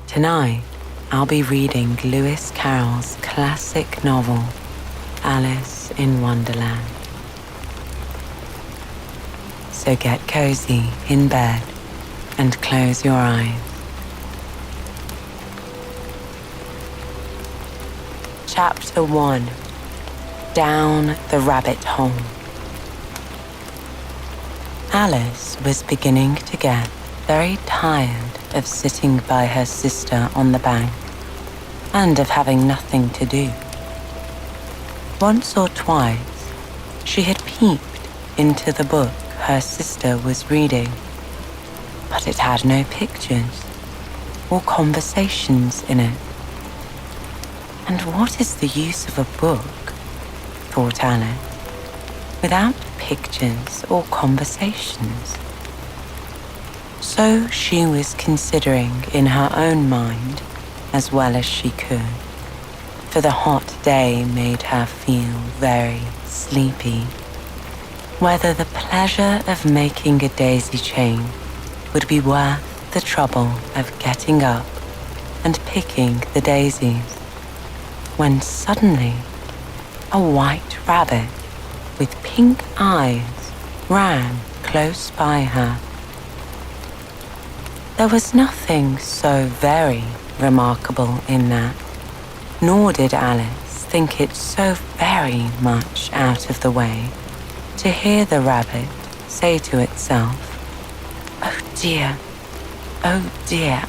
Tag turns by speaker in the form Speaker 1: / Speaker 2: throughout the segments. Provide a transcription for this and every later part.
Speaker 1: Tonight, I'll be reading Lewis Carroll's classic novel, Alice in Wonderland. So get cozy in bed and close your eyes. Chapter 1. Down the Rabbit Hole. Alice was beginning to get very tired of sitting by her sister on the bank and of having nothing to do. Once or twice, she had peeped into the book her sister was reading, but it had no pictures or conversations in it. And what is the use of a book, thought Alice, without pictures or conversations? So she was considering in her own mind, as well as she could, for the hot day made her feel very sleepy, whether the pleasure of making a daisy chain would be worth the trouble of getting up and picking the daisies, when suddenly a white rabbit with pink eyes ran close by her. There was nothing so very remarkable in that, nor did Alice think it so very much out of the way to hear the rabbit say to itself, oh dear,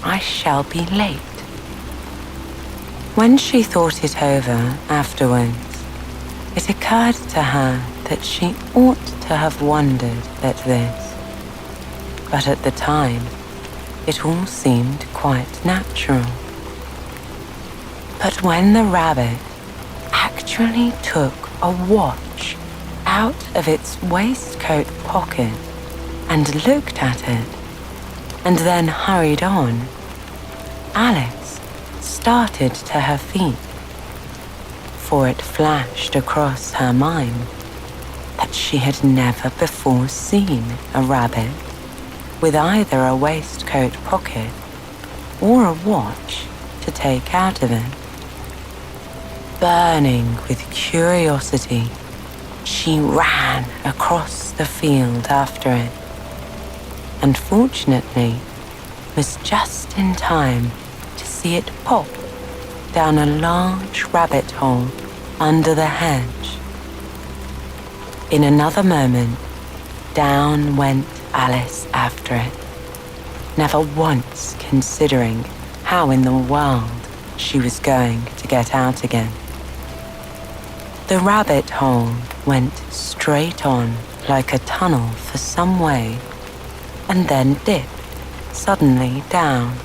Speaker 1: I shall be late." When she thought it over afterwards, it occurred to her that she ought to have wondered at this, but at the time, it all seemed quite natural. But when the rabbit actually took a watch out of its waistcoat pocket and looked at it, and then hurried on, Alice started to her feet, for it flashed across her mind that she had never before seen a rabbit with either a waistcoat pocket or a watch to take out of it. Burning with curiosity, she ran across the field after it, and fortunately was just in time to see it pop down a large rabbit hole under the hedge. In another moment, down went Alice after it, never once considering how in the world she was going to get out again. The rabbit hole went straight on like a tunnel for some way, and then dipped suddenly down.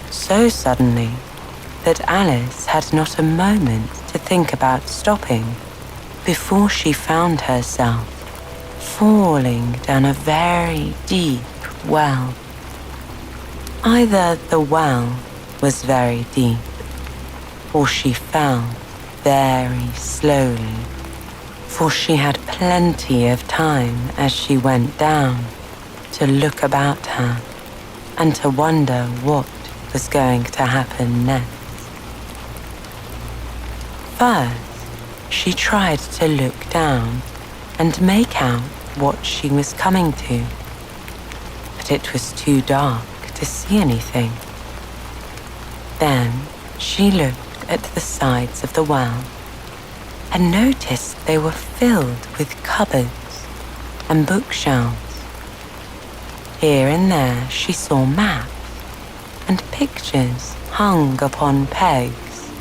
Speaker 1: So suddenly that Alice had not a moment to think about stopping before she found herself falling down a very deep well. Either the well was very deep, or she fell very slowly, for she had plenty of time as she went down to look about her and to wonder what was going to happen next. First, she tried to look down and make out what she was coming to, but it was too dark to see anything. Then she looked at the sides of the well and noticed they were filled with cupboards and bookshelves. Here and there she saw maps and pictures hung upon pegs.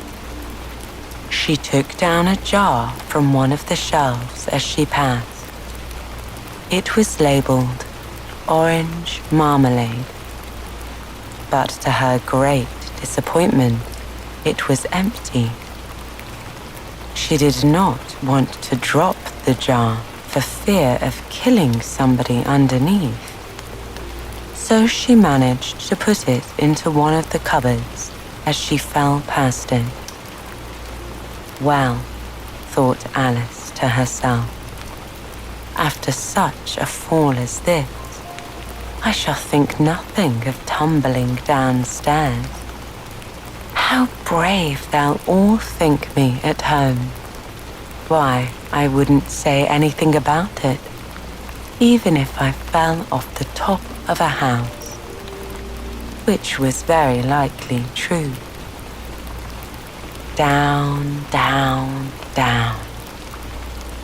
Speaker 1: She took down a jar from one of the shelves as she passed. It was labeled orange marmalade, but to her great disappointment, it was empty. She did not want to drop the jar for fear of killing somebody underneath. So she managed to put it into one of the cupboards as she fell past it. Well, thought Alice to herself, after such a fall as this, I shall think nothing of tumbling downstairs How brave they'll all think me at home. Why, I wouldn't say anything about it, even if I fell off the top of a house, which was very likely true. Down, down, down.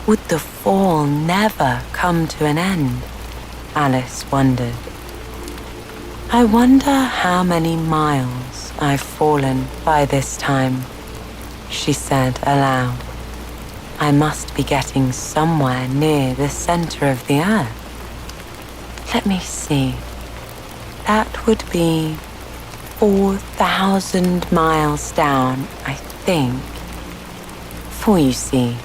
Speaker 1: Would the fall never come to an end? Alice wondered. I wonder how many miles I've fallen by this time, she said aloud. I must be getting somewhere near the center of the earth. Let me see. That would be 4,000 miles down, I think. For you see,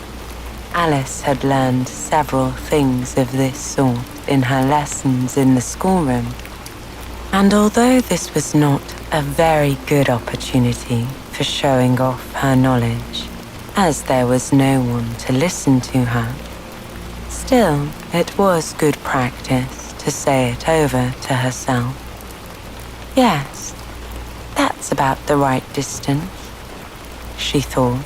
Speaker 1: Alice had learned several things of this sort in her lessons in the schoolroom. And although this was not a very good opportunity for showing off her knowledge, as there was no one to listen to her, still it was good practice to say it over to herself. Yes, that's about the right distance, she thought.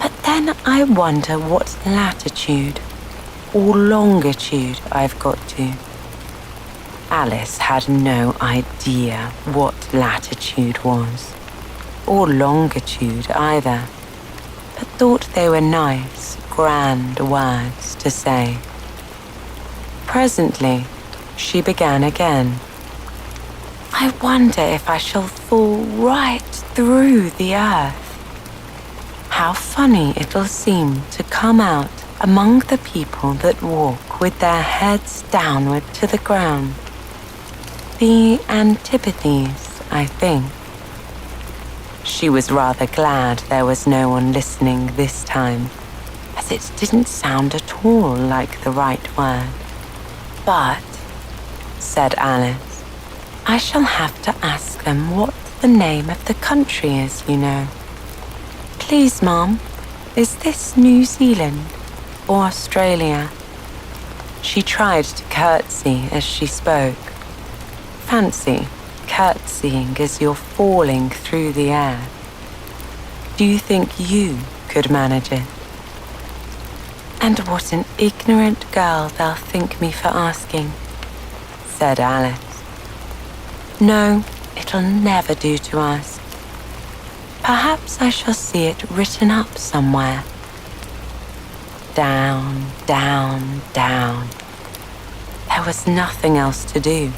Speaker 1: But then I wonder what latitude or longitude I've got to. Alice had no idea what latitude was, or longitude either, but thought they were nice, grand words to say. Presently, she began again. I wonder if I shall fall right through the earth. How funny it'll seem to come out among the people that walk with their heads downward to the ground. The antipathies, I think. She was rather glad there was no one listening this time, as it didn't sound at all like the right word. But, said Alice, I shall have to ask them what the name of the country is, you know. Please, Mum, is this New Zealand or Australia? She tried to curtsy as she spoke. Fancy curtsying as you're falling through the air. Do you think you could manage it? And what an ignorant girl they'll think me for asking, said Alice. No, it'll never do to ask. Perhaps I shall see it written up somewhere. Down, down, down. There was nothing else to do,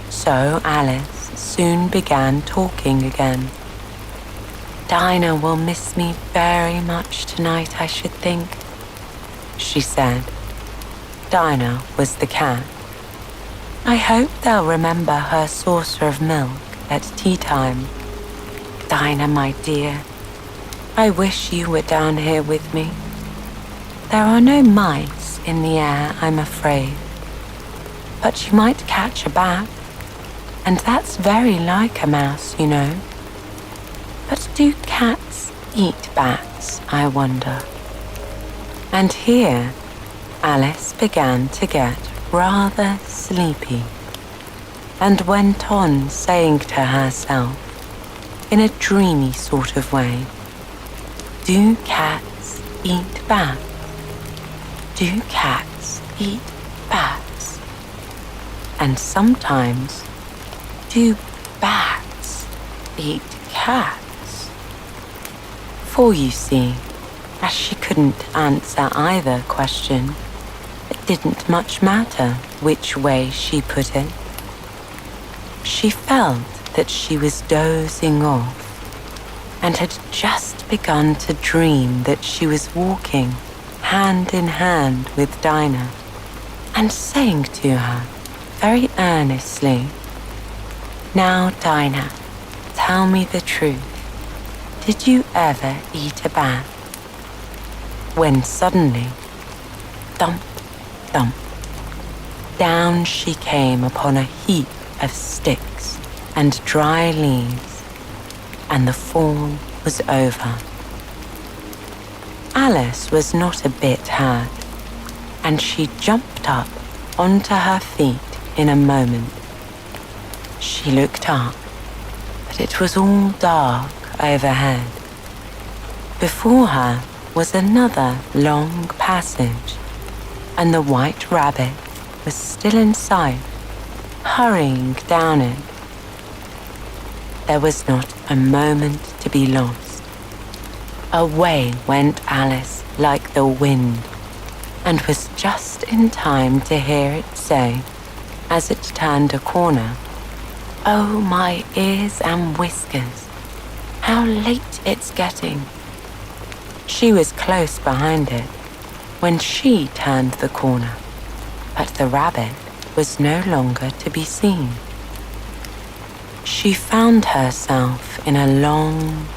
Speaker 1: so Alice soon began talking again. Dinah will miss me very much tonight, I should think, she said. Dinah was the cat. I hope they'll remember her saucer of milk at tea time. Dinah, my dear, I wish you were down here with me. There are no mice in the air, I'm afraid. But you might catch a bat, and that's very like a mouse, you know. But do cats eat bats, I wonder? And here, Alice began to get rather sleepy, and went on saying to herself, in a dreamy sort of way, do cats eat bats? Do cats eat bats? And sometimes, do bats eat cats? For you see, as she couldn't answer either question, it didn't much matter which way she put it. She felt that she was dozing off and had just begun to dream that she was walking hand in hand with Dinah and saying to her very earnestly, Now, Dinah, tell me the truth. Did you ever eat a bat? When suddenly, thump, thump, down she came upon a heap of sticks and dry leaves, and the fall was over. Alice was not a bit hurt, and she jumped up onto her feet in a moment. She looked up, but it was all dark overhead. Before her was another long passage, and the white rabbit was still in sight, hurrying down it. There was not a moment to be lost. Away went Alice like the wind, and was just in time to hear it say, as it turned a corner, "Oh, my ears and whiskers, how late it's getting." She was close behind it when she turned the corner, but the rabbit was no longer to be seen. She found herself in a long,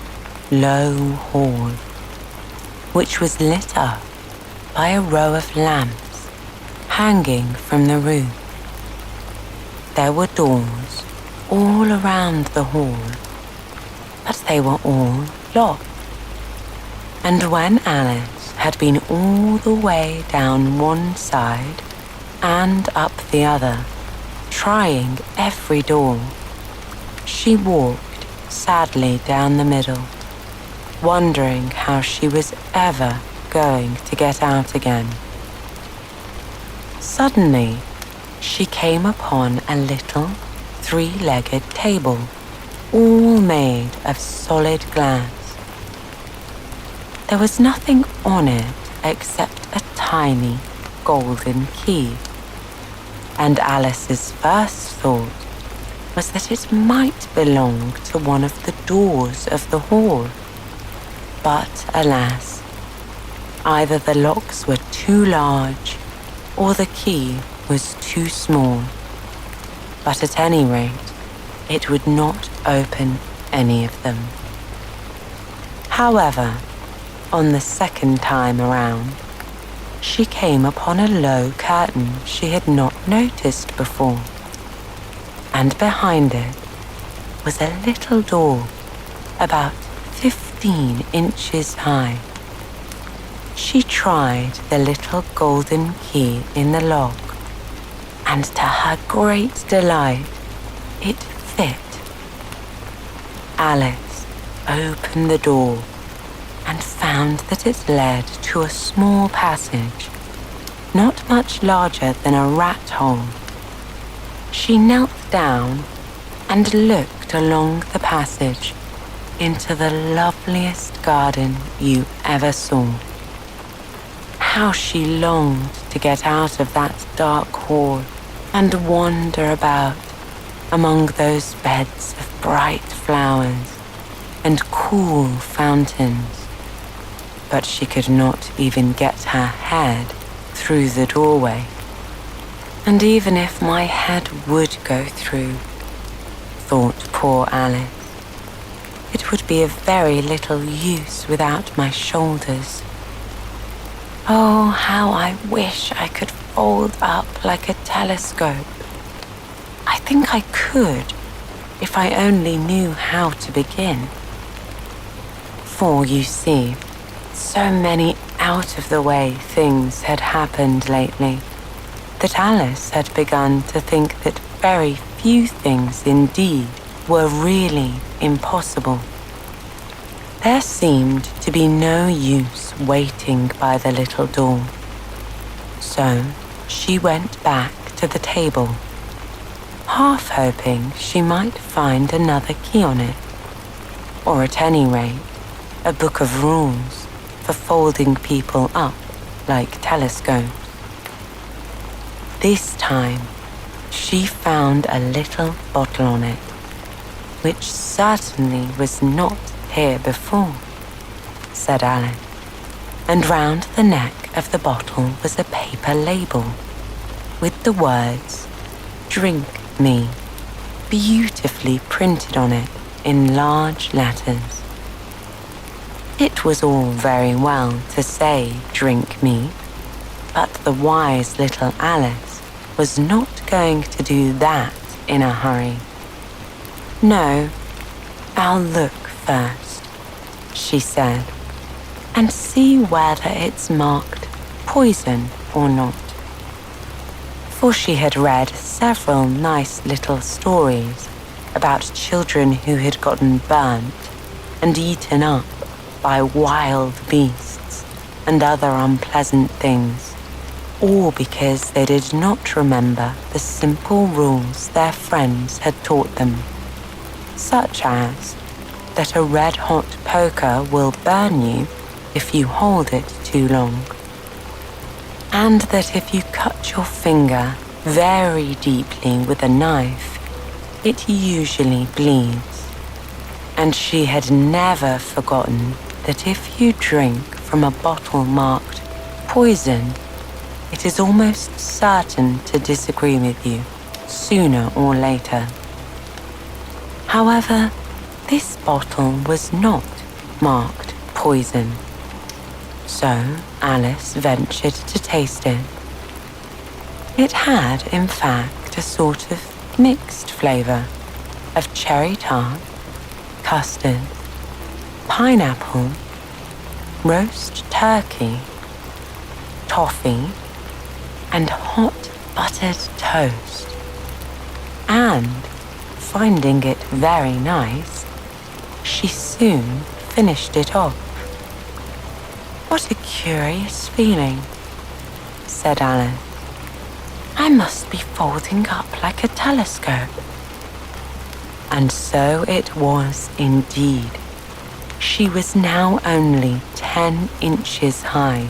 Speaker 1: low hall, which was lit up by a row of lamps hanging from the roof. There were doors all around the hall, but they were all locked. And when Alice had been all the way down one side and up the other, trying every door, she walked sadly down the middle, wondering how she was ever going to get out again. Suddenly, she came upon a little three-legged table, all made of solid glass. There was nothing on it except a tiny golden key, and Alice's first thought was that it might belong to one of the doors of the hall. But alas, either the locks were too large or the key was too small. But at any rate, it would not open any of them. However, on the second time around, she came upon a low curtain she had not noticed before, and behind it was a little door about 15 inches high. She tried the little golden key in the lock, and to her great delight, it fit. Alice opened the door and found that it led to a small passage, not much larger than a rat hole. She knelt down and looked along the passage into the loveliest garden you ever saw. How she longed to get out of that dark hall and wander about among those beds of bright flowers and cool fountains. But she could not even get her head through the doorway. And even if my head would go through, thought poor Alice, it would be of very little use without my shoulders. Oh, how I wish I could fold up like a telescope. I think I could, if I only knew how to begin. For you see, so many out-of-the-way things had happened lately that Alice had begun to think that very few things indeed were really impossible. There seemed to be no use waiting by the little door. So she went back to the table, half hoping she might find another key on it, or at any rate, a book of rules for folding people up like telescopes. This time, she found a little bottle on it, which certainly was not here before, said Alice, and round the neck of the bottle was a paper label with the words, "Drink me," beautifully printed on it in large letters. It was all very well to say, "Drink me," but the wise little Alice was not going to do that in a hurry. "No, I'll look first," she said, "and see whether it's marked poison or not." For she had read several nice little stories about children who had gotten burnt and eaten up by wild beasts and other unpleasant things, all because they did not remember the simple rules their friends had taught them, such as that a red-hot poker will burn you if you hold it too long, and that if you cut your finger very deeply with a knife, it usually bleeds. And she had never forgotten that if you drink from a bottle marked poison, it is almost certain to disagree with you sooner or later. However, this bottle was not marked poison, so Alice ventured to taste it. It had, in fact, a sort of mixed flavour of cherry tart, custard, pineapple, roast turkey, toffee, and hot buttered toast. And, finding it very nice, she soon finished it off. "What a curious feeling," said Alice. "I must be folding up like a telescope." And so it was indeed. She was now only 10 inches high,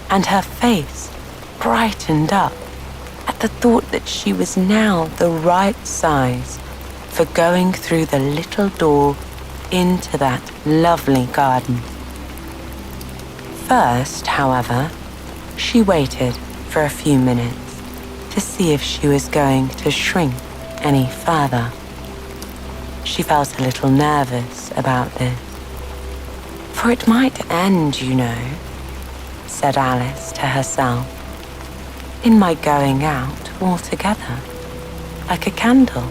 Speaker 1: and her face brightened up at the thought that she was now the right size for going through the little door into that lovely garden. First, however, she waited for a few minutes to see if she was going to shrink any further. She felt a little nervous about this. "For it might end, you know," said Alice to herself, "in my going out altogether, like a candle.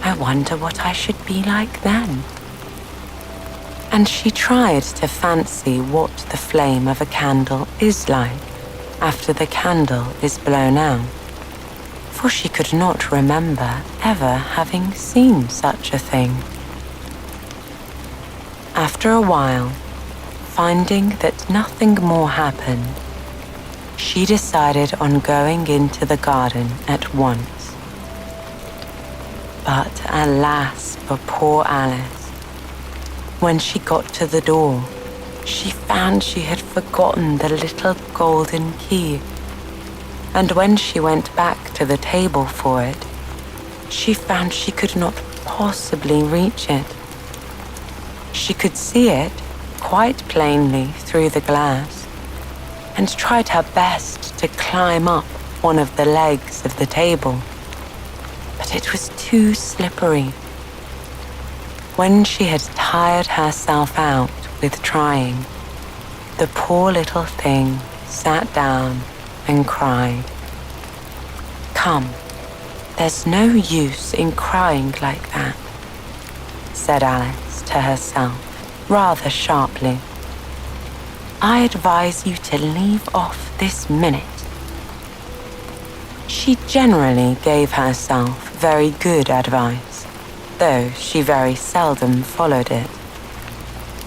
Speaker 1: I wonder what I should be like then." And she tried to fancy what the flame of a candle is like after the candle is blown out, for she could not remember ever having seen such a thing. After a while, finding that nothing more happened, she decided on going into the garden at once. But alas for poor Alice. When she got to the door, she found she had forgotten the little golden key, and when she went back to the table for it, she found she could not possibly reach it. She could see it quite plainly through the glass, and tried her best to climb up one of the legs of the table, but it was too slippery. When she had tired herself out with trying, the poor little thing sat down and cried. "Come, there's no use in crying like that," said Alice to herself rather sharply. "I advise you to leave off this minute." She generally gave herself very good advice, though she very seldom followed it.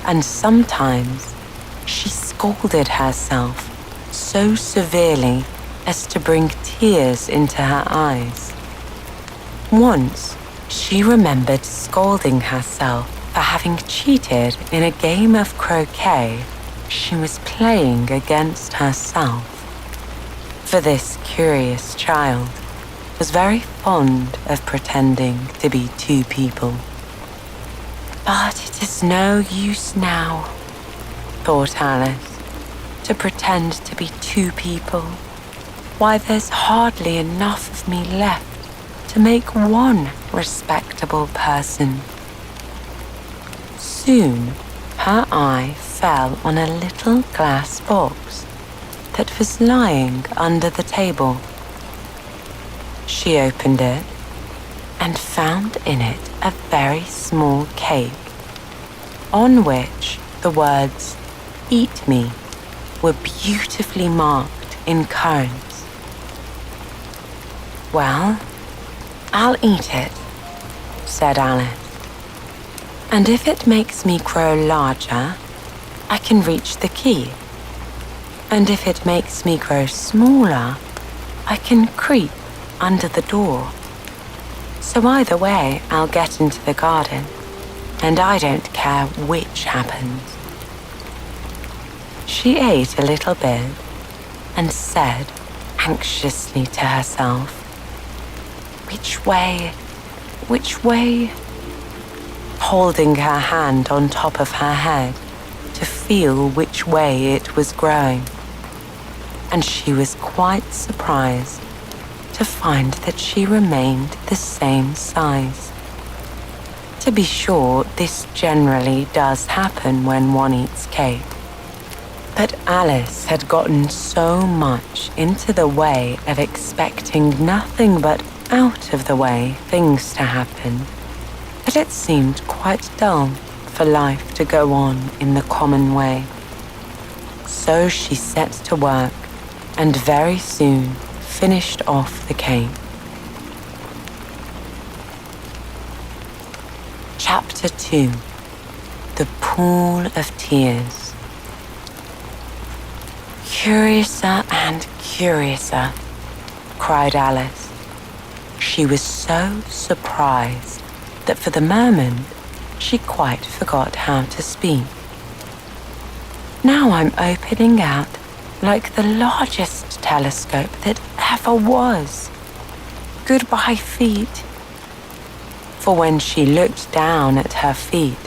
Speaker 1: And sometimes she scolded herself so severely as to bring tears into her eyes. Once, she remembered scolding herself for having cheated in a game of croquet she was playing against herself. For this curious child was very fond of pretending to be two people. "But it is no use now," thought Alice, "to pretend to be two people. Why, there's hardly enough of me left to make one respectable person." Soon, her eye fell on a little glass box that was lying under the table. She opened it and found in it a very small cake, on which the words "Eat me" were beautifully marked in currants. "Well, I'll eat it," said Alice. And if it makes me grow larger, I can reach the key. And if it makes me grow smaller, I can creep under the door. So either way, I'll get into the garden, and I don't care which happens. She ate a little bit and said anxiously to herself, "Which way? Which way?" Holding her hand on top of her head to feel which way it was growing. And she was quite surprised to find that she remained the same size. To be sure, this generally does happen when one eats cake. But Alice had gotten so much into the way of expecting nothing but out of the way things to happen that it seemed quite dull for life to go on in the common way. So she set to work and very soon finished off the cake. Chapter 2. The Pool of Tears. "Curiouser and curiouser," cried Alice. She was so surprised that for the moment she quite forgot how to speak. "Now I'm opening out like the largest telescope that ever was. Goodbye, feet." For when she looked down at her feet,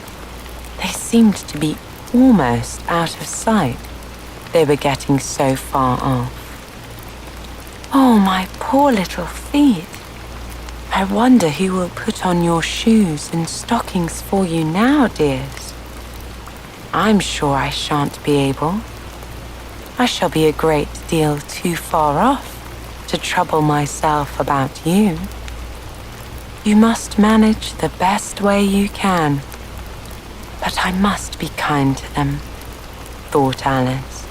Speaker 1: they seemed to be almost out of sight. They were getting so far off. "Oh, my poor little feet. I wonder who will put on your shoes and stockings for you now, dears. I'm sure I shan't be able. I shall be a great deal too far off to trouble myself about you. You must manage the best way you can. But I must be kind to them," thought Alice.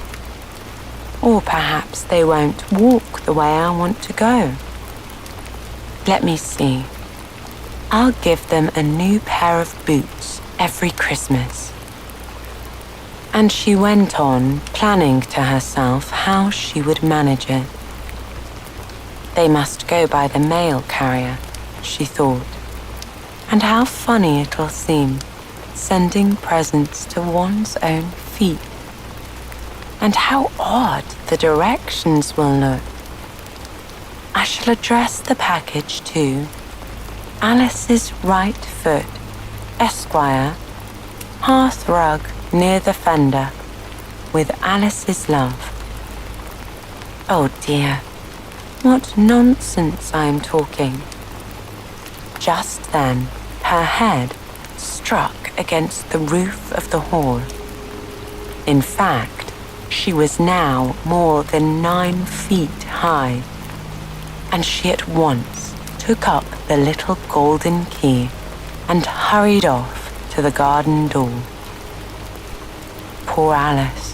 Speaker 1: "Or perhaps they won't walk the way I want to go. Let me see. I'll give them a new pair of boots every Christmas." And she went on planning to herself how she would manage it. They must go by the mail carrier, she thought. And how funny it'll seem, sending presents to one's own feet. And how odd the directions will look. I shall address the package to Alice's right foot, Esquire, hearth rug near the fender, with Alice's love. Oh dear, what nonsense I am talking. Just then, her head struck against the roof of the hall. In fact, she was now more than 9 feet high, and she at once took up the little golden key and hurried off to the garden door. Poor Alice.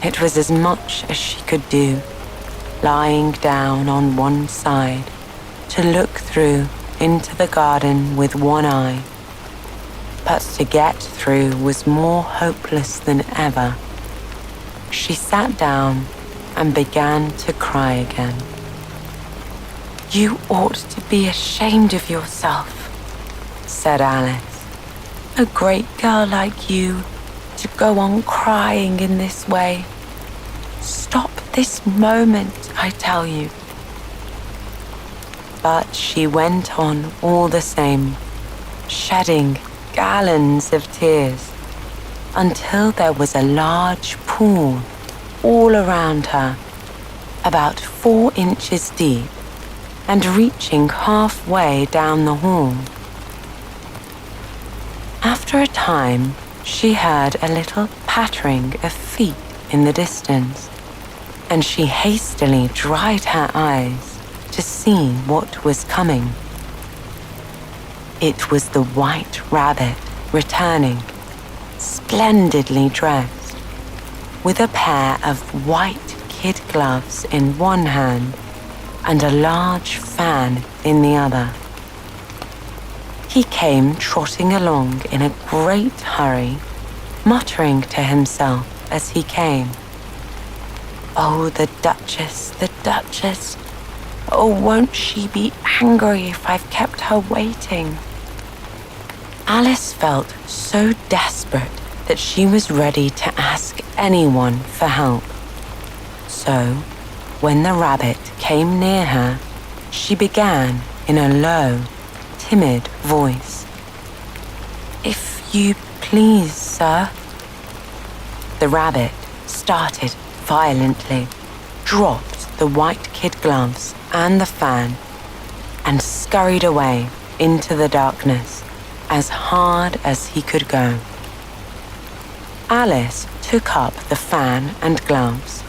Speaker 1: It was as much as she could do, lying down on one side to look through into the garden with one eye. But to get through was more hopeless than ever. She sat down and began to cry again. "You ought to be ashamed of yourself," said Alice. "A great girl like you to go on crying in this way. Stop this moment, I tell you." But she went on all the same, shedding gallons of tears, until there was a large pool all around her, about 4 inches deep and reaching halfway down the hall. After a time, she heard a little pattering of feet in the distance, and she hastily dried her eyes to see what was coming. It was the White Rabbit returning, splendidly dressed, with a pair of white kid gloves in one hand and a large fan in the other. He came trotting along in a great hurry, muttering to himself as he came. "Oh, the Duchess, the Duchess. Oh, won't she be angry if I've kept her waiting?" Alice felt so desperate that she was ready to ask anyone for help. So, when the rabbit came near her, she began in a low, timid voice. "If you please, sir." The rabbit started violently, dropped the white kid gloves and the fan, and scurried away into the darkness as hard as he could go. Alice took up the fan and gloves,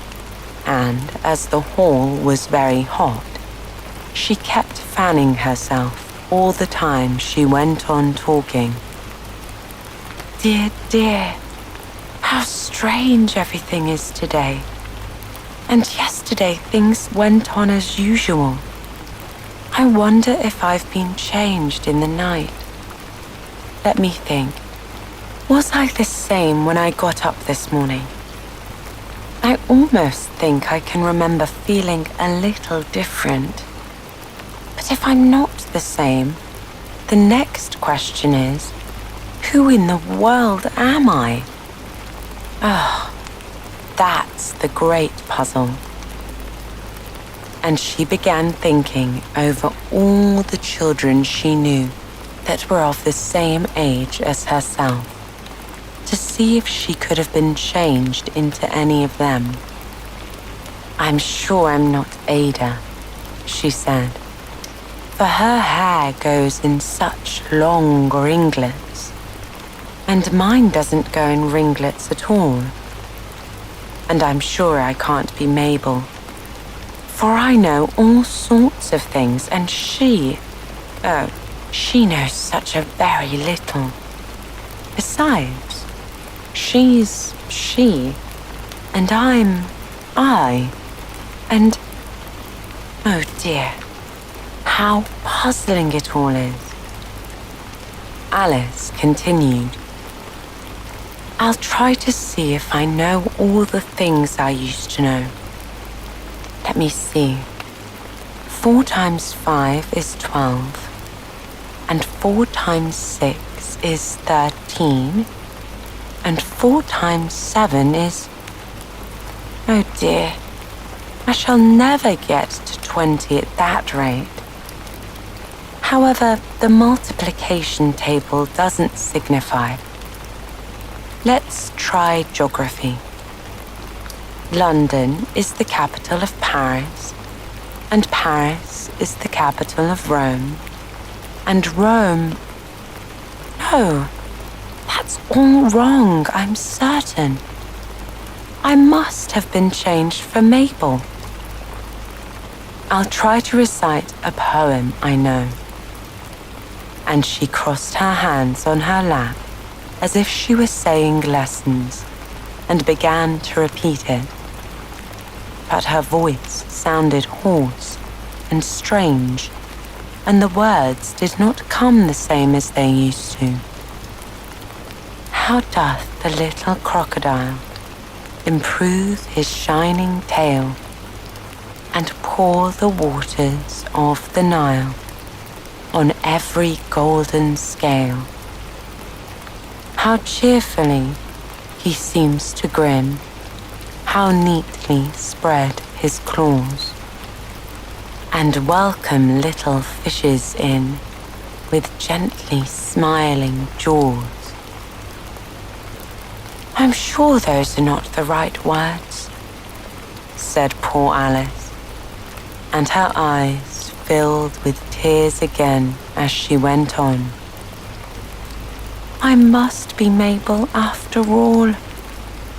Speaker 1: and as the hall was very hot, she kept fanning herself all the time she went on talking. "Dear, dear, how strange everything is today. And yesterday things went on as usual. I wonder if I've been changed in the night. Let me think. Was I the same when I got up this morning? I almost think I can remember feeling a little different. But if I'm not the same, the next question is, who in the world am I? Oh, that's the great puzzle." And she began thinking over all the children she knew that were of the same age as herself, to see if she could have been changed into any of them. "I'm sure I'm not Ada," she said, "for her hair goes in such long ringlets, and mine doesn't go in ringlets at all. And I'm sure I can't be Mabel, for I know all sorts of things, and she knows such a very little. Besides, she's she, and I'm I, and oh dear, how puzzling it all is." Alice continued, "I'll try to see if I know all the things I used to know. Let me see. 4 times 5 is 12, and 4 times 6 is 13, and 4 times 7 is... Oh dear, I shall never get to 20 at that rate. However, the multiplication table doesn't signify. Let's try geography. London is the capital of Paris, and Paris is the capital of Rome, and Rome... No, that's all wrong, I'm certain. I must have been changed for Mabel. I'll try to recite a poem I know." And she crossed her hands on her lap as if she were saying lessons, and began to repeat it. But her voice sounded hoarse and strange, and the words did not come the same as they used to. "How doth the little crocodile improve his shining tail, and pour the waters of the Nile on every golden scale. How cheerfully he seems to grin, how neatly spread his claws, and welcome little fishes in with gently smiling jaws." "I'm sure those are not the right words," said poor Alice, and her eyes filled with tears again as she went on. "I must be Mabel after all,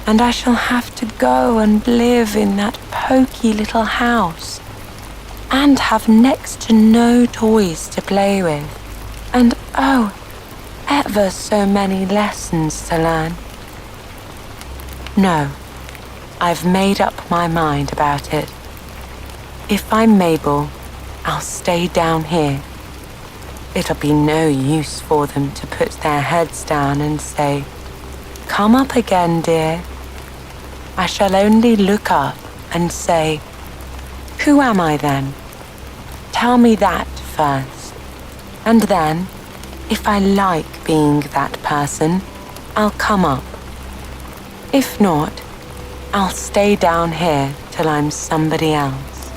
Speaker 1: and I shall have to go and live in that poky little house, and have next to no toys to play with, and oh, ever so many lessons to learn. No, I've made up my mind about it. If I'm Mabel, I'll stay down here. It'll be no use for them to put their heads down and say, "Come up again, dear." I shall only look up and say, "Who am I then? Tell me that first. And then, if I like being that person, I'll come up. If not, I'll stay down here till I'm somebody else."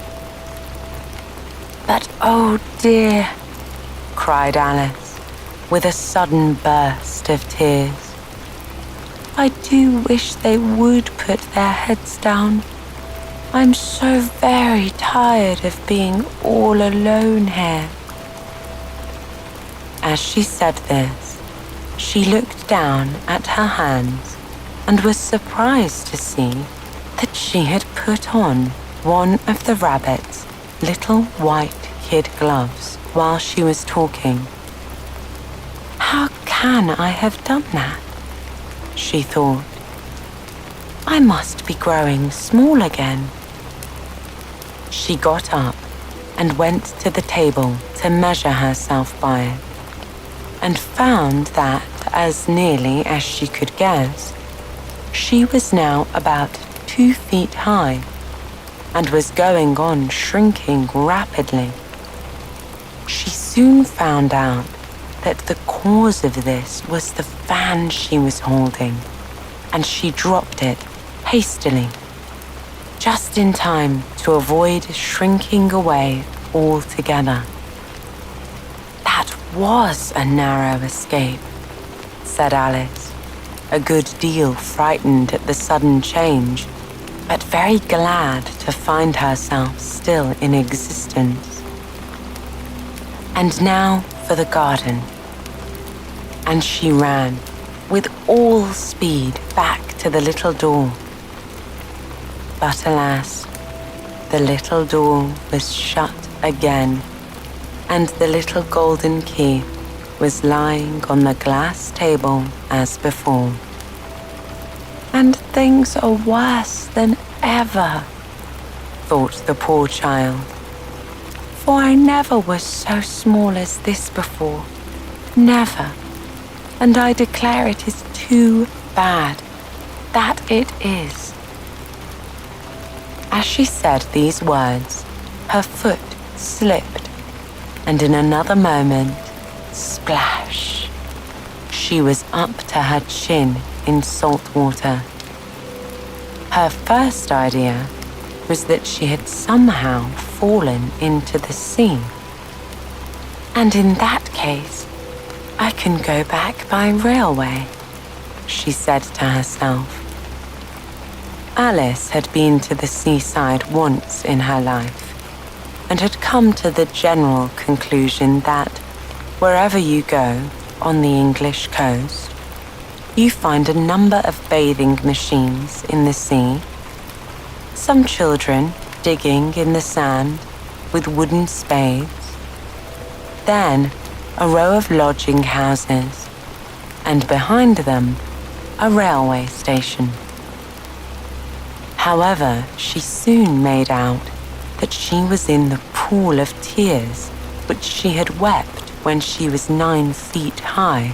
Speaker 1: "But oh dear," cried Alice, with a sudden burst of tears. "I do wish they would put their heads down. I'm so very tired of being all alone here." As she said this, she looked down at her hands and was surprised to see that she had put on one of the rabbit's little white kid gloves while she was talking. "How can I have done that?" she thought. "I must be growing small again." She got up and went to the table to measure herself by it, and found that, as nearly as she could guess, she was now about 2 feet high and was going on shrinking rapidly. She soon found out that the cause of this was the fan she was holding, and she dropped it hastily, just in time to avoid shrinking away altogether. "That was a narrow escape," said Alice, a good deal frightened at the sudden change, but very glad to find herself still in existence. "And now for the garden." And she ran with all speed back to the little door. But alas, the little door was shut again, and the little golden key was lying on the glass table as before. "And things are worse than ever," thought the poor child. "For I never was so small as this before, never. And I declare it is too bad, that it is." As she said these words, her foot slipped, and in another moment, splash, she was up to her chin in salt water. Her first idea was that she had somehow fallen into the sea. "And in that case, I can go back by railway," she said to herself. Alice had been to the seaside once in her life, and had come to the general conclusion that wherever you go on the English coast, you find a number of bathing machines in the sea, some children digging in the sand with wooden spades, then a row of lodging houses, and behind them a railway station. However, she soon made out that she was in the pool of tears which she had wept when she was 9 feet high.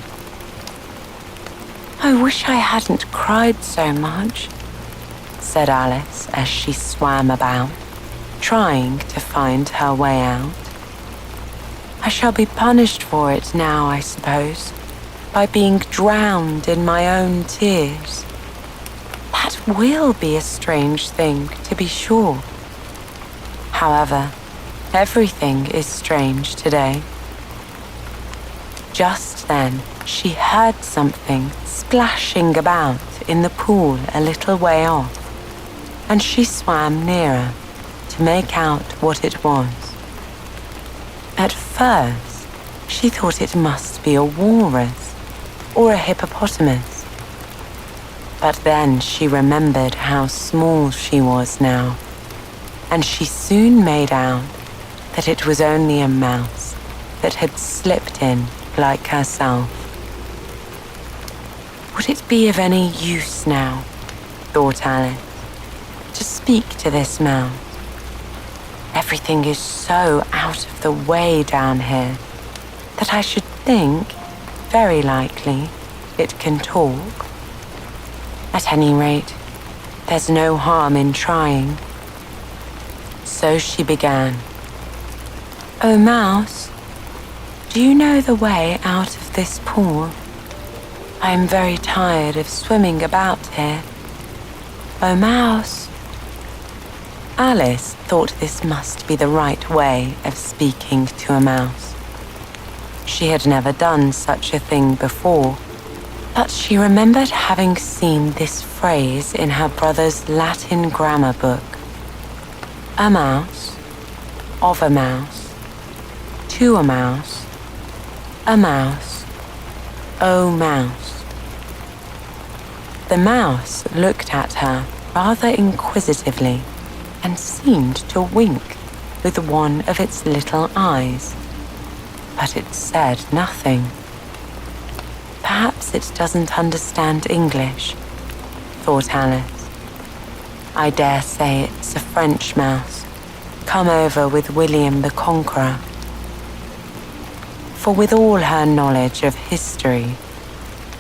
Speaker 1: "I wish I hadn't cried so much," said Alice as she swam about, trying to find her way out. "I shall be punished for it now, I suppose, by being drowned in my own tears. That will be a strange thing, to be sure. However, everything is strange today." Just then, she heard something splashing about in the pool a little way off, and she swam nearer to make out what it was. At first, she thought it must be a walrus or a hippopotamus. But then she remembered how small she was now, and she soon made out that it was only a mouse that had slipped in like herself. Would it be of any use now, thought Alice, to speak to this mouse? Everything is so out of the way down here that I should think, very likely, it can talk. At any rate, there's no harm in trying. So she began. Oh, Mouse, do you know the way out of this pool? I am very tired of swimming about here. Oh, Mouse. Alice thought this must be the right way of speaking to a mouse. She had never done such a thing before, but she remembered having seen this phrase in her brother's Latin grammar book. A mouse, of a mouse, to a mouse, oh mouse. The mouse looked at her rather inquisitively and seemed to wink with one of its little eyes, but it said nothing. Perhaps it doesn't understand English, thought Alice. I dare say it's a French mouse, come over with William the Conqueror. For with all her knowledge of history,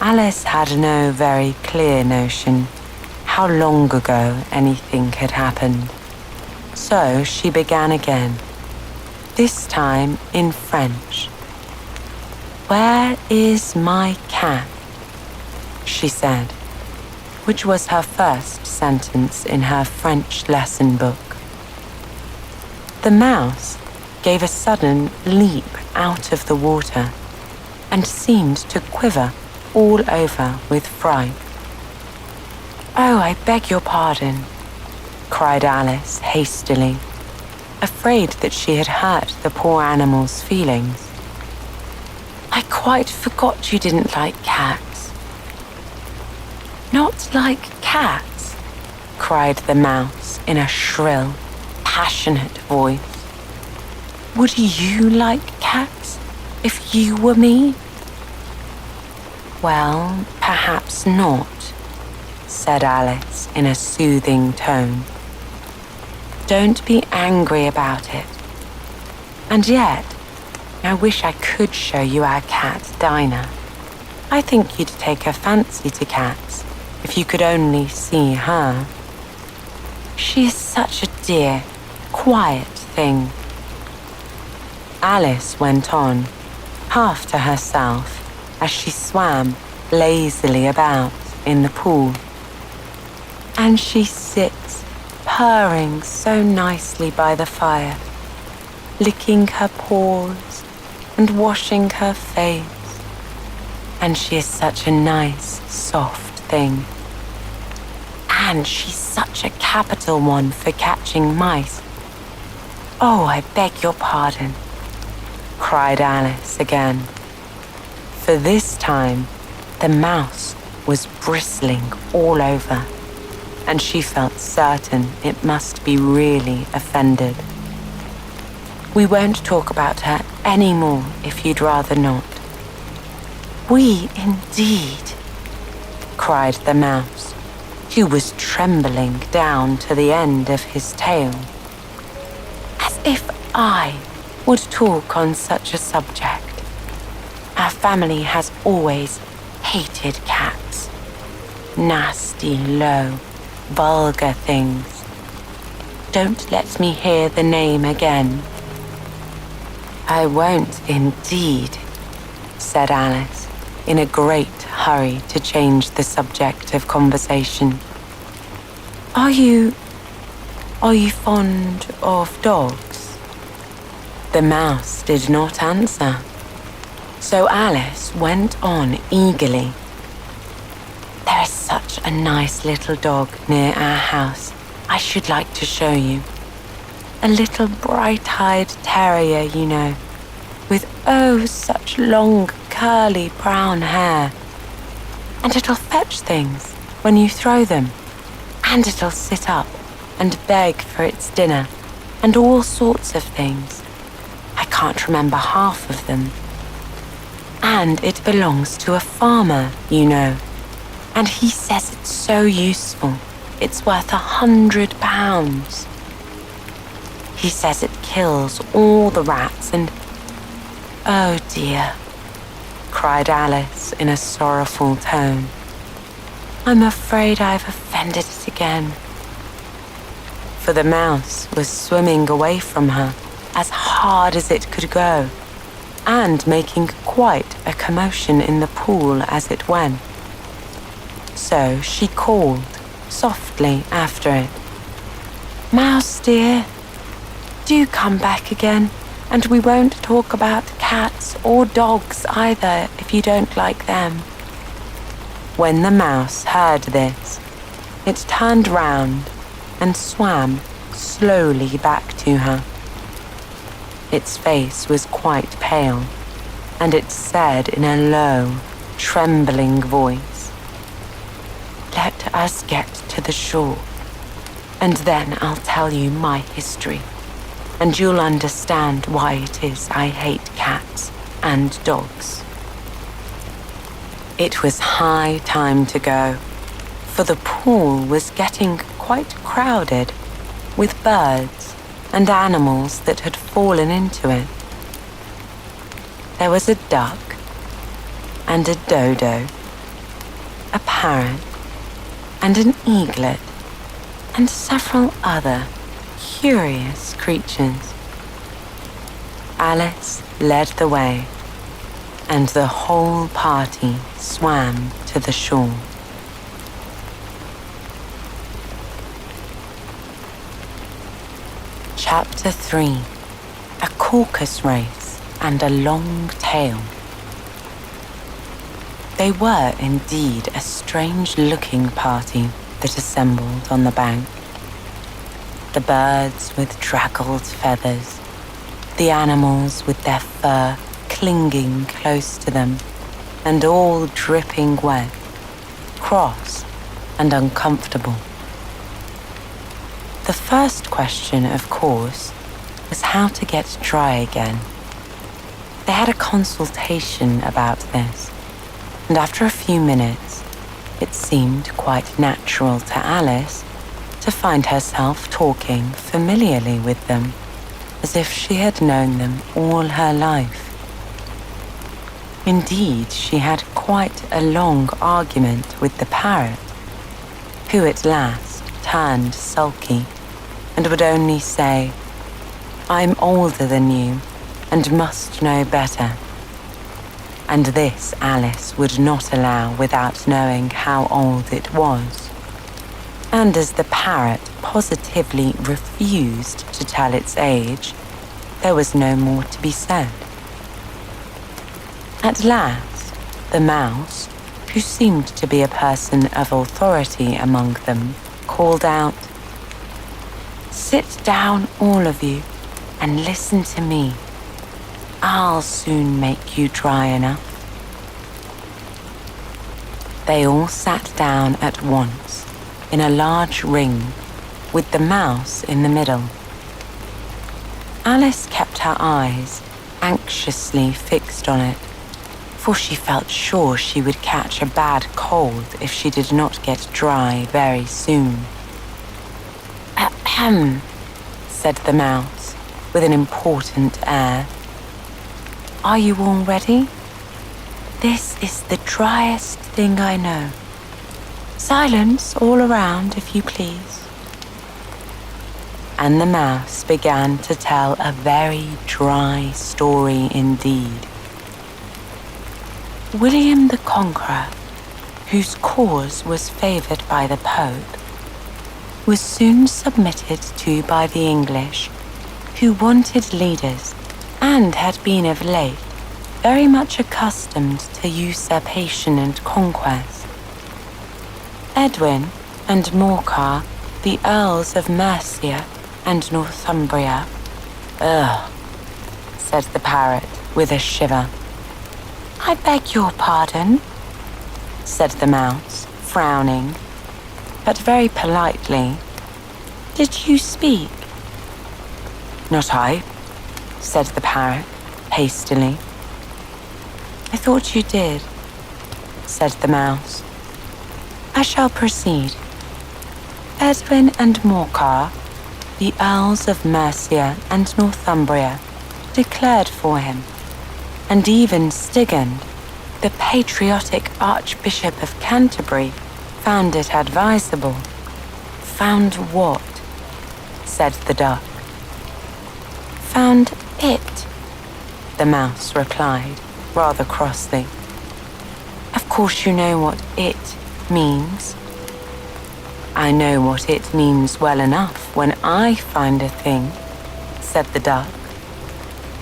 Speaker 1: Alice had no very clear notion how long ago anything had happened. So she began again, this time in French. Where is my cat? She said, which was her first sentence in her French lesson book. The mouse gave a sudden leap out of the water and seemed to quiver all over with fright. Oh, I beg your pardon, cried Alice hastily, afraid that she had hurt the poor animal's feelings. I quite forgot you didn't like cats. Not like cats, cried the mouse in a shrill, passionate voice. Would you like cats if you were me? Well, perhaps not, said Alice in a soothing tone. Don't be angry about it. And yet, I wish I could show you our cat, Dinah. I think you'd take a fancy to cats if you could only see her. She is such a dear, quiet thing. Alice went on, half to herself, as she swam lazily about in the pool. And she sits purring so nicely by the fire, licking her paws and washing her face. And she is such a nice, soft thing. And she's such a capital one for catching mice. Oh, I beg your pardon, cried Alice again. For this time, the mouse was bristling all over, and she felt certain it must be really offended. We won't talk about her any more if you'd rather not. We indeed, cried the mouse, who was trembling down to the end of his tail. As if I would talk on such a subject. Our family has always hated cats. Nasty, low, vulgar things. Don't let me hear the name again. I won't indeed, said Alice, in a great hurry to change the subject of conversation. Are you fond of dogs? The mouse did not answer. So Alice went on eagerly. There is such a nice little dog near our house I should like to show you. A little bright-eyed terrier, you know, with oh such long curly brown hair. And it'll fetch things when you throw them. And it'll sit up and beg for its dinner and all sorts of things. I can't remember half of them. And it belongs to a farmer, you know. And he says it's so useful. It's worth £100. He says it kills all the rats and "Oh dear," cried Alice in a sorrowful tone. "I'm afraid I've offended it again." For the mouse was swimming away from her as hard as it could go, and making quite a commotion in the pool as it went. So she called softly after it, "Mouse dear, do come back again, and we won't talk about cats or dogs either if you don't like them." When the mouse heard this, it turned round and swam slowly back to her. Its face was quite pale, and it said in a low, trembling voice, "Let us get to the shore, and then I'll tell you my history, and you'll understand why it is I hate cats and dogs." It was high time to go, for the pool was getting quite crowded with birds and animals that had fallen into it. There was a duck and a dodo, a parrot and an eaglet, and several other curious creatures. Alice led the way, and the whole party swam to the shore. Chapter 3. A Caucus Race and a Long Tail. They were indeed a strange-looking party that assembled on the bank. The birds with draggled feathers, the animals with their fur clinging close to them, and all dripping wet, cross and uncomfortable. The first question, of course, was how to get dry again. They had a consultation about this, and after a few minutes, it seemed quite natural to Alice to find herself talking familiarly with them, as if she had known them all her life. Indeed, she had quite a long argument with the parrot, who at last turned sulky and would only say, "I'm older than you and must know better." And this Alice would not allow without knowing how old it was. And as the parrot positively refused to tell its age, there was no more to be said. At last, the mouse, who seemed to be a person of authority among them, called out, "Sit down, all of you, and listen to me. I'll soon make you dry enough." They all sat down at once in a large ring, with the mouse in the middle. Alice kept her eyes anxiously fixed on it, for she felt sure she would catch a bad cold if she did not get dry very soon. "Ahem," said the mouse, with an important air. "Are you all ready? This is the driest thing I know. Silence all around, if you please." And the mouse began to tell a very dry story indeed. William the Conqueror, whose cause was favoured by the Pope, was soon submitted to by the English, who wanted leaders and had been of late very much accustomed to usurpation and conquest. Edwin and Morcar, the Earls of Mercia and Northumbria, "Ugh," said the parrot with a shiver. "I beg your pardon," said the mouse, frowning, but very politely. "Did you speak?" "Not I," said the parrot, hastily. "I thought you did," said the mouse. "I shall proceed. Edwin and Morcar, the Earls of Mercia and Northumbria, declared for him, And even Stigand, the patriotic Archbishop of Canterbury, found it advisable. Found what? Said the duck. Found it, the mouse replied, rather crossly. Of course you know what it means. I know what it means well enough when I find a thing, said the duck.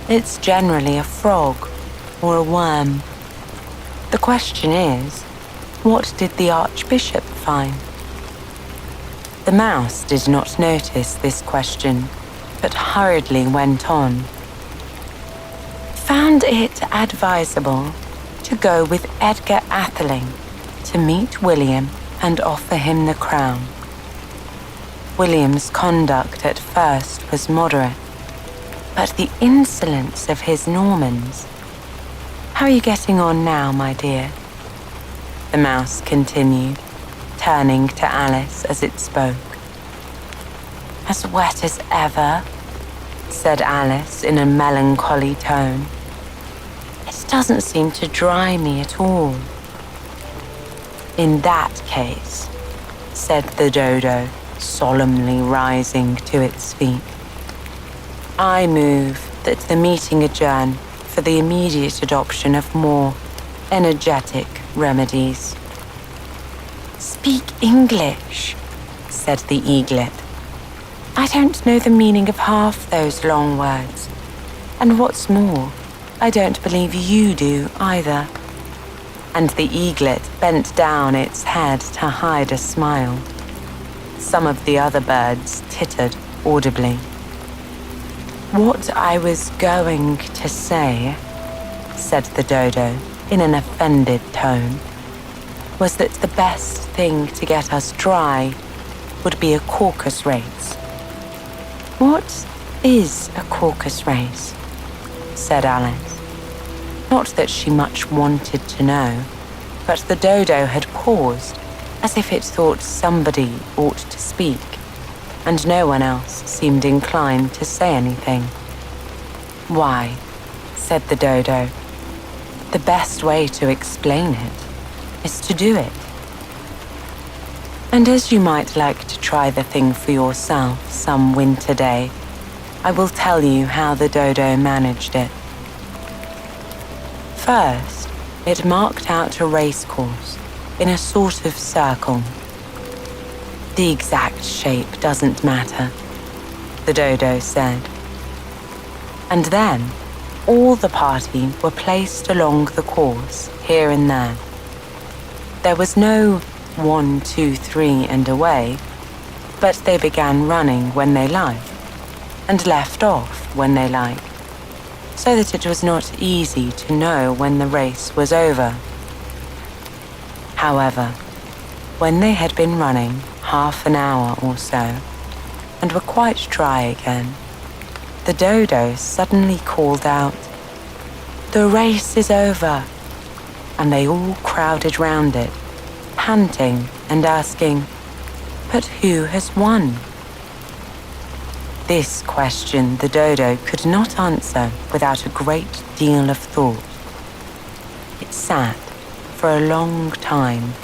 Speaker 1: It's generally a frog or a worm. The question is, what did the Archbishop find? The mouse did not notice this question, but hurriedly went on. Found it advisable to go with Edgar Atheling to meet William and offer him the crown. William's conduct at first was moderate, but the insolence of his Normans. How are you getting on now, my dear? The mouse continued, turning to Alice as it spoke. As wet as ever, said Alice in a melancholy tone. It doesn't seem to dry me at all. In that case, said the dodo, solemnly rising to its feet, I move that the meeting adjourn for the immediate adoption of more energetic remedies. Speak English, said the eaglet. I don't know the meaning of half those long words, and what's more, I don't believe you do either. And the eaglet bent down its head to hide a smile. Some of the other birds tittered audibly. What I was going to say, said the dodo in an offended tone, was that the best thing to get us dry would be a caucus race. What is a caucus race? Said Alice. Not that she much wanted to know, but the dodo had paused, as if it thought somebody ought to speak, and no one else seemed inclined to say anything. Why, said the dodo, the best way to explain it is to do it. And as you might like to try the thing for yourself some winter day, I will tell you how the dodo managed it. First, it marked out a racecourse in a sort of circle. The exact shape doesn't matter, the dodo said. And then, all the party were placed along the course, here and there. There was no 1, 2, 3 and away, but they began running when they liked, and left off when they liked, so that it was not easy to know when the race was over. However, when they had been running half an hour or so, and were quite dry again, the dodo suddenly called out, "The race is over!" And they all crowded round it, panting and asking, "But who has won?" This question the dodo could not answer without a great deal of thought. It sat for a long time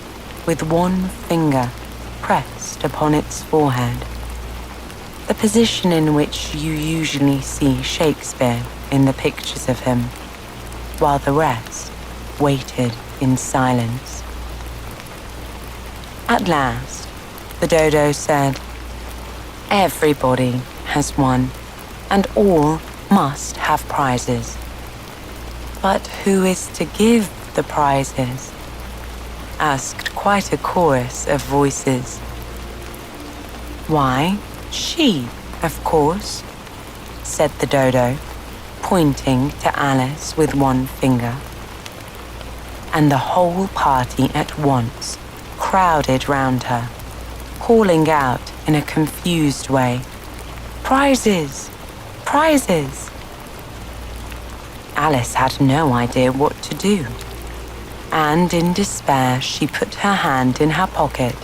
Speaker 1: with one finger pressed upon its forehead, the position in which you usually see Shakespeare in the pictures of him, while the rest waited in silence. At last, the dodo said, "Everybody has won, and all must have prizes. But who is to give the prizes?" asked quite a chorus of voices. "Why, she, of course," said the dodo, pointing to Alice with one finger. And the whole party at once crowded round her, calling out in a confused way, "Prizes! Prizes!" Alice had no idea what to do, and in despair she put her hand in her pocket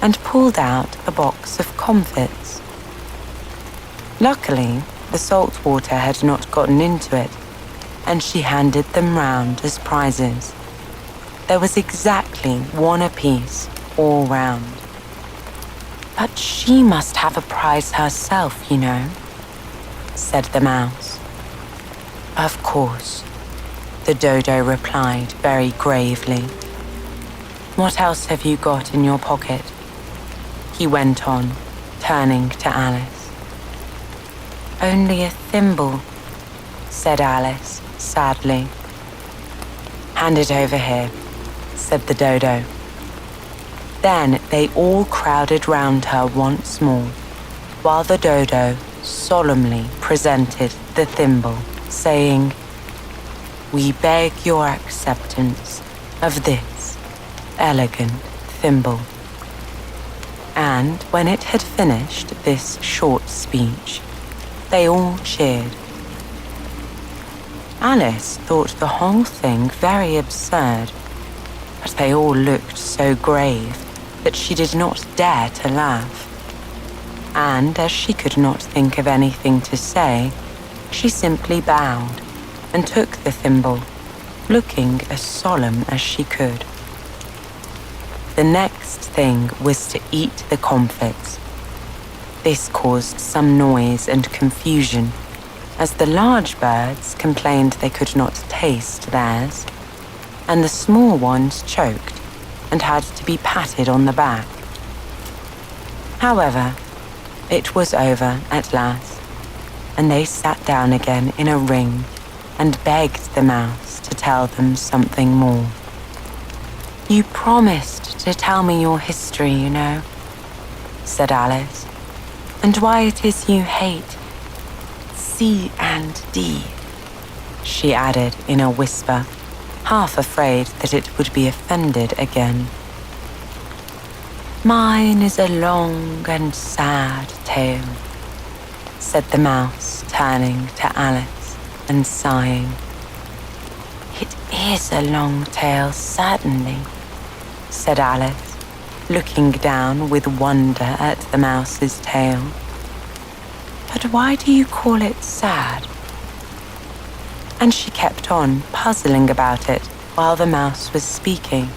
Speaker 1: and pulled out a box of comfits. Luckily, the salt water had not gotten into it, and she handed them round as prizes. There was exactly one apiece all round. "But she must have a prize herself, you know," said the mouse. "Of course," the dodo replied very gravely. "What else have you got in your pocket?" he went on, turning to Alice. "Only a thimble," said Alice sadly. "Hand it over here," said the dodo. Then they all crowded round her once more, while the dodo solemnly presented the thimble, saying, "We beg your acceptance of this elegant thimble." And when it had finished this short speech, they all cheered. Alice thought the whole thing very absurd, but they all looked so grave that she did not dare to laugh. And as she could not think of anything to say, she simply bowed and took the thimble, looking as solemn as she could. The next thing was to eat the comfits. This caused some noise and confusion, as the large birds complained they could not taste theirs, and the small ones choked and had to be patted on the back. However, it was over at last, and they sat down again in a ring and begged the mouse to tell them something more. "You promised to tell me your history, you know," said Alice, "and why it is you hate C and D," she added in a whisper, half afraid that it would be offended again. "Mine is a long and sad tale," said the mouse, turning to Alice and sighing. "It is a long tale, certainly," said Alice, looking down with wonder at the mouse's tail. "But why do you call it sad?" And she kept on puzzling about it while the mouse was speaking,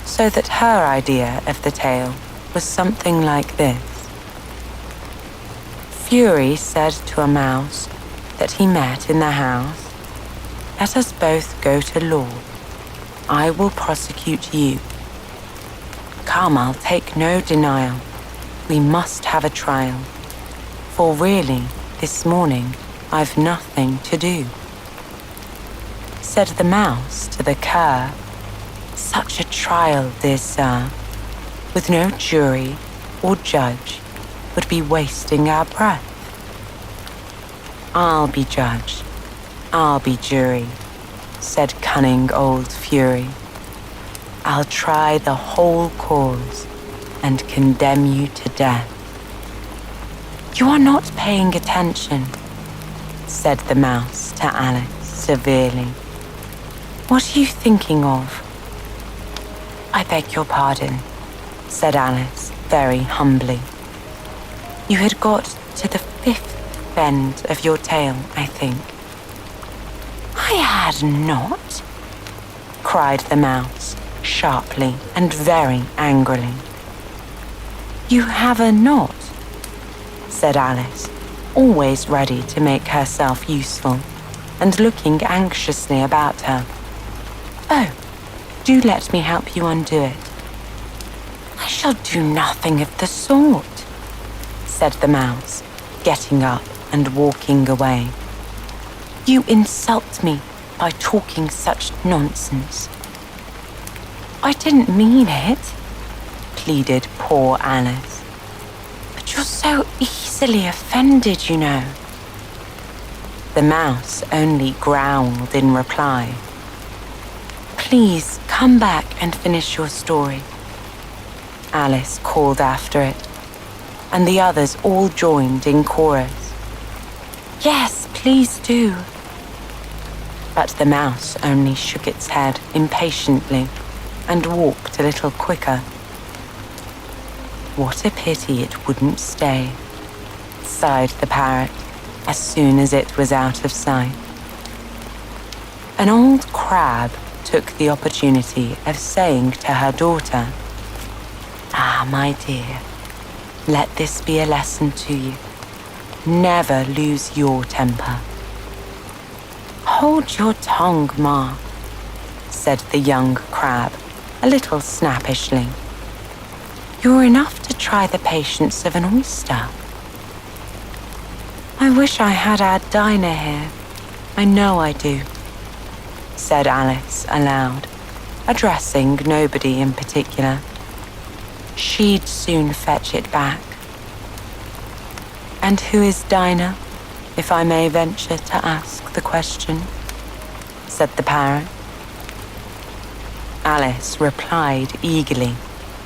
Speaker 1: so that her idea of the tale was something like this. Fury said to a mouse that he met in the house, "Let us both go to law. I will prosecute you. Come, I'll take no denial. We must have a trial. For really, this morning, I've nothing to do." Said the mouse to the cur, "Such a trial, dear sir, with no jury or judge, would be wasting our breath." "I'll be judge, I'll be jury," said cunning old Fury. "I'll try the whole cause and condemn you to death." "You are not paying attention," said the mouse to Alice severely. "What are you thinking of?" "I beg your pardon," said Alice very humbly. "You had got to the 5th bend of your tail, I think." "I had not," cried the mouse sharply and very angrily. "You have not," said Alice, always ready to make herself useful and looking anxiously about her. "Oh, do let me help you undo it." "I shall do nothing of the sort," said the mouse, getting up and walking away. "You insult me by talking such nonsense." "I didn't mean it," pleaded poor Alice. "But you're so easily offended, you know." The mouse only growled in reply. "Please come back and finish your story," Alice called after it, and the others all joined in chorus. "Yes, please do." But the mouse only shook its head impatiently and walked a little quicker. "What a pity it wouldn't stay," sighed the parrot as soon as it was out of sight. An old crab took the opportunity of saying to her daughter, "Ah, my dear, let this be a lesson to you. Never lose your temper." "Hold your tongue, Ma," said the young crab, a little snappishly. "You're enough to try the patience of an oyster." "I wish I had our Dinah here. I know I do," said Alice aloud, addressing nobody in particular. "She'd soon fetch it back." "And who is Dinah, if I may venture to ask the question?" said the parrot. Alice replied eagerly,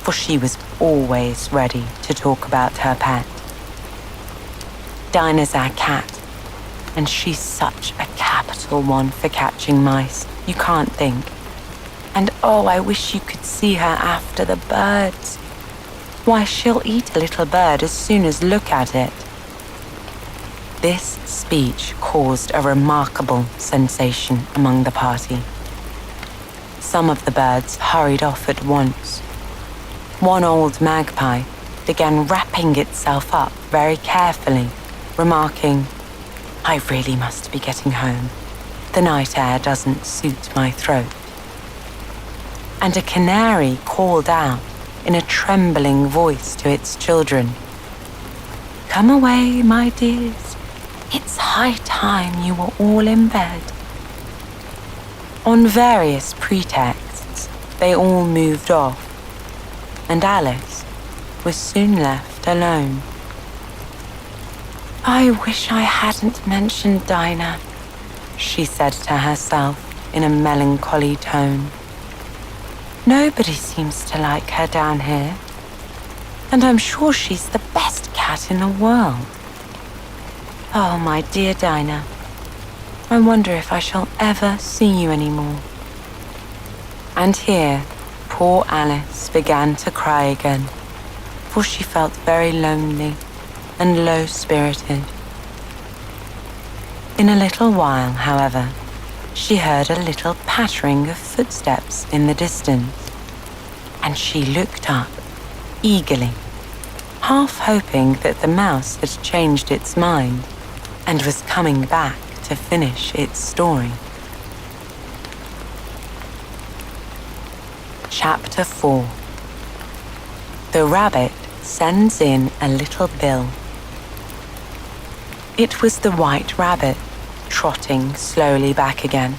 Speaker 1: for she was always ready to talk about her pet. "Dinah's our cat, and she's such a capital one for catching mice, you can't think. And oh, I wish you could see her after the birds. Why, she'll eat a little bird as soon as look at it." This speech caused a remarkable sensation among the party. Some of the birds hurried off at once. One old magpie began wrapping itself up very carefully, remarking, "I really must be getting home. The night air doesn't suit my throat." And a canary called out in a trembling voice to its children, "Come away, my dears. It's high time you were all in bed." On various pretexts, they all moved off, and Alice was soon left alone. "I wish I hadn't mentioned Dinah," she said to herself in a melancholy tone. "Nobody seems to like her down here, and I'm sure she's the best cat in the world. Oh, my dear Dinah, I wonder if I shall ever see you anymore." And here, poor Alice began to cry again, for she felt very lonely and low-spirited. In a little while, however, she heard a little pattering of footsteps in the distance, and she looked up eagerly, half hoping that the mouse had changed its mind and was coming back to finish its story. Chapter 4. The rabbit sends in a little bill. It was the white rabbit, trotting slowly back again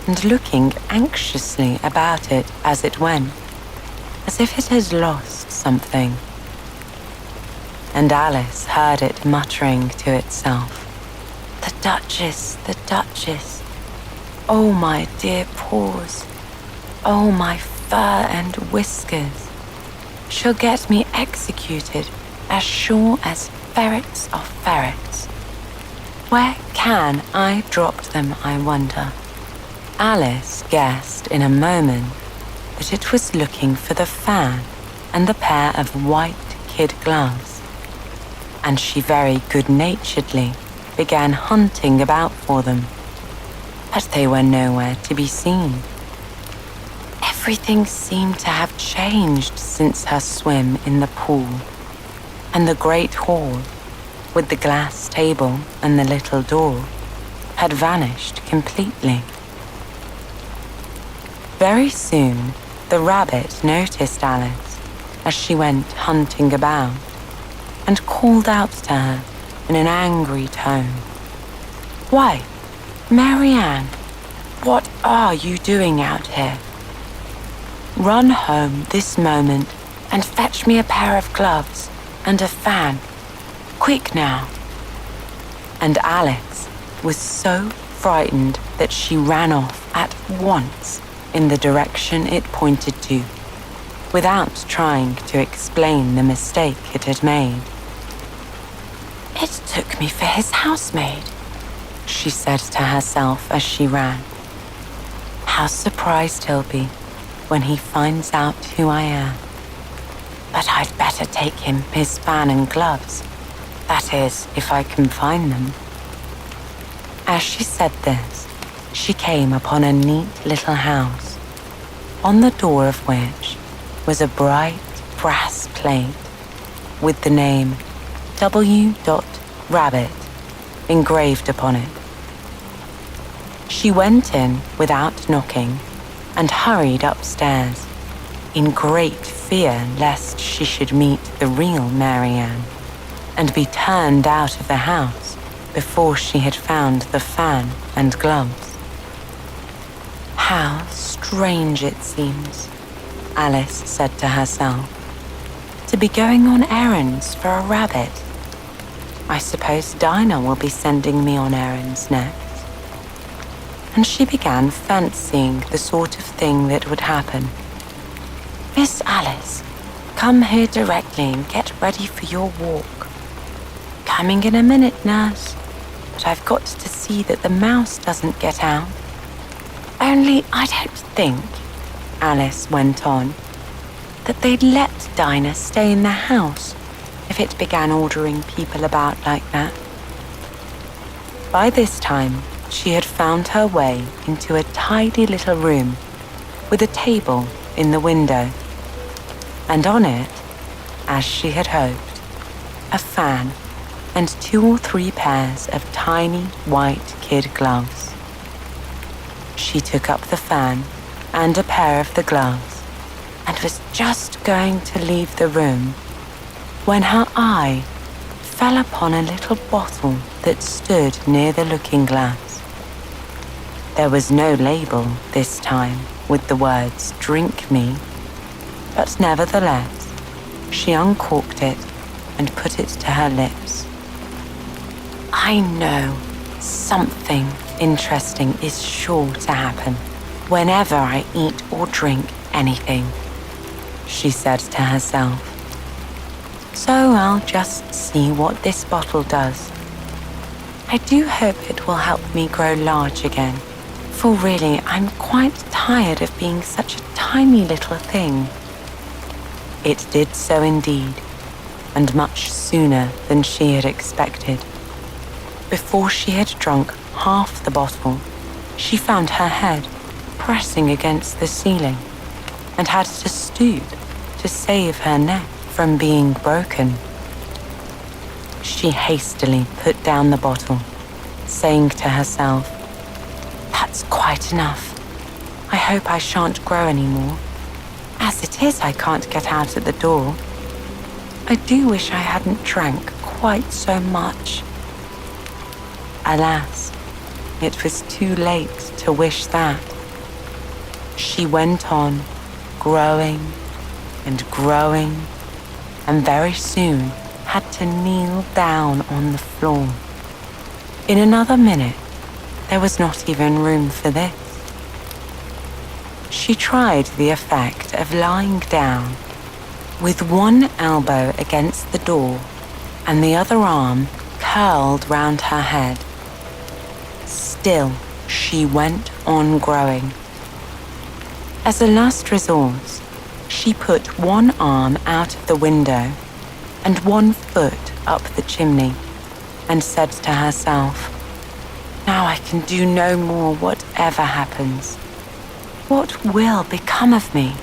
Speaker 1: and looking anxiously about it as it went, as if it had lost something. And Alice heard it muttering to itself, "The Duchess, the Duchess. Oh, my dear paws. Oh, my fur and whiskers. She'll get me executed as sure as ferrets are ferrets. Where can I drop them, I wonder?" Alice guessed in a moment that it was looking for the fan and the pair of white kid gloves, and she very good-naturedly began hunting about for them, but they were nowhere to be seen. Everything seemed to have changed since her swim in the pool, and the great hall, with the glass table and the little door, had vanished completely. Very soon, the rabbit noticed Alice as she went hunting about, and called out to her in an angry tone, "Why, Marianne, what are you doing out here? Run home this moment and fetch me a pair of gloves and a fan. Quick now." And Alice was so frightened that she ran off at once in the direction it pointed to, without trying to explain the mistake it had made. "It took me for his housemaid," she said to herself as she ran. "How surprised he'll be when he finds out who I am. But I'd better take him his fan and gloves. That is, if I can find them." As she said this, she came upon a neat little house, on the door of which was a bright brass plate with the name W. Rabbit engraved upon it. She went in without knocking and hurried upstairs, in great fear lest she should meet the real Marianne and be turned out of the house before she had found the fan and gloves. How strange it seems, Alice said to herself, to be going on errands for a rabbit. I suppose Dinah will be sending me on errands next. And she began fancying the sort of thing that would happen. Miss Alice, come here directly and get ready for your walk. Coming in a minute, nurse, but I've got to see that the mouse doesn't get out. Only I don't think, Alice went on, that they'd let Dinah stay in the house if it began ordering people about like that. By this time, she had found her way into a tidy little room with a table in the window, and on it, as she had hoped, a fan and 2 or 3 pairs of tiny white kid gloves. She took up the fan and a pair of the gloves and was just going to leave the room when her eye fell upon a little bottle that stood near the looking glass. There was no label this time with the words "Drink me," but nevertheless, she uncorked it and put it to her lips. I know something interesting is sure to happen whenever I eat or drink anything, she said to herself. So I'll just see what this bottle does. I do hope it will help me grow large again, for really I'm quite tired of being such a tiny little thing. It did so indeed, and much sooner than she had expected. Before she had drunk half the bottle, she found her head pressing against the ceiling and had to stoop to save her neck from being broken. She hastily put down the bottle, saying to herself, "That's quite enough. I hope I shan't grow any more. As it is, I can't get out at the door. I do wish I hadn't drank quite so much." Alas, it was too late to wish that. She went on, growing and growing, and very soon had to kneel down on the floor. In another minute, there was not even room for this. She tried the effect of lying down, with one elbow against the door and the other arm curled round her head. Still, she went on growing. As a last resource, she put one arm out of the window and one foot up the chimney and said to herself, "Now I can do no more whatever happens. What will become of me?"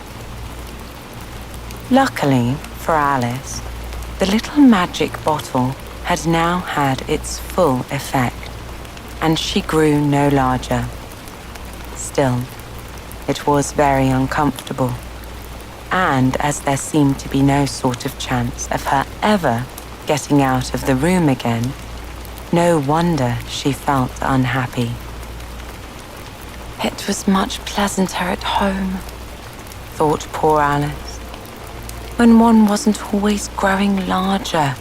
Speaker 1: Luckily for Alice, the little magic bottle had now had its full effect, and she grew no larger. Still, it was very uncomfortable, and as there seemed to be no sort of chance of her ever getting out of the room again, no wonder she felt unhappy. It was much pleasanter at home, thought poor Alice, when one wasn't always growing larger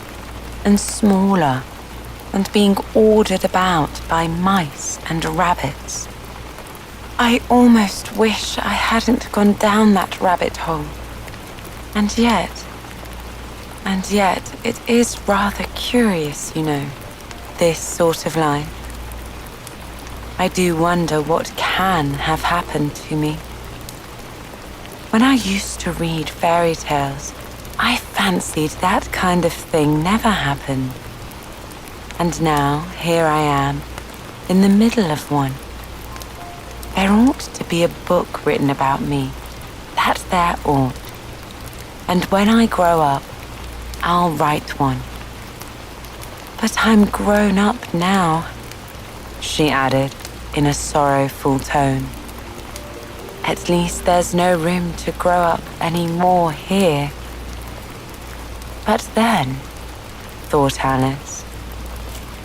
Speaker 1: and smaller and being ordered about by mice and rabbits. I almost wish I hadn't gone down that rabbit hole. And yet, it is rather curious, you know, this sort of life. I do wonder what can have happened to me. When I used to read fairy tales, I fancied that kind of thing never happened. And now here I am, in the middle of one. There ought to be a book written about me. That there ought. And when I grow up, I'll write one. But I'm grown up now, she added in a sorrowful tone. At least there's no room to grow up any more here. But then, thought Alice,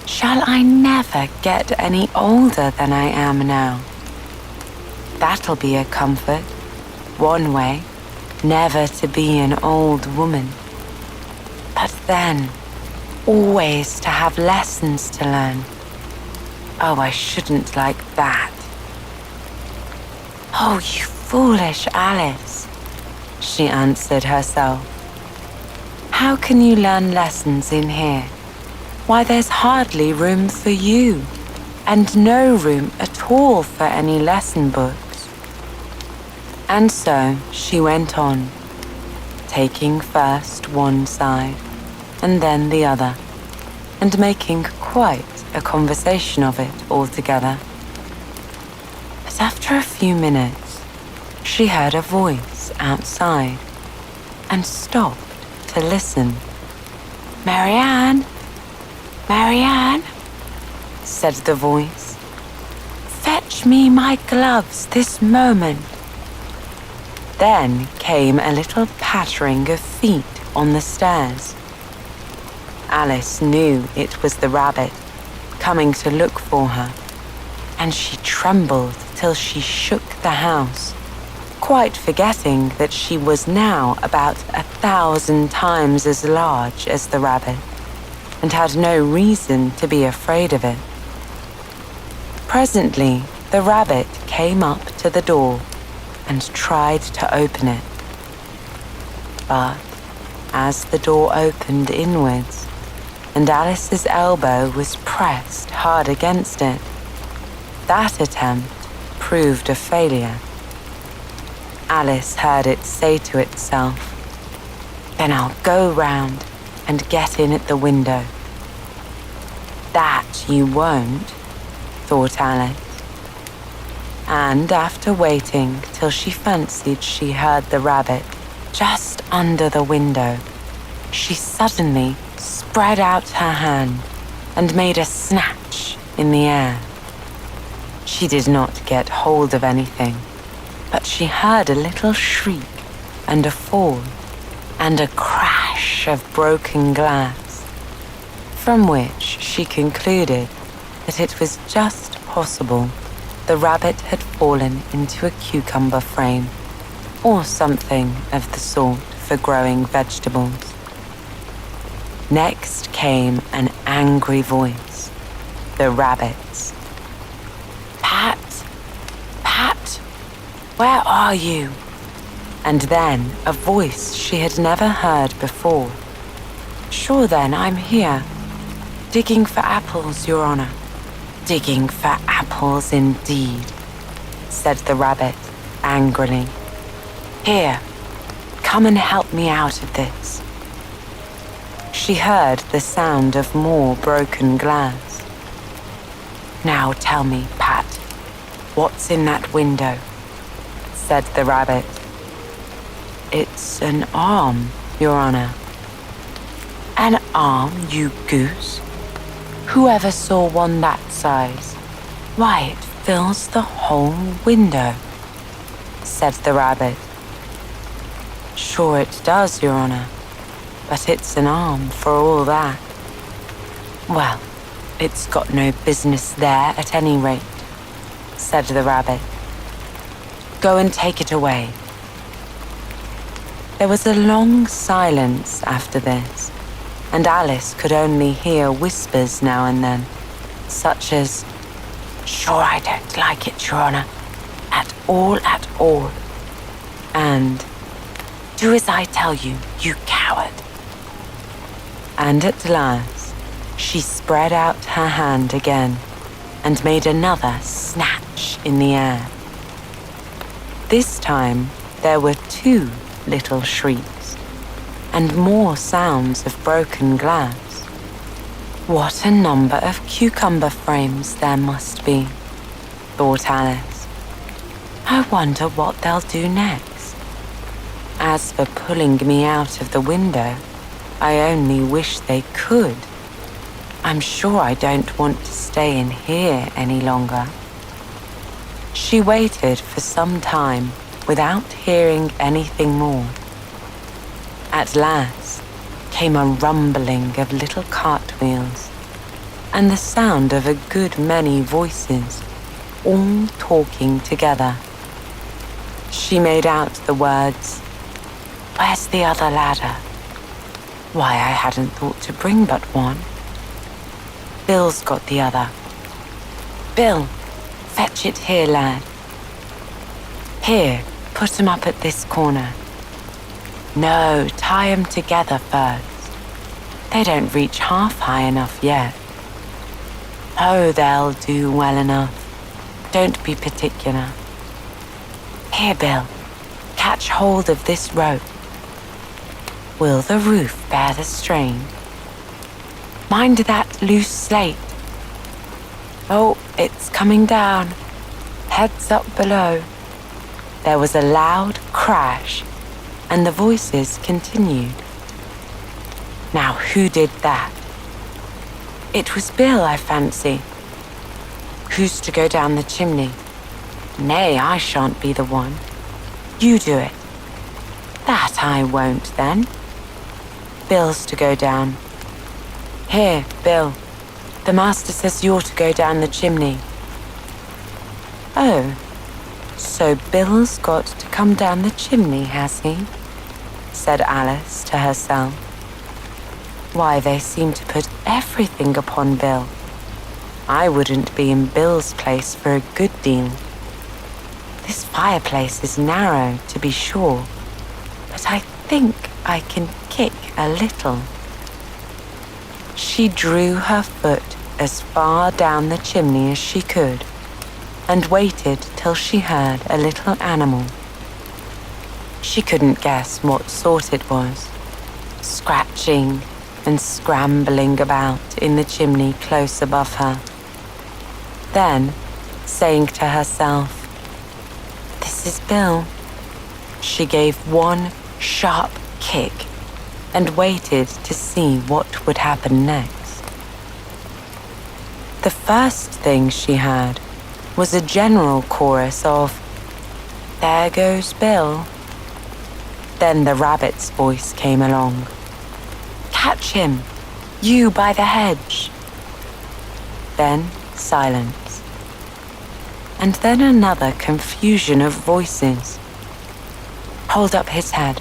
Speaker 1: shall I never get any older than I am now? That'll be a comfort, one way, never to be an old woman. But then, always to have lessons to learn. Oh, I shouldn't like that. Oh, you foolish Alice, she answered herself. How can you learn lessons in here? Why, there's hardly room for you, and no room at all for any lesson books. And so she went on, taking first one side and then the other, and making quite a conversation of it altogether. But after a few minutes, she heard a voice outside and stopped to listen. "Marianne, Marianne," said the voice, "fetch me my gloves this moment." Then came a little pattering of feet on the stairs. Alice knew it was the rabbit coming to look for her, and she trembled till she shook the house, quite forgetting that she was now about 1,000 times as large as the rabbit, and had no reason to be afraid of it. Presently, the rabbit came up to the door and tried to open it. But as the door opened inwards, and Alice's elbow was pressed hard against it, that attempt proved a failure. Alice heard it say to itself, "Then I'll go round and get in at the window." "That you won't," thought Alice. And after waiting till she fancied she heard the rabbit just under the window, she suddenly spread out her hand and made a snatch in the air. She did not get hold of anything, but she heard a little shriek and a fall and a crash of broken glass, from which she concluded that it was just possible the rabbit had fallen into a cucumber frame or something of the sort for growing vegetables. Next came an angry voice, the rabbit's. "Pat, Pat, where are you?" And then a voice she had never heard before. "Sure then, I'm here, digging for apples, Your Honor." "Digging for apples indeed," said the rabbit angrily. "Here, come and help me out of this." She heard the sound of more broken glass. "Now tell me, Pat, what's in that window?" said the rabbit. "It's an arm, Your Honor." "An arm, you goose? Whoever saw one that size? Why, it fills the whole window," said the rabbit. "Sure it does, Your Honor, but it's an arm for all that." "Well, it's got no business there at any rate," said the rabbit. "Go and take it away." There was a long silence after this, and Alice could only hear whispers now and then, such as, "Sure I don't like it, Your Honor, at all, and "Do as I tell you, you coward." And at last, she spread out her hand again and made another snatch in the air. This time, there were 2 little shrieks and more sounds of broken glass. What a number of cucumber frames there must be, thought Alice, I wonder what they'll do next. As for pulling me out of the window, I only wish they could. I'm sure I don't want to stay in here any longer. She waited for some time without hearing anything more. At last came a rumbling of little cartwheels and the sound of a good many voices, all talking together. She made out the words, "Where's the other ladder? Why, I hadn't thought to bring but one. Bill's got the other. Bill, fetch it here, lad. Here, put 'em up at this corner. No, tie 'em together first. They don't reach half high enough yet. Oh, they'll do well enough. Don't be particular. Here, Bill, catch hold of this rope. Will the roof bear the strain? Mind that loose slate. Oh, it's coming down. Heads up below." There was a loud crash, and the voices continued. "Now who did that?" "It was Bill, I fancy." "Who's to go down the chimney?" "Nay, I shan't be the one. You do it." "That I won't, then." "Bill's to go down." "Here, Bill, the master says you're to go down the chimney." "Oh, so Bill's got to come down the chimney, has he?" said Alice to herself. "Why, they seem to put everything upon Bill. I wouldn't be in Bill's place for a good deal. This fireplace is narrow, to be sure, but I think I can kick a little." She drew her foot as far down the chimney as she could and waited till she heard a little animal. She couldn't guess what sort it was, scratching and scrambling about in the chimney close above her. Then, saying to herself, "This is Bill," she gave one sharp kick and waited to see what would happen next. The first thing she heard was a general chorus of, "There goes Bill." Then the rabbit's voice came along. "Catch him, you by the hedge." Then silence. And then another confusion of voices. "Hold up his head.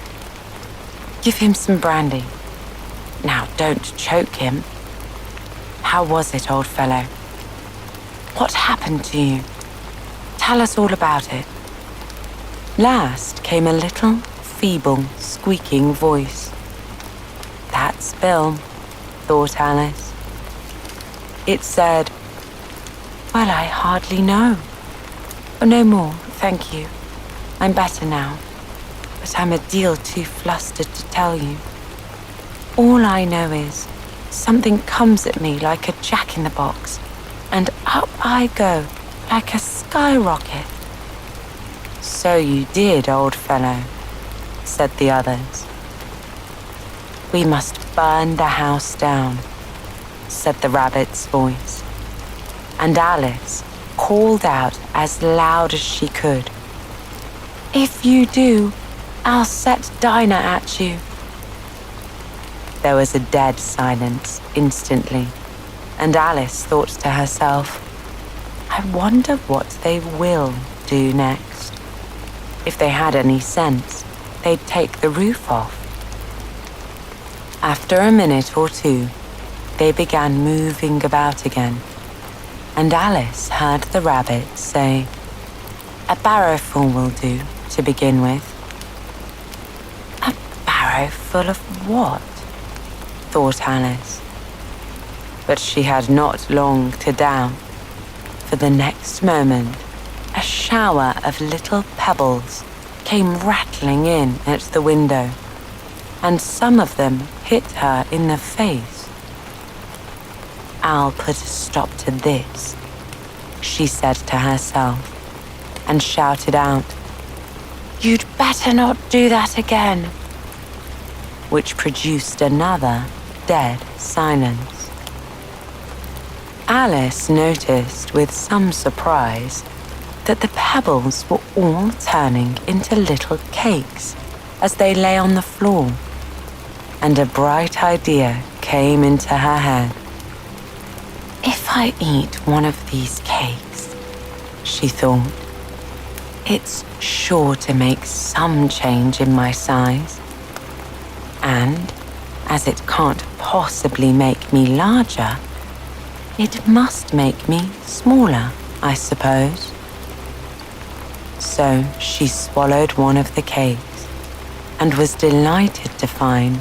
Speaker 1: Give him some brandy. Now don't choke him. How was it, old fellow? What happened to you? Tell us all about it." Last came a little, feeble, squeaking voice. "That's Bill," thought Alice. It said, "Well, I hardly know. Oh, no more, thank you. I'm better now, but I'm a deal too flustered to tell you. All I know is something comes at me like a jack-in-the-box, and up I go like a skyrocket." "So you did, old fellow," said the others. "We must burn the house down," said the rabbit's voice, and Alice called out as loud as she could, "If you do, I'll set Dinah at you." There was a dead silence instantly, and Alice thought to herself, "I wonder what they will do next. If they had any sense, they'd take the roof off." After a minute or two, they began moving about again, and Alice heard the rabbit say, "A barrowful will do, to begin with." "A barrowful of what?" thought Alice. But she had not long to doubt, for the next moment a shower of little pebbles came rattling in at the window, and some of them hit her in the face. "I'll put a stop to this," she said to herself, and shouted out, "You'd better not do that again," which produced another dead silence. Alice noticed with some surprise that the pebbles were all turning into little cakes as they lay on the floor, and a bright idea came into her head. "If I eat one of these cakes," she thought, "it's sure to make some change in my size. And as it can't possibly make me larger, it must make me smaller, I suppose." So she swallowed one of the cakes and was delighted to find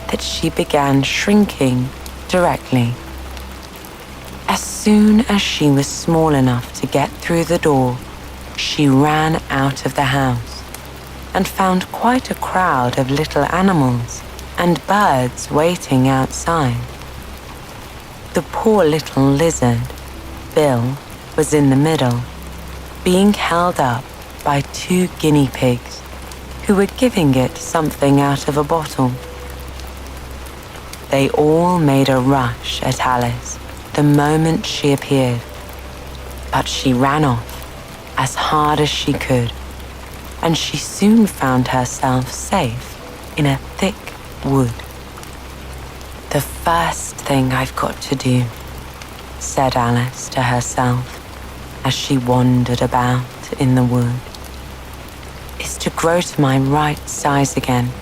Speaker 1: that she began shrinking directly. As soon as she was small enough to get through the door, she ran out of the house and found quite a crowd of little animals and birds waiting outside. The poor little lizard, Bill, was in the middle, being held up by 2 guinea pigs who were giving it something out of a bottle. They all made a rush at Alice the moment she appeared, but she ran off as hard as she could, and she soon found herself safe in a thick wood. "The first thing I've got to do," said Alice to herself as she wandered about in the wood, "is to grow to my right size again.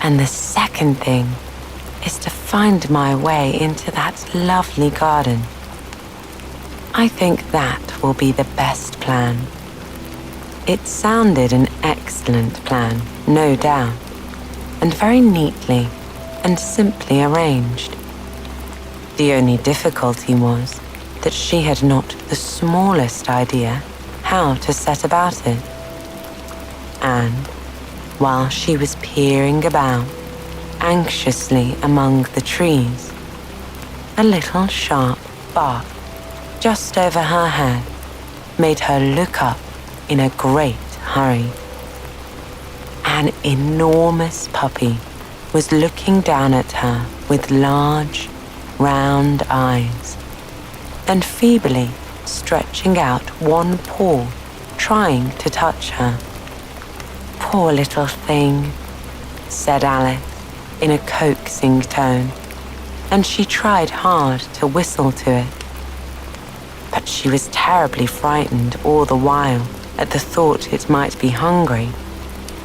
Speaker 1: And the second thing is to find my way into that lovely garden. I think that will be the best plan." It sounded an excellent plan, no doubt, and very neatly and simply arranged. The only difficulty was that she had not the smallest idea how to set about it. And while she was peering about anxiously among the trees, a little sharp bark just over her head made her look up in a great hurry. An enormous puppy was looking down at her with large, round eyes, and feebly stretching out one paw, trying to touch her. "Poor little thing," said Alice in a coaxing tone, and she tried hard to whistle to it. But she was terribly frightened all the while at the thought it might be hungry,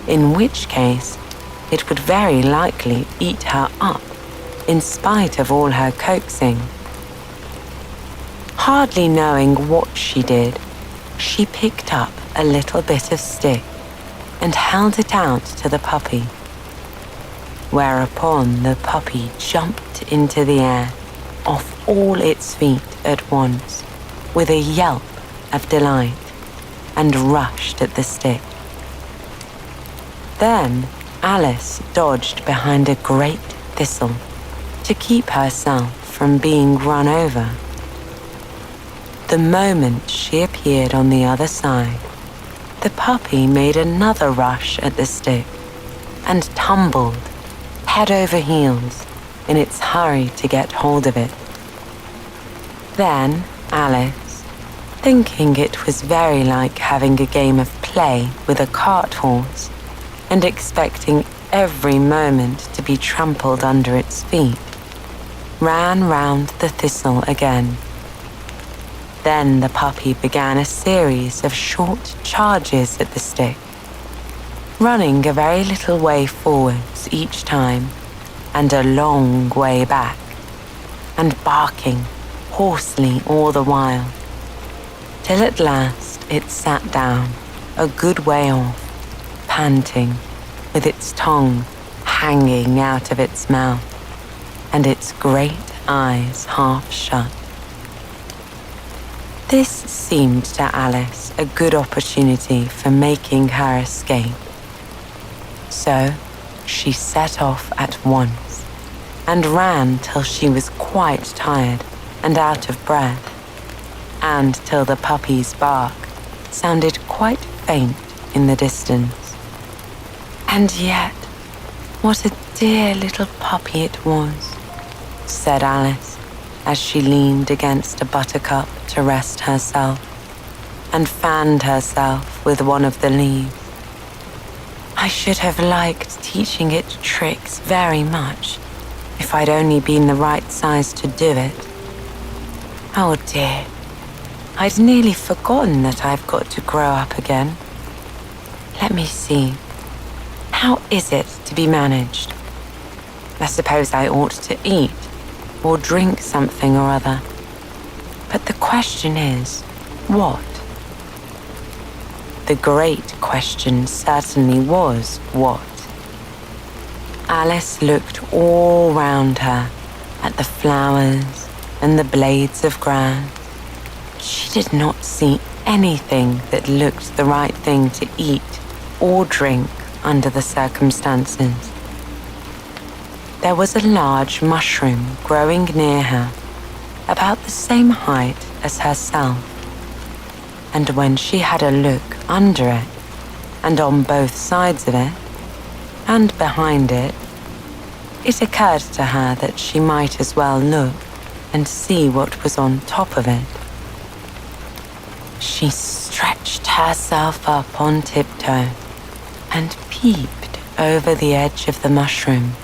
Speaker 1: in which case it would very likely eat her up in spite of all her coaxing. Hardly knowing what she did, she picked up a little bit of stick and held it out to the puppy, whereupon the puppy jumped into the air off all its feet at once with a yelp of delight and rushed at the stick. Then Alice dodged behind a great thistle to keep herself from being run over. The moment she appeared on the other side, the puppy made another rush at the stick and tumbled head over heels in its hurry to get hold of it. Then Alice, thinking it was very like having a game of play with a cart horse and expecting every moment to be trampled under its feet, ran round the thistle again. Then the puppy began a series of short charges at the stick, running a very little way forwards each time and a long way back, and barking hoarsely all the while, till at last it sat down a good way off, panting, with its tongue hanging out of its mouth and its great eyes half shut. This seemed to Alice a good opportunity for making her escape. So she set off at once and ran till she was quite tired and out of breath, and till the puppy's bark sounded quite faint in the distance. "And yet, what a dear little puppy it was," said Alice as she leaned against a buttercup to rest herself and fanned herself with one of the leaves. "I should have liked teaching it tricks very much if I'd only been the right size to do it. Oh dear, I'd nearly forgotten that I've got to grow up again. Let me see. How is it to be managed? I suppose I ought to eat or drink something or other. But the question is, what? The great question certainly was what. Alice looked all round her at the flowers and the blades of grass. She did not see anything that looked the right thing to eat or drink under the circumstances. There was a large mushroom growing near her, about the same height as herself, and when she had a look under it, and on both sides of it, and behind it, it occurred to her that she might as well look and see what was on top of it. She stretched herself up on tiptoe and peeped over the edge of the mushroom.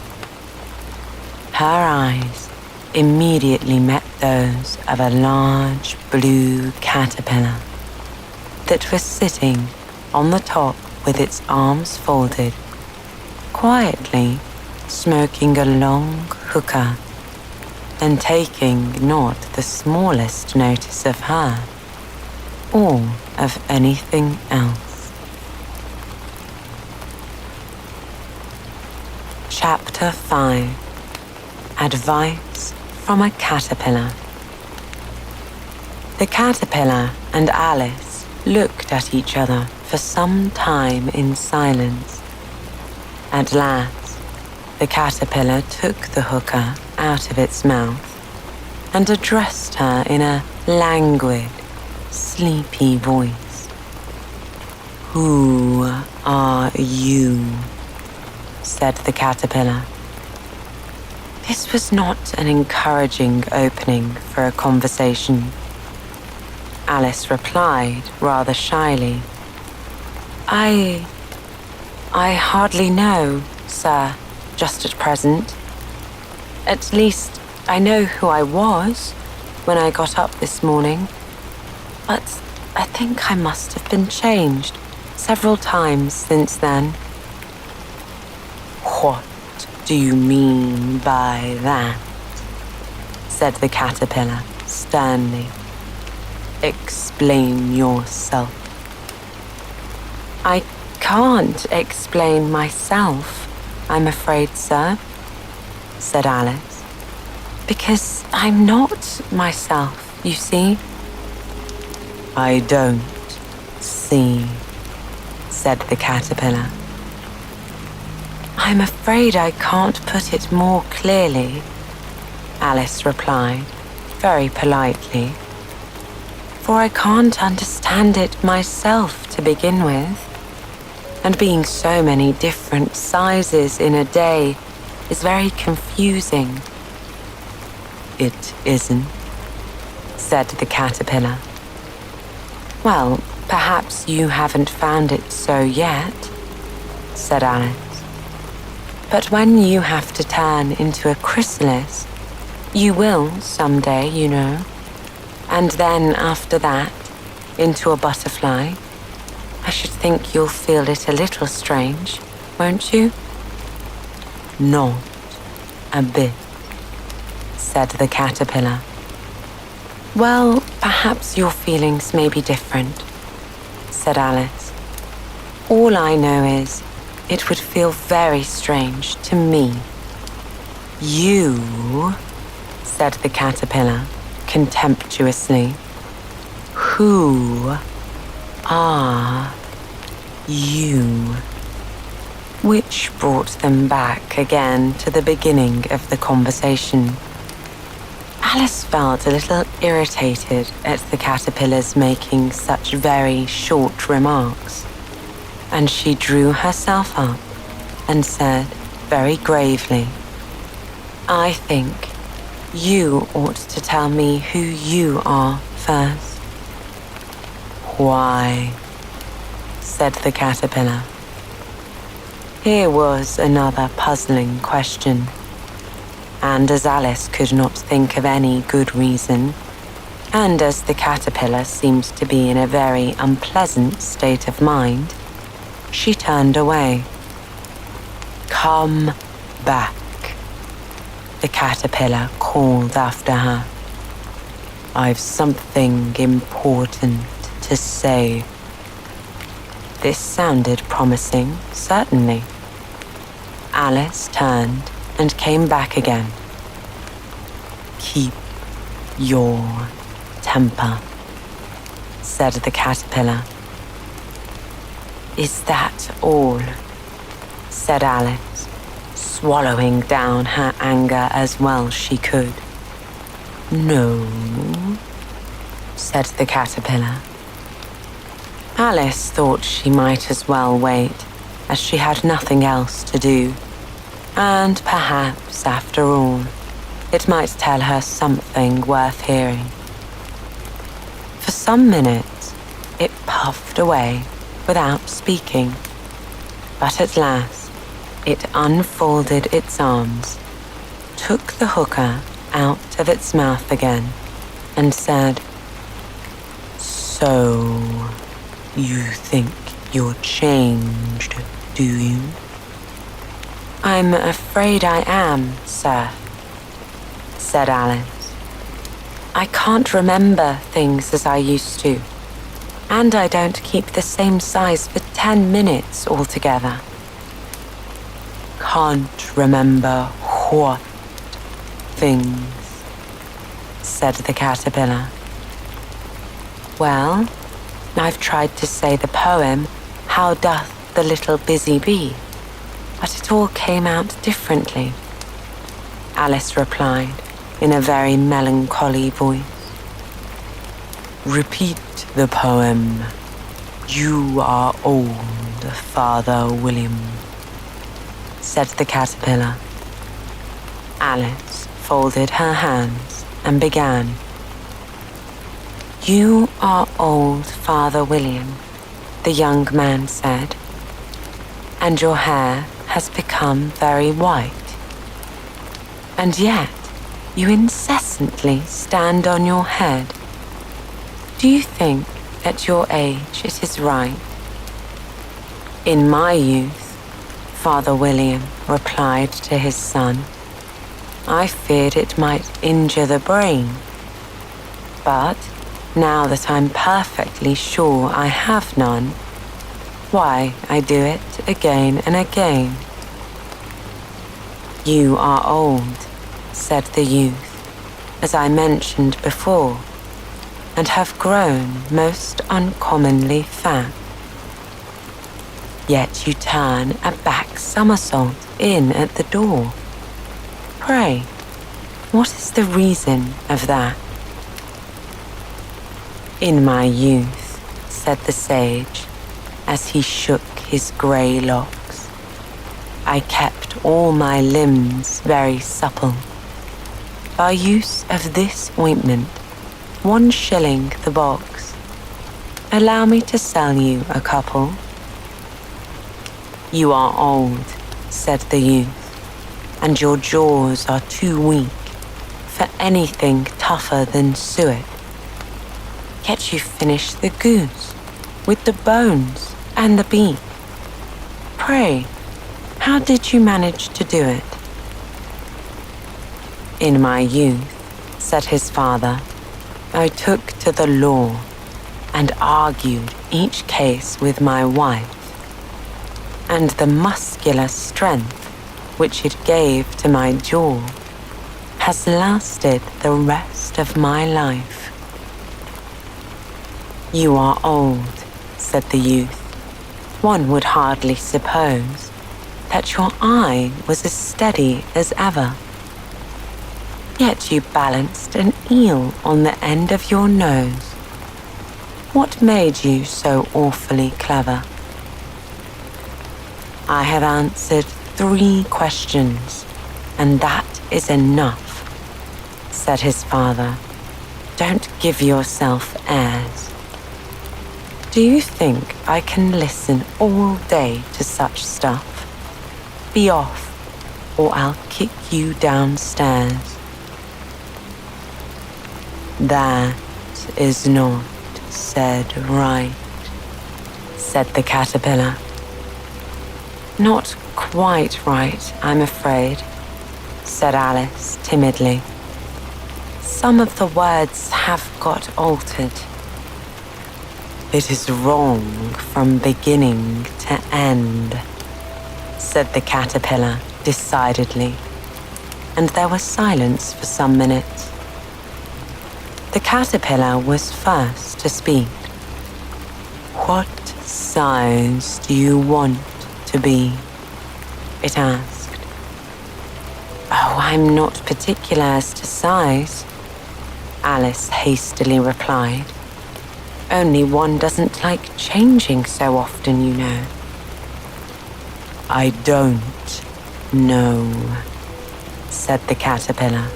Speaker 1: Her eyes immediately met those of a large blue caterpillar that was sitting on the top with its arms folded, quietly smoking a long hookah and taking not the smallest notice of her or of anything else. Chapter 5. Advice from a Caterpillar. The caterpillar and Alice looked at each other for some time in silence. At last, the caterpillar took the hookah out of its mouth and addressed her in a languid, sleepy voice. "Who are you?" said the caterpillar. This was not an encouraging opening for a conversation. Alice replied rather shyly, I hardly know, sir, just at present. At least, I know who I was when I got up this morning, but I think I must have been changed several times since then." "What do you mean by that?" said the caterpillar sternly. "Explain yourself." "I can't explain myself, I'm afraid, sir," said Alice, "because I'm not myself, you see." "I don't see," said the caterpillar. "I'm afraid I can't put it more clearly," Alice replied, very politely, "for I can't understand it myself to begin with, and being so many different sizes in a day is very confusing." "It isn't," said the caterpillar. "Well, perhaps you haven't found it so yet," said Alice. "But when you have to turn into a chrysalis, you will someday, you know, and then after that, into a butterfly. I should think you'll feel it a little strange, won't you?" "Not a bit," said the caterpillar. "Well, perhaps your feelings may be different," said Alice. "All I know is it would feel very strange to me." "You," said the caterpillar contemptuously. "Who are you?" Which brought them back again to the beginning of the conversation. Alice felt a little irritated at the caterpillars making such very short remarks, and she drew herself up and said very gravely, "I think you ought to tell me who you are first." "Why?" said the caterpillar. Here was another puzzling question, and as Alice could not think of any good reason, and as the caterpillar seemed to be in a very unpleasant state of mind, she turned away. "Come back," the caterpillar called after her. "I've something important to say." This sounded promising, certainly. Alice turned and came back again. "Keep your temper," said the caterpillar. "Is that all?" said Alice, swallowing down her anger as well she could. "No," said the caterpillar. Alice thought she might as well wait, as she had nothing else to do, and perhaps, after all, it might tell her something worth hearing. For some minutes, it puffed away without speaking, but at last, it unfolded its arms, took the hooker out of its mouth again, and said, "So, you think you're changed, do you?" "I'm afraid I am, sir," said Alice. "I can't remember things as I used to, and I don't keep the same size for 10 minutes altogether." "Can't remember what things?" said the caterpillar. "Well, I've tried to say the poem, 'How doth the little busy bee?' but it all came out differently," Alice replied in a very melancholy voice. "Repeat the poem. You are old, Father William," said the caterpillar. Alice folded her hands and began. "You are old, Father William," the young man said, "and your hair has become very white. And yet you incessantly stand on your head. Do you think at your age it is right?" "In my youth," Father William replied to his son, "I feared it might injure the brain. But now that I'm perfectly sure I have none, why, I do it again and again." "You are old," said the youth, "as I mentioned before, and have grown most uncommonly fat. Yet you turn a back somersault in at the door. Pray, what is the reason of that?" "In my youth," said the sage, as he shook his grey locks, "I kept all my limbs very supple. By use of this ointment, 1 shilling the box. Allow me to sell you a couple." "You are old," said the youth, "and your jaws are too weak for anything tougher than suet. Yet you finished the goose with the bones and the beak. Pray, how did you manage to do it?" "In my youth," said his father, "I took to the law and argued each case with my wife, and the muscular strength which it gave to my jaw has lasted the rest of my life." "You are old," said the youth. "One would hardly suppose that your eye was as steady as ever. yet you balanced an eel on the end of your nose. What made you so awfully clever? I have answered 3 questions, and that is enough, said his father. Don't give yourself airs. Do you think I can listen all day to such stuff? Be off, or I'll kick you downstairs. That is not said right, said the caterpillar. Not quite right, I'm afraid, said Alice timidly. Some of the words have got altered. It is wrong from beginning to end, said the caterpillar decidedly, and there was silence for some minutes. The caterpillar was first to speak. What size do you want to be? It asked. Oh, I'm not particular as to size, Alice hastily replied. Only one doesn't like changing so often, you know. I don't know, said the caterpillar.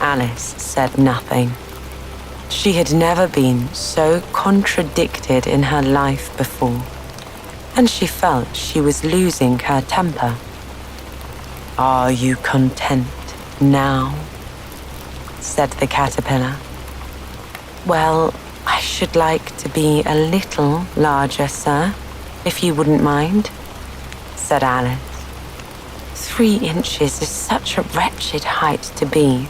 Speaker 1: Alice said nothing. She had never been so contradicted in her life before, and she felt she was losing her temper. Are you content now? Said the caterpillar. Well, I should like to be a little larger, sir, if you wouldn't mind, said Alice. 3 inches is such a wretched height to be.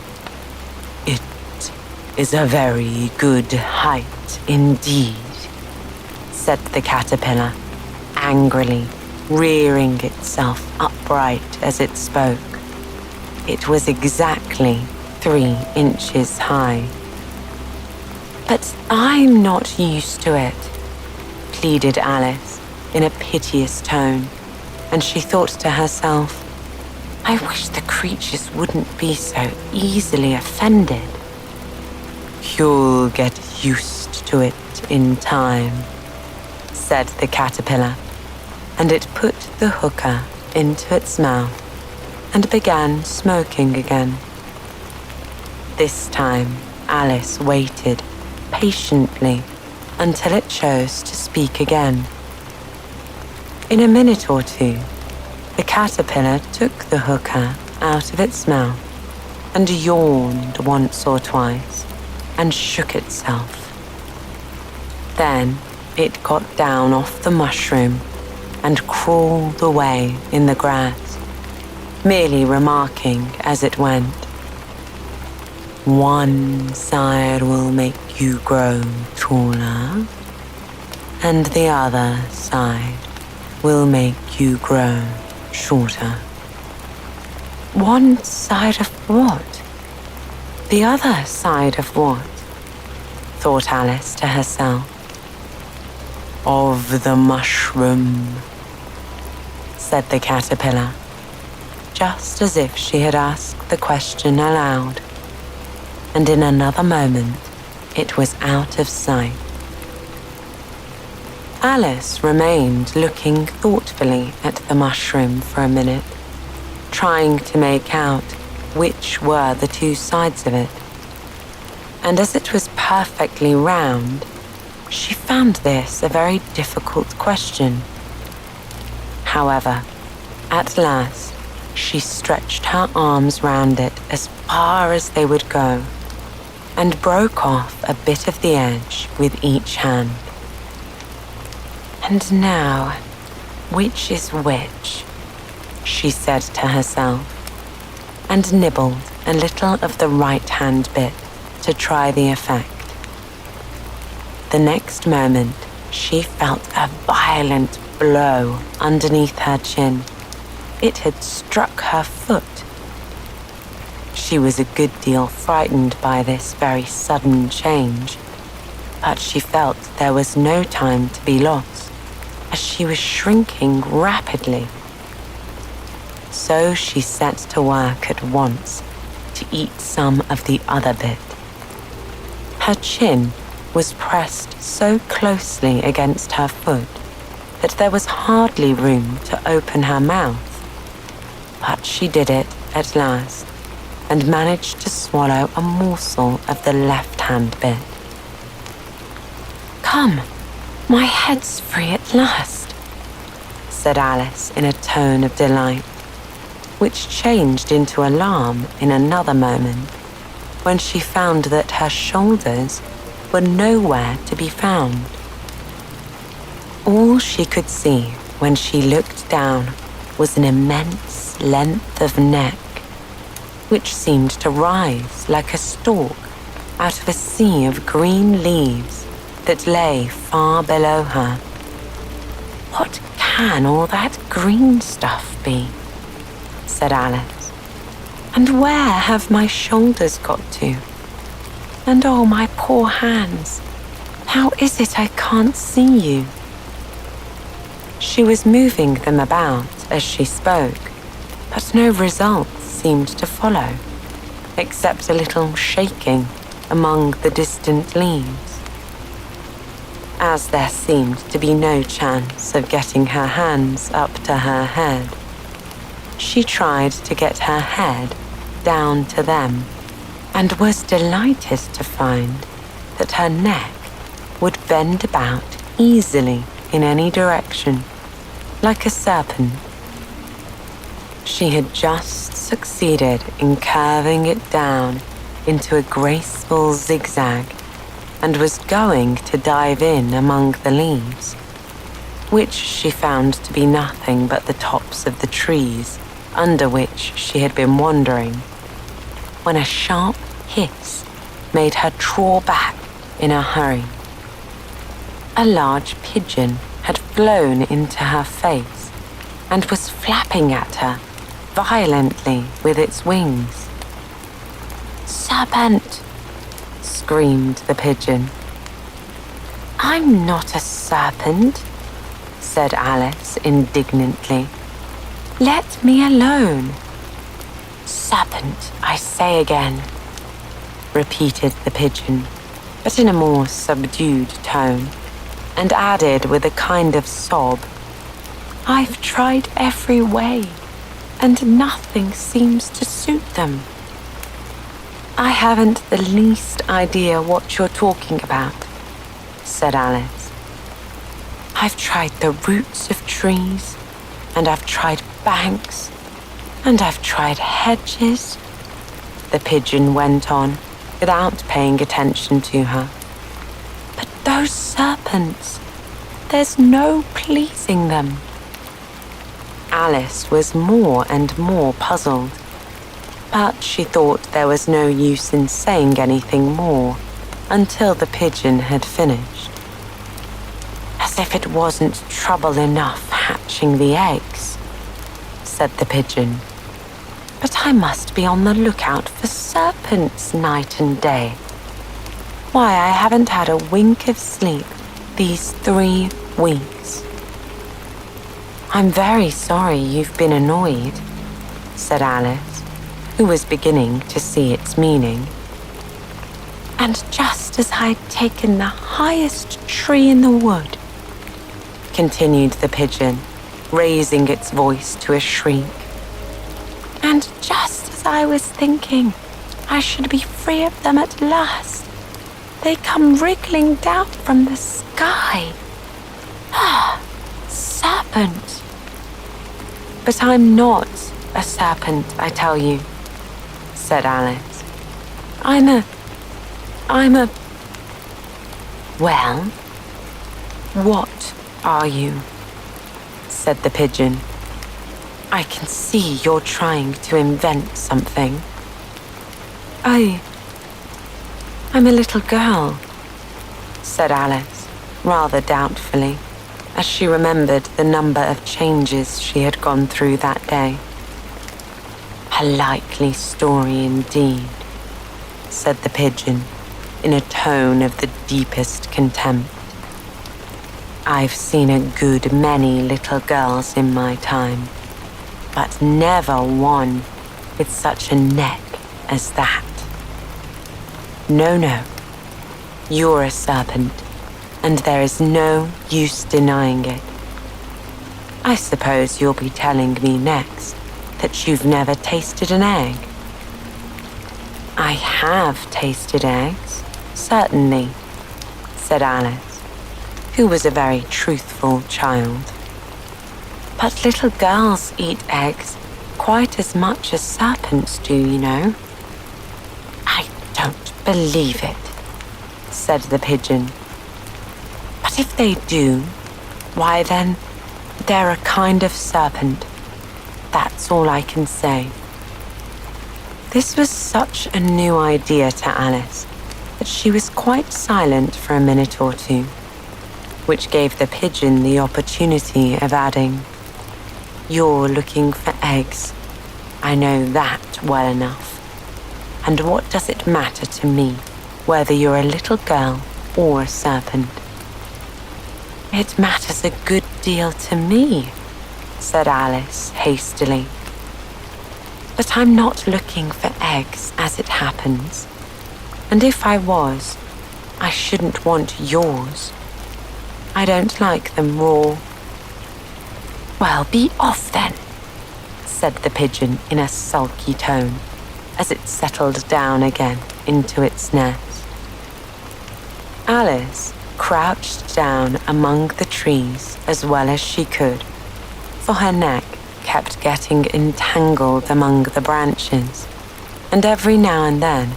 Speaker 1: It is a very good height indeed, said the caterpillar, angrily, rearing itself upright as it spoke. It was exactly 3 inches high. But I'm not used to it, pleaded Alice in a piteous tone, and she thought to herself, I wish the creatures wouldn't be so easily offended. You'll get used to it in time, said the caterpillar, and it put the hookah into its mouth and began smoking again. This time, Alice waited patiently until it chose to speak again. In a minute or 2, the caterpillar took the hookah out of its mouth and yawned once or twice and shook itself. Then it got down off the mushroom and crawled away in the grass, merely remarking as it went, one side will make you grow taller, and the other side will make you grow shorter. One side of what? The other side of what? Thought Alice to herself. Of the mushroom, said the caterpillar, just as if she had asked the question aloud. And in another moment, it was out of sight. Alice remained looking thoughtfully at the mushroom for a minute, trying to make out which were the 2 sides of it. And as it was perfectly round, she found this a very difficult question. However, at last, she stretched her arms round it as far as they would go, and broke off a bit of the edge with each hand. And now, which is which? She said to herself, and nibbled a little of the right-hand bit to try the effect. The next moment, she felt a violent blow underneath her chin. It had struck her foot. She was a good deal frightened by this very sudden change, but she felt there was no time to be lost, as she was shrinking rapidly. So she set to work at once to eat some of the other bit. Her chin was pressed so closely against her foot that there was hardly room to open her mouth. But she did it at last and managed to swallow a morsel of the left-hand bit. "Come, my head's free at last," said Alice in a tone of delight, which changed into alarm in another moment when she found that her shoulders were nowhere to be found. All she could see when she looked down was an immense length of neck, which seemed to rise like a stalk out of a sea of green leaves that lay far below her. "What can all that green stuff be?" said Alice. "And where have my shoulders got to? And oh, my poor hands, how is it I can't see you?" She was moving them about as she spoke, but no results seemed to follow, except a little shaking among the distant leaves. As there seemed to be no chance of getting her hands up to her head, she tried to get her head down to them and was delighted to find that her neck would bend about easily in any direction, like a serpent. She had just succeeded in curving it down into a graceful zigzag and was going to dive in among the leaves, which she found to be nothing but the tops of the trees under which she had been wandering, when a sharp hiss made her draw back in a hurry. A large pigeon had flown into her face and was flapping at her violently with its wings. "Serpent!" screamed the pigeon. "I'm not a serpent," said Alice indignantly. "Let me alone." "Serpent, I say again," repeated the pigeon, but in a more subdued tone, and added with a kind of sob, "I've tried every way, and nothing seems to suit them." "I haven't the least idea what you're talking about," said Alice. "I've tried the roots of trees, and I've tried banks, and I've tried hedges," the pigeon went on without paying attention to her. "But those serpents, there's no pleasing them." Alice was more and more puzzled, but she thought there was no use in saying anything more until the pigeon had finished. "As if it wasn't trouble enough hatching the eggs," said the pigeon. "But I must be on the lookout for serpents night and day. Why, I haven't had a wink of sleep these 3 weeks." "I'm very sorry you've been annoyed," said Alice, who was beginning to see its meaning. "And just as I'd taken the highest tree in the wood," continued the pigeon, raising its voice to a shriek, "and just as I was thinking I should be free of them at last, they come wriggling down from the sky. Ah, serpent!" "But I'm not a serpent, I tell you," said Alice. I'm a... "Well, what are you?" said the pigeon. "I can see you're trying to invent something." I'm a little girl," said Alice, rather doubtfully, as she remembered the number of changes she had gone through that day. "A likely story indeed," said the pigeon, in a tone of the deepest contempt. "I've seen a good many little girls in my time, but never one with such a neck as that. No, no. You're a serpent, and there is no use denying it. I suppose you'll be telling me next that you've never tasted an egg. I have tasted eggs, certainly, said Alice, who was a very truthful child. But little girls eat eggs quite as much as serpents do, you know. I don't believe it, said the pigeon. But if they do, why then, they're a kind of serpent. That's all I can say. This was such a new idea to Alice that she was quite silent for a minute or two, which gave the pigeon the opportunity of adding, "You're looking for eggs. I know that well enough. And what does it matter to me whether you're a little girl or a serpent?" "It matters a good deal to me," said Alice hastily. "But I'm not looking for eggs as it happens. And if I was, I shouldn't want yours. I don't like them raw." "Well, be off then," said the pigeon in a sulky tone as it settled down again into its nest. Alice crouched down among the trees as well as she could, for her neck kept getting entangled among the branches, and every now and then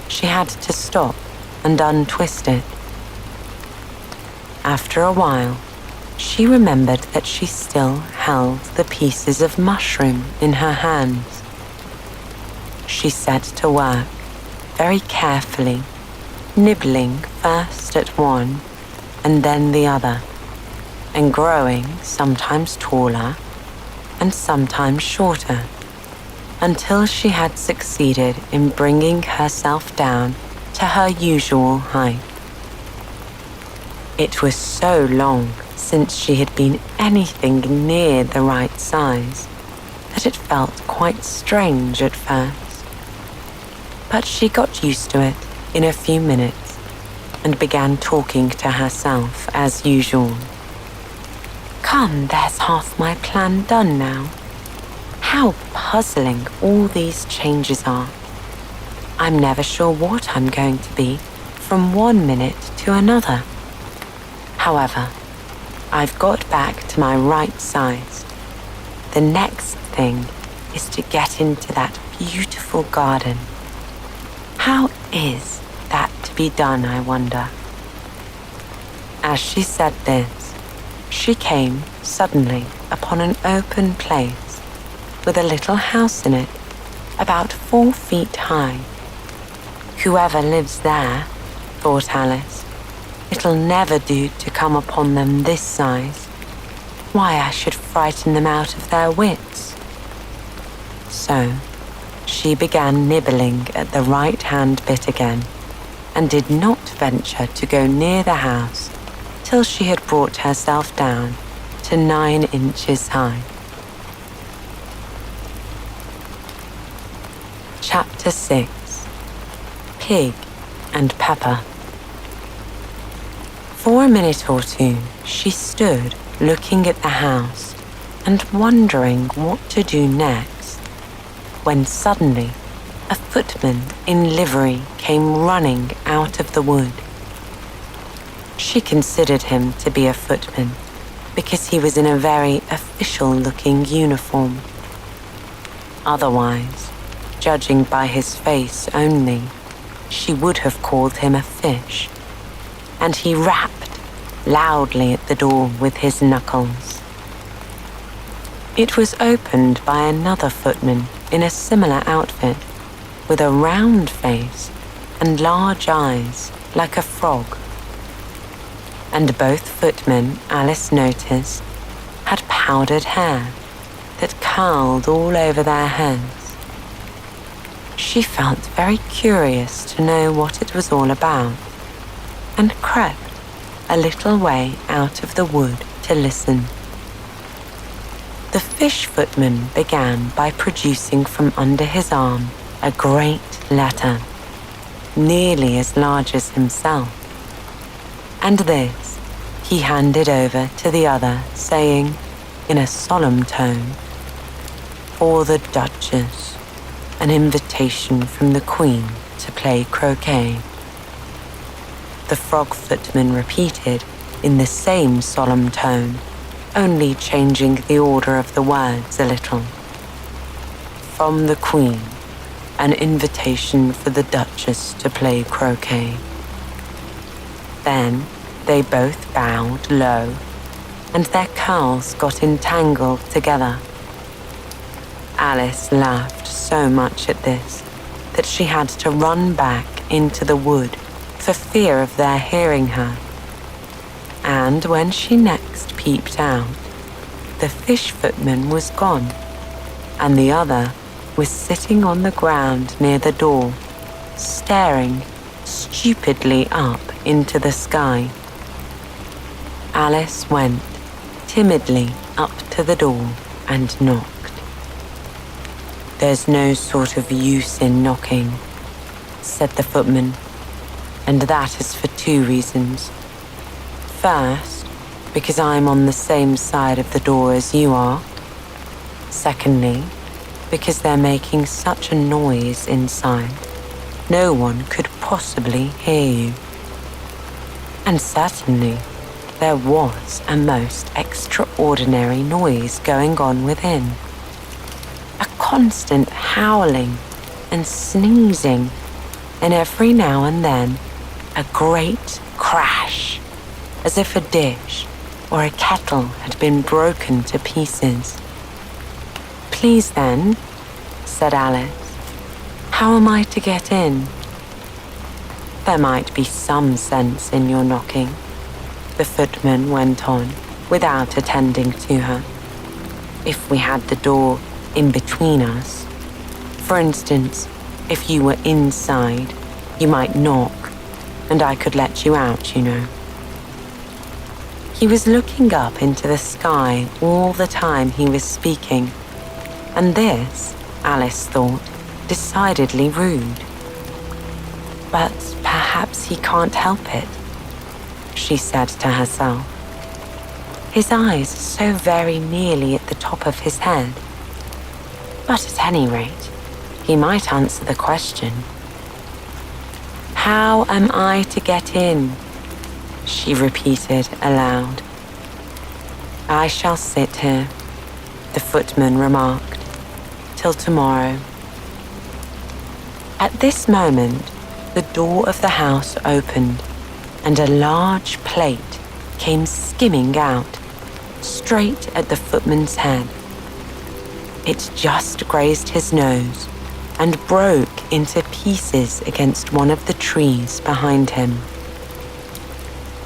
Speaker 1: she had to stop and untwist it. After a while, she remembered that she still held the pieces of mushroom in her hands. She set to work, very carefully, nibbling first at one and then the other, and growing sometimes taller and sometimes shorter, until she had succeeded in bringing herself down to her usual height. It was so long since she had been anything near the right size that it felt quite strange at first. But she got used to it in a few minutes and began talking to herself as usual. "Come, there's half my plan done now. How puzzling all these changes are. I'm never sure what I'm going to be from one minute to another. However, I've got back to my right size. The next thing is to get into that beautiful garden. How is that to be done, I wonder?" As she said this, she came suddenly upon an open place with a little house in it, about 4 feet high. "Whoever lives there," thought Alice, "it'll never do to come upon them this size. Why, I should frighten them out of their wits." So she began nibbling at the right-hand bit again, and did not venture to go near the house till she had brought herself down to 9 inches high. Chapter 6. Pig and Pepper. For a minute or two, she stood looking at the house and wondering what to do next, when suddenly a footman in livery came running out of the wood. She considered him to be a footman because he was in a very official-looking uniform. Otherwise, judging by his face only, she would have called him a fish, and he rapped loudly at the door with his knuckles. It was opened by another footman in a similar outfit, with a round face and large eyes like a frog. And both footmen, Alice noticed, had powdered hair that curled all over their heads. She felt very curious to know what it was all about, and crept a little way out of the wood to listen. The fish footman began by producing from under his arm a great letter, nearly as large as himself. And this he handed over to the other, saying, in a solemn tone, "For the Duchess, an invitation from the Queen to play croquet." The frog footman repeated in the same solemn tone, only changing the order of the words a little. "From the Queen, an invitation for the Duchess to play croquet." Then they both bowed low, and their curls got entangled together. Alice laughed so much at this that she had to run back into the wood for fear of their hearing her. And when she next peeped out, the fish footman was gone, and the other was sitting on the ground near the door, staring stupidly up into the sky. Alice went timidly up to the door and knocked. "There's no sort of use in knocking," said the footman, "and that is for 2 reasons. First, because I'm on the same side of the door as you are. Secondly, because they're making such a noise inside, no one could possibly hear you." And certainly, there was a most extraordinary noise going on within. A constant howling and sneezing, and every now and then a great crash, as if a dish or a kettle had been broken to pieces. "Please then," said Alice, "how am I to get in?" "There might be some sense in your knocking," the footman went on, without attending to her. "If we had the door in between us. For instance, if you were inside, you might knock, and I could let you out, you know." He was looking up into the sky all the time he was speaking, and this, Alice thought, decidedly rude. But perhaps he can't help it, she said to herself. His eyes are so very nearly at the top of his head. But at any rate, he might answer the question. "How am I to get in?" she repeated aloud. "I shall sit here," the footman remarked, "till tomorrow." At this moment, the door of the house opened, and a large plate came skimming out, straight at the footman's head. It just grazed his nose and broke into pieces against one of the trees behind him.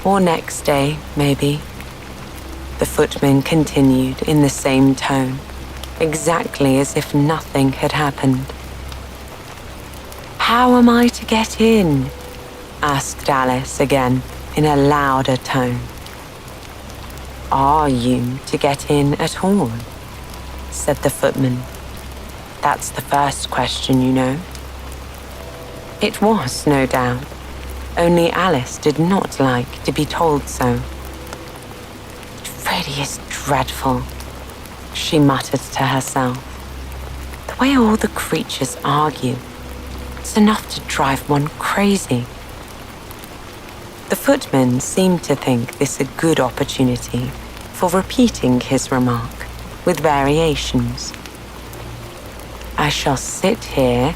Speaker 1: "Or next day, maybe," the footman continued in the same tone, exactly as if nothing had happened. "How am I to get in?" asked Alice again in a louder tone. "Are you to get in at all?" said the footman. "That's the first question, you know." It was, no doubt, only Alice did not like to be told so. "It really is dreadful," she muttered to herself. "The way all the creatures argue, it's enough to drive one crazy." The footman seemed to think this a good opportunity for repeating his remark with variations. "I shall sit here,"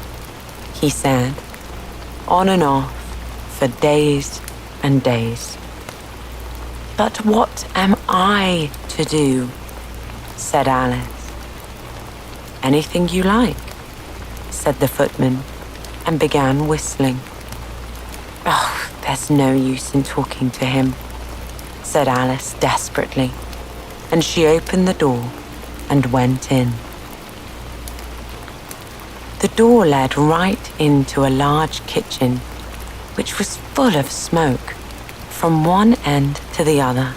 Speaker 1: he said, "on and off for days and days." "But what am I to do?" said Alice. "Anything you like," said the footman, and began whistling. "Oh, there's no use in talking to him," said Alice desperately, and she opened the door and went in. The door led right into a large kitchen, which was full of smoke from one end to the other.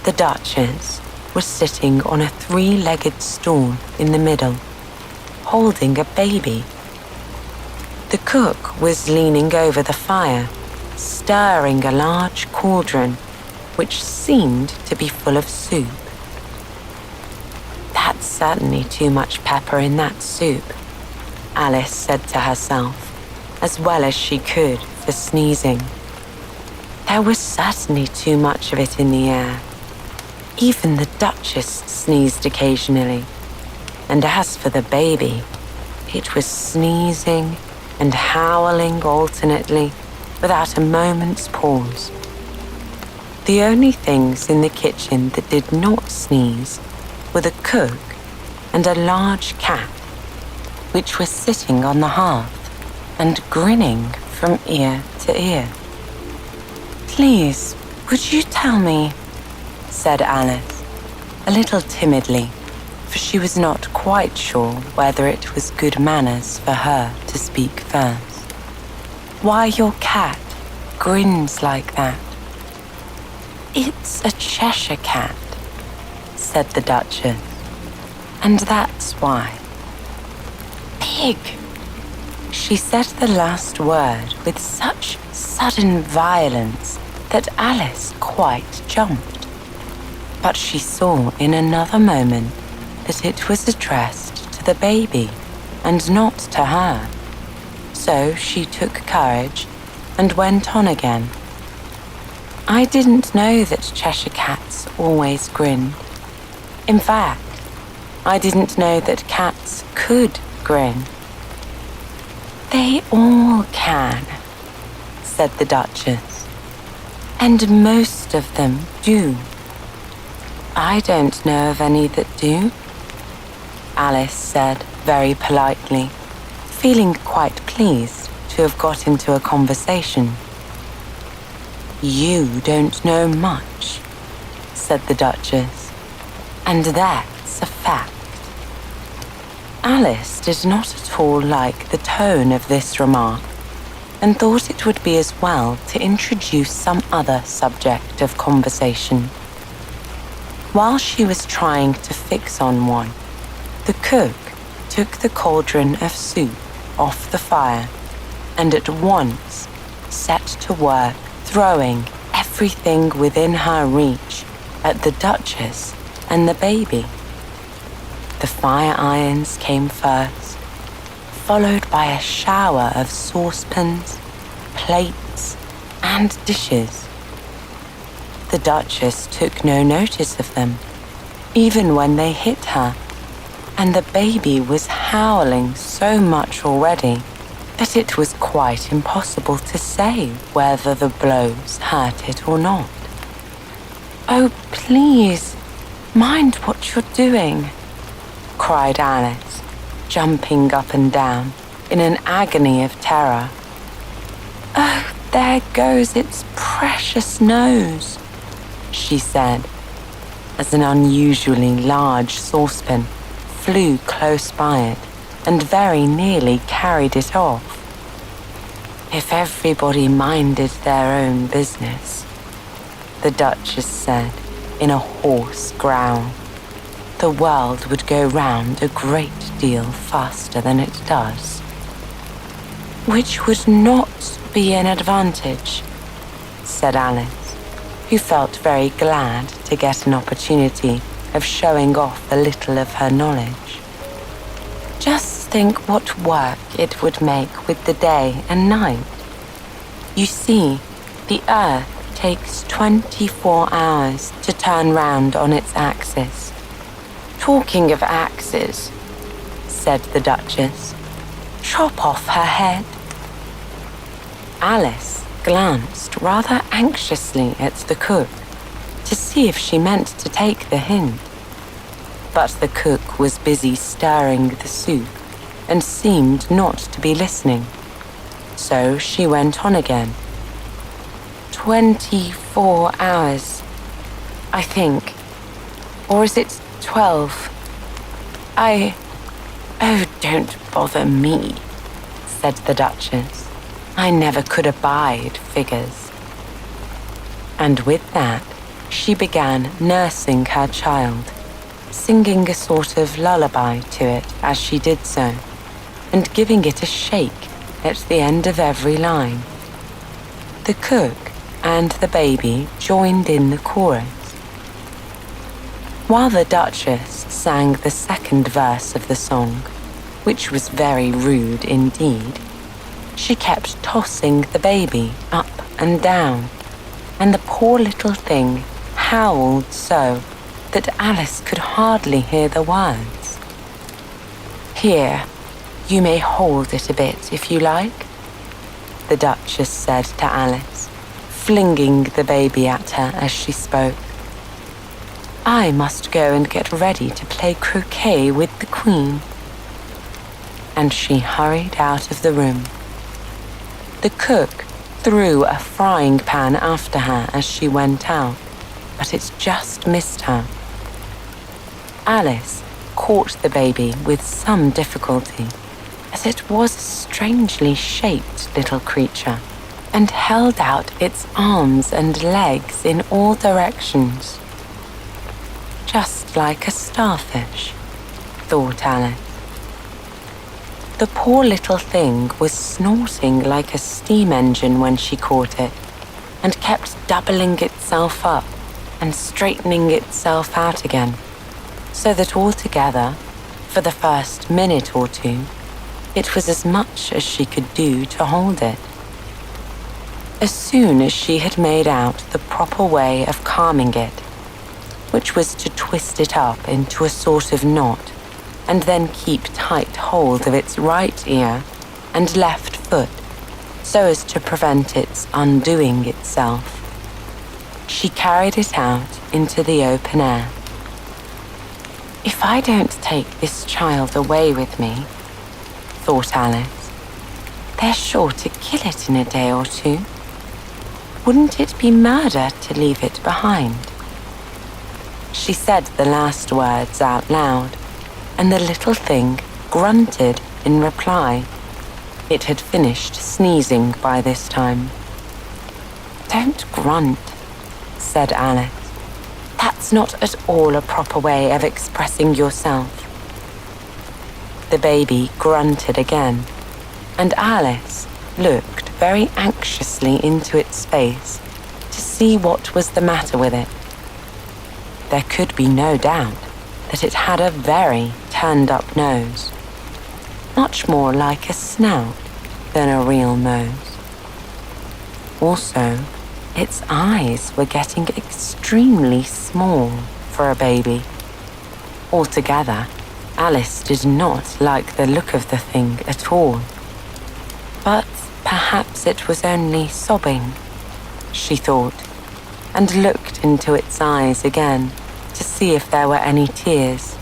Speaker 1: The Duchess was sitting on a 3-legged stool in the middle, holding a baby, The cook was leaning over the fire, stirring a large cauldron, which seemed to be full of soup. "That's certainly too much pepper in that soup," Alice said to herself, as well as she could for sneezing. There was certainly too much of it in the air. Even the Duchess sneezed occasionally, and as for the baby, it was sneezing and howling alternately without a moment's pause. The only things in the kitchen that did not sneeze were the cook and a large cat, which was sitting on the hearth and grinning from ear to ear. "Please, would you tell me," said Alice, a little timidly, for she was not quite sure whether it was good manners for her to speak first, "why your cat grins like that?" "It's a Cheshire cat," said the Duchess, "and that's why." "Pig!" She said the last word with such sudden violence that Alice quite jumped. But she saw in another moment that it was addressed to the baby and not to her. So she took courage and went on again. "I didn't know that Cheshire cats always grinned. In fact, I didn't know that cats could grin." "They all can," said the Duchess, "and most of them do." "I don't know of any that do," Alice said very politely, feeling quite pleased to have got into a conversation. "You don't know much," said the Duchess, "and that's a fact." Alice did not at all like the tone of this remark and thought it would be as well to introduce some other subject of conversation. While she was trying to fix on one, the cook took the cauldron of soup off the fire and at once set to work throwing everything within her reach at the Duchess and the baby. The fire irons came first, followed by a shower of saucepans, plates, and dishes. The Duchess took no notice of them, even when they hit her, and the baby was howling so much already that it was quite impossible to say whether the blows hurt it or not. "Oh, please, mind what you're doing," cried Alice, jumping up and down in an agony of terror. "Oh, there goes its precious nose," she said, as an unusually large saucepan flew close by it and very nearly carried it off. "If everybody minded their own business," the Duchess said in a hoarse growl, "the world would go round a great deal faster than it does." "Which would not be an advantage," said Alice, who felt very glad to get an opportunity of showing off a little of her knowledge. "Just think what work it would make with the day and night. You see, the Earth takes 24 hours to turn round on its axis." "Talking of axes," said the Duchess, "chop off her head." Alice glanced rather anxiously at the cook to see if she meant to take the hint. But the cook was busy stirring the soup and seemed not to be listening. So she went on again. 24 hours, I think. Or is it 12? Oh, don't bother me," said the Duchess. "I never could abide figures." And with that, she began nursing her child, singing a sort of lullaby to it as she did so, and giving it a shake at the end of every line. The cook and the baby joined in the chorus. While the Duchess sang the second verse of the song, which was very rude indeed, she kept tossing the baby up and down, and the poor little thing howled so that Alice could hardly hear the words. "Here, you may hold it a bit if you like," the Duchess said to Alice, flinging the baby at her as she spoke. "I must go and get ready to play croquet with the Queen." And she hurried out of the room. The cook threw a frying pan after her as she went out, but it just missed her. Alice caught the baby with some difficulty, as it was a strangely shaped little creature, and held out its arms and legs in all directions. Just like a starfish, thought Alice. The poor little thing was snorting like a steam engine when she caught it, and kept doubling itself up and straightening itself out again, so that altogether, for the first minute or two, it was as much as she could do to hold it. As soon as she had made out the proper way of calming it, which was to twist it up into a sort of knot, and then keep tight hold of its right ear and left foot so as to prevent its undoing itself, she carried it out into the open air. "If I don't take this child away with me," thought Alice, "they're sure to kill it in a day or two. Wouldn't it be murder to leave it behind?" She said the last words out loud, and the little thing grunted in reply. It had finished sneezing by this time. "Don't grunt," said Alice. "That's not at all a proper way of expressing yourself." The baby grunted again, and Alice looked very anxiously into its face to see what was the matter with it. There could be no doubt that it had a very turned-up nose, much more like a snout than a real nose. Also, its eyes were getting extremely small for a baby. Altogether, Alice did not like the look of the thing at all. But perhaps it was only sobbing, she thought, and looked into its eyes again to see if there were any tears.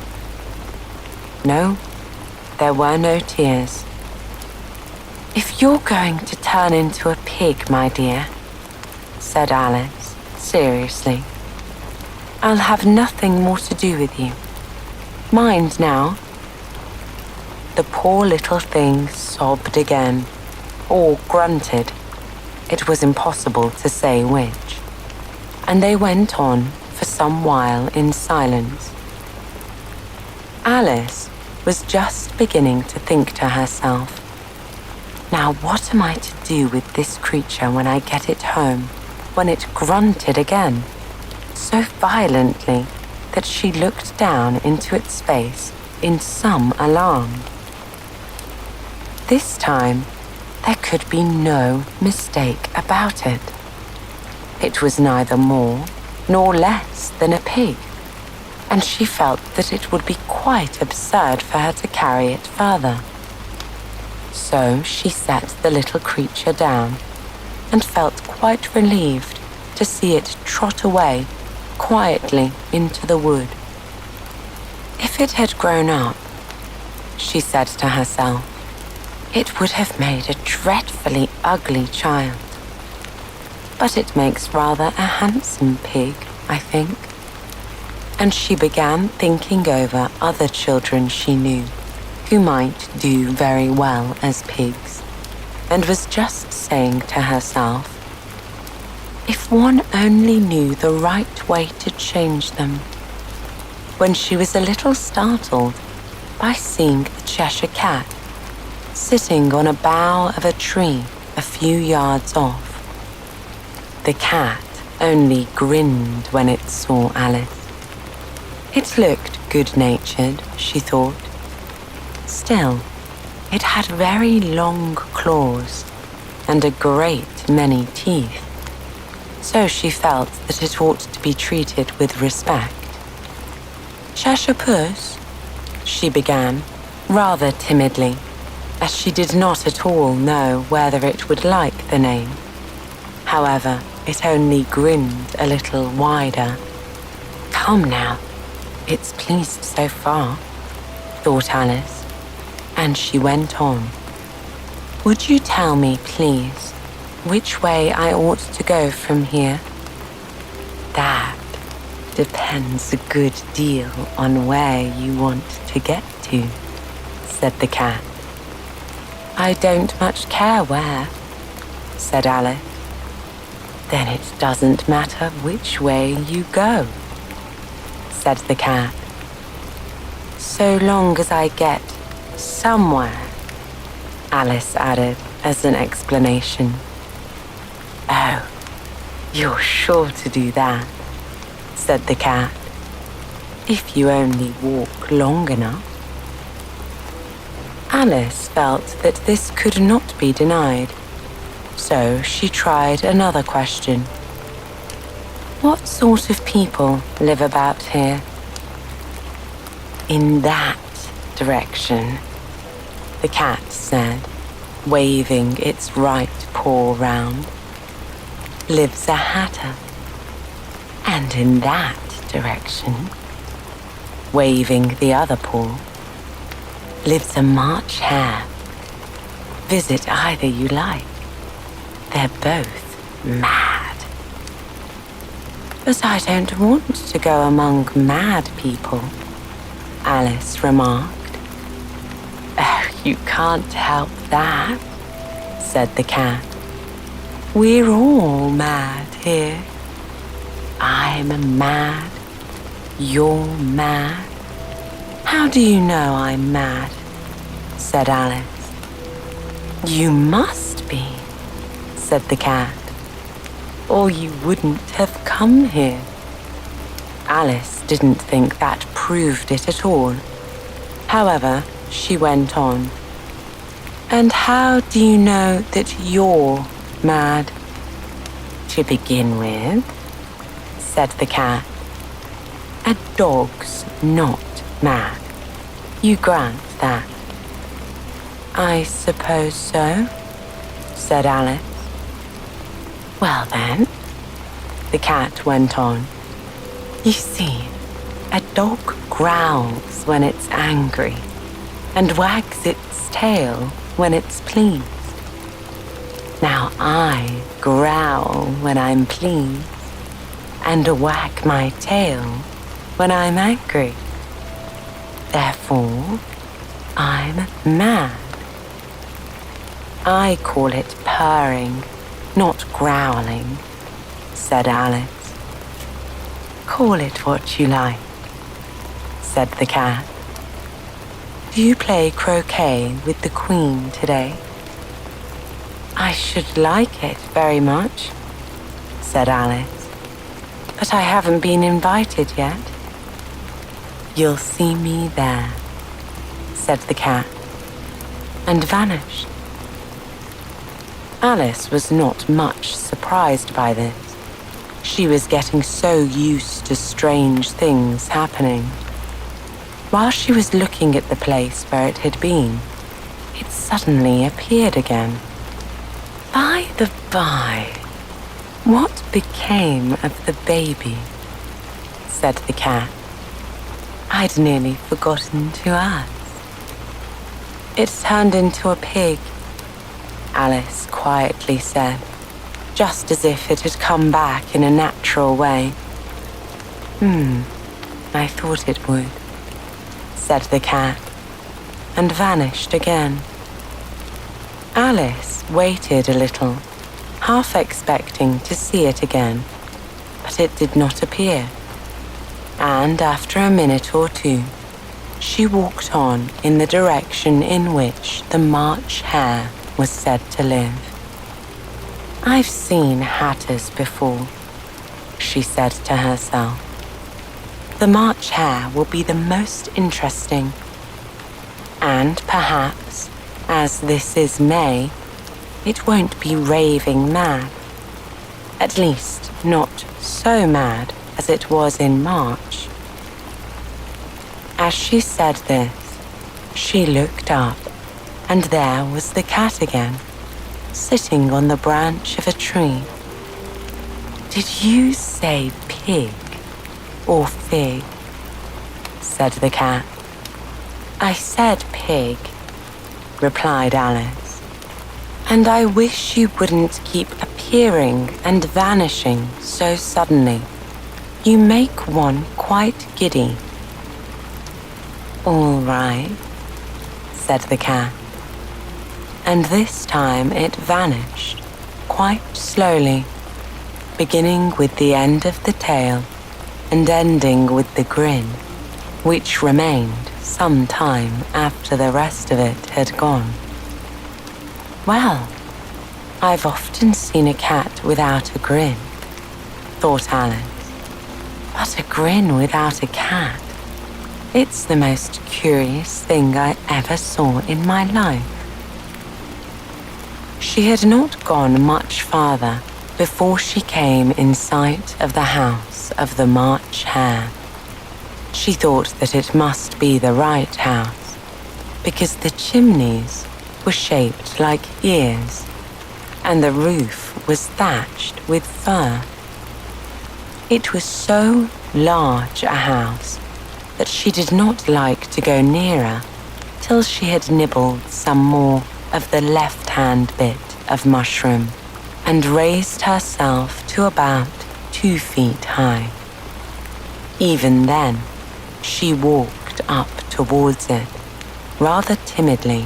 Speaker 1: No, there were no tears. "If you're going to turn into a pig, my dear," said Alice seriously, "I'll have nothing more to do with you. Mind now." The poor little thing sobbed again, or grunted. It was impossible to say which. And they went on for some while in silence. Alice was just beginning to think to herself, "Now what am I to do with this creature when I get it home?" when it grunted again, so violently that she looked down into its face in some alarm. This time, there could be no mistake about it. It was neither more nor less than a pig, and she felt that it would be quite absurd for her to carry it further. So she set the little creature down and felt quite relieved to see it trot away quietly into the wood. If it had grown up, she said to herself, it would have made a dreadfully ugly child. But it makes rather a handsome pig, I think. And she began thinking over other children she knew who might do very well as pigs, and was just saying to herself, if one only knew the right way to change them, when she was a little startled by seeing the Cheshire Cat sitting on a bough of a tree a few yards off. The cat only grinned when it saw Alice. It looked good-natured, she thought. Still, it had very long claws and a great many teeth, so she felt that it ought to be treated with respect. Cheshire Puss, she began, rather timidly, as she did not at all know whether it would like the name. However, it only grinned a little wider. Come now, it's pleased so far, thought Alice, and she went on. Would you tell me, please, which way I ought to go from here? That depends a good deal on where you want to get to, said the cat. I don't much care where, said Alice. Then it doesn't matter which way you go, said the cat. So long as I get somewhere, Alice added as an explanation. Oh, you're sure to do that, said the cat, if you only walk long enough. Alice felt that this could not be denied, so she tried another question. What sort of people live about here? In that direction, the cat said, waving its right paw round, lives a hatter. And in that direction, waving the other paw, lives a March hare. Visit either you like. They're both mad. But I don't want to go among mad people, Alice remarked. Oh, you can't help that, said the cat. We're all mad here. I'm mad. You're mad. How do you know I'm mad? Said Alice. You must be, said the cat, or you wouldn't have come here. Alice didn't think that proved it at all. However, she went on. And how do you know that you're mad? To begin with, said the cat, a dog's not mad. You grant that? I suppose so, said Alice. Well then, the cat went on. You see, a dog growls when it's angry and wags its tail when it's pleased. Now I growl when I'm pleased and wag my tail when I'm angry. Therefore, I'm mad. I call it purring, not growling, said Alice. Call it what you like, said the cat. Do you play croquet with the Queen today? I should like it very much, said Alice, but I haven't been invited yet. You'll see me there, said the cat, and vanished. Alice was not much surprised by this. She was getting so used to strange things happening. While she was looking at the place where it had been, it suddenly appeared again. By the by, what became of the baby? Said the cat. I'd nearly forgotten to ask. It turned into a pig, Alice quietly said, just as if it had come back in a natural way. I thought it would, said the cat, and vanished again. Alice waited a little, half expecting to see it again, but it did not appear. And after a minute or two, She walked on in the direction in which the March Hare was said to live. "I've seen hatters before," she said to herself. "The March Hare will be the most interesting. And perhaps, as this is May, it won't be raving mad. At least, not so mad as it was in March." As she said this, she looked up, and there was the cat again, sitting on the branch of a tree. "Did you say pig or fig?" said the cat. "I said pig," replied Alice. "And I wish you wouldn't keep appearing and vanishing so suddenly. You make one quite giddy." "All right," said the cat. And this time it vanished, quite slowly, beginning with the end of the tail and ending with the grin, which remained some time after the rest of it had gone. "Well, I've often seen a cat without a grin," thought Alice. "But a grin without a cat? It's the most curious thing I ever saw in my life." She had not gone much farther before she came in sight of the house of the March Hare. She thought that it must be the right house, because the chimneys were shaped like ears, and the roof was thatched with fur. It was so large a house that she did not like to go nearer till she had nibbled some more of the left-hand bit of mushroom and raised herself to about 2 feet high. Even then, she walked up towards it, rather timidly,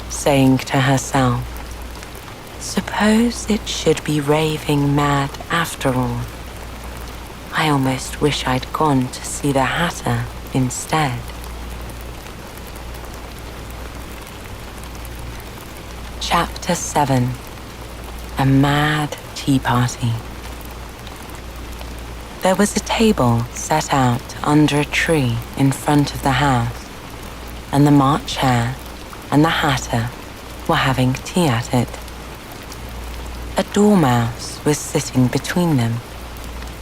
Speaker 1: saying to herself, "Suppose it should be raving mad after all. I almost wish I'd gone to see the Hatter instead." Chapter 7. A Mad Tea Party. There was a table set out under a tree in front of the house, and the March Hare and the Hatter were having tea at it. A dormouse was sitting between them,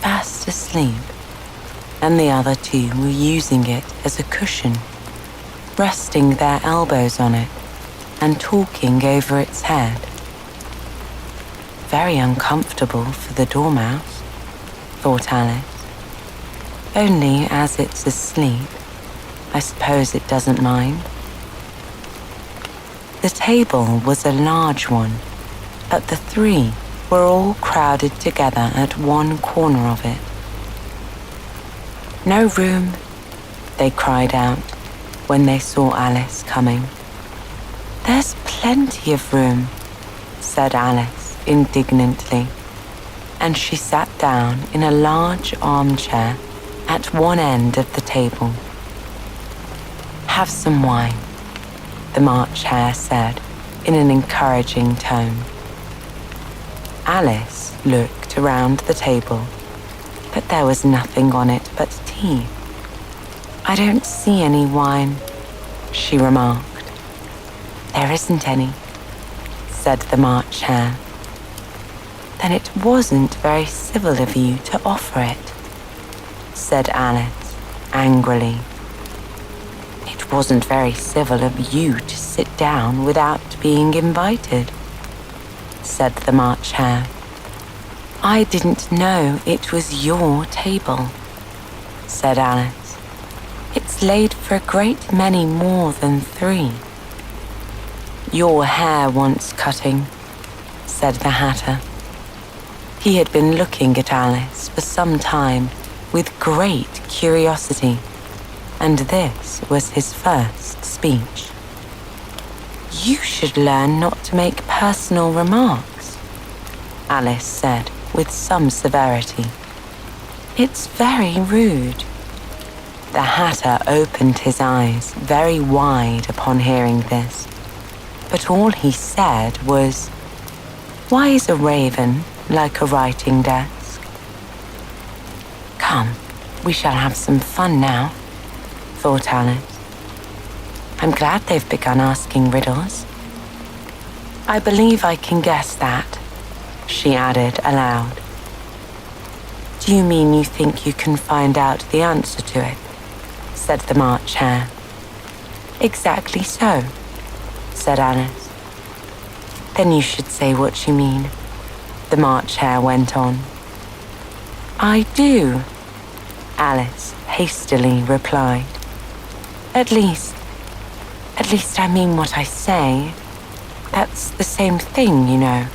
Speaker 1: fast asleep, and the other two were using it as a cushion, resting their elbows on it and talking over its head. Very uncomfortable for the dormouse, thought Alice. Only as it's asleep, I suppose it doesn't mind. The table was a large one, but the three were all crowded together at one corner of it. "No room," they cried out when they saw Alice coming. "There's plenty of room," said Alice indignantly, and she sat down in a large armchair at one end of the table. "Have some wine," the March Hare said in an encouraging tone. Alice looked around the table, but there was nothing on it but tea. "I don't see any wine," she remarked. "There isn't any," said the March Hare. "Then it wasn't very civil of you to offer it," said Alice angrily. "It wasn't very civil of you to sit down without being invited," said the March Hare. "I didn't know it was your table," said Alice. "It's laid for a great many more than 3. "Your hair wants cutting," said the Hatter. He had been looking at Alice for some time with great curiosity, and this was his first speech. "You should learn not to make personal remarks," Alice said with some severity. "It's very rude." The Hatter opened his eyes very wide upon hearing this, but all he said was, "Why is a raven like a writing desk?" "Come, we shall have some fun now," thought Alice. "I'm glad they've begun asking riddles. I believe I can guess that," she added aloud. "Do you mean you think you can find out the answer to it?" said the March Hare. "Exactly so," said Alice. "Then you should say what you mean," the March Hare went on. "I do," Alice hastily replied. At least I mean what I say. That's the same thing, you know."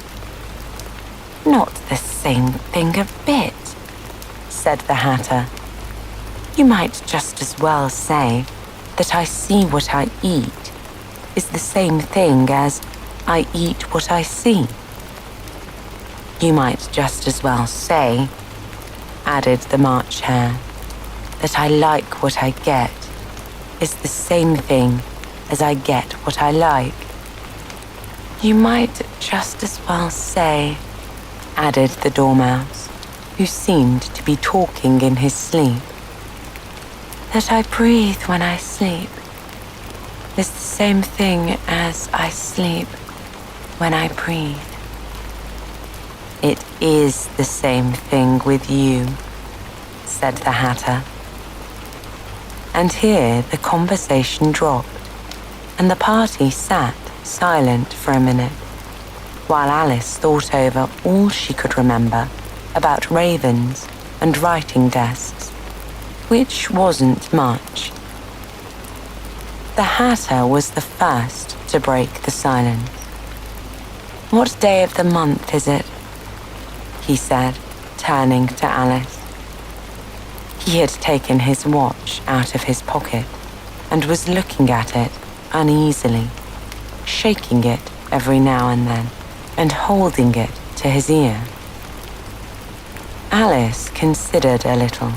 Speaker 1: "Not the same thing a bit," said the Hatter. "You might just as well say that I see what I eat is the same thing as I eat what I see." "You might just as well say," added the March Hare, "that I like what I get is the same thing as I get what I like." "You might just as well say," added the Dormouse, who seemed to be talking in his sleep, "that I breathe when I sleep is the same thing as I sleep when I breathe." "It is the same thing with you," said the Hatter. And here the conversation dropped, and the party sat silent for a minute, while Alice thought over all she could remember about ravens and writing desks, which wasn't much. The Hatter was the first to break the silence. "What day of the month is it?" he said, turning to Alice. He had taken his watch out of his pocket and was looking at it uneasily, shaking it every now and then and holding it to his ear. Alice considered a little,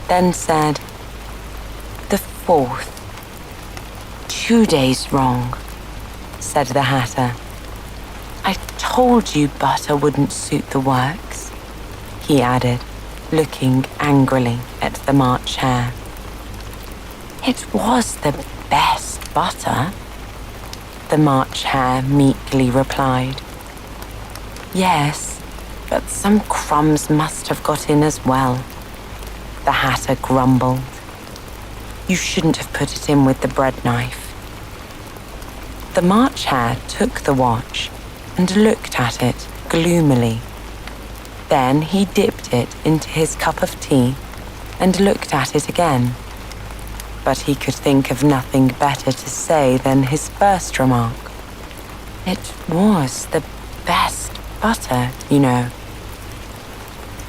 Speaker 1: then said, "The 4th. 2 days wrong," said the Hatter. "I told you butter wouldn't suit the works," he added, looking angrily at the March Hare. "It was the best butter," the March Hare meekly replied. "Yes, but some crumbs must have got in as well," the Hatter grumbled. "You shouldn't have put it in with the bread knife." The March Hare took the watch and looked at it gloomily. Then he dipped it into his cup of tea and looked at it again. But he could think of nothing better to say than his first remark. "It was the best butter, you know."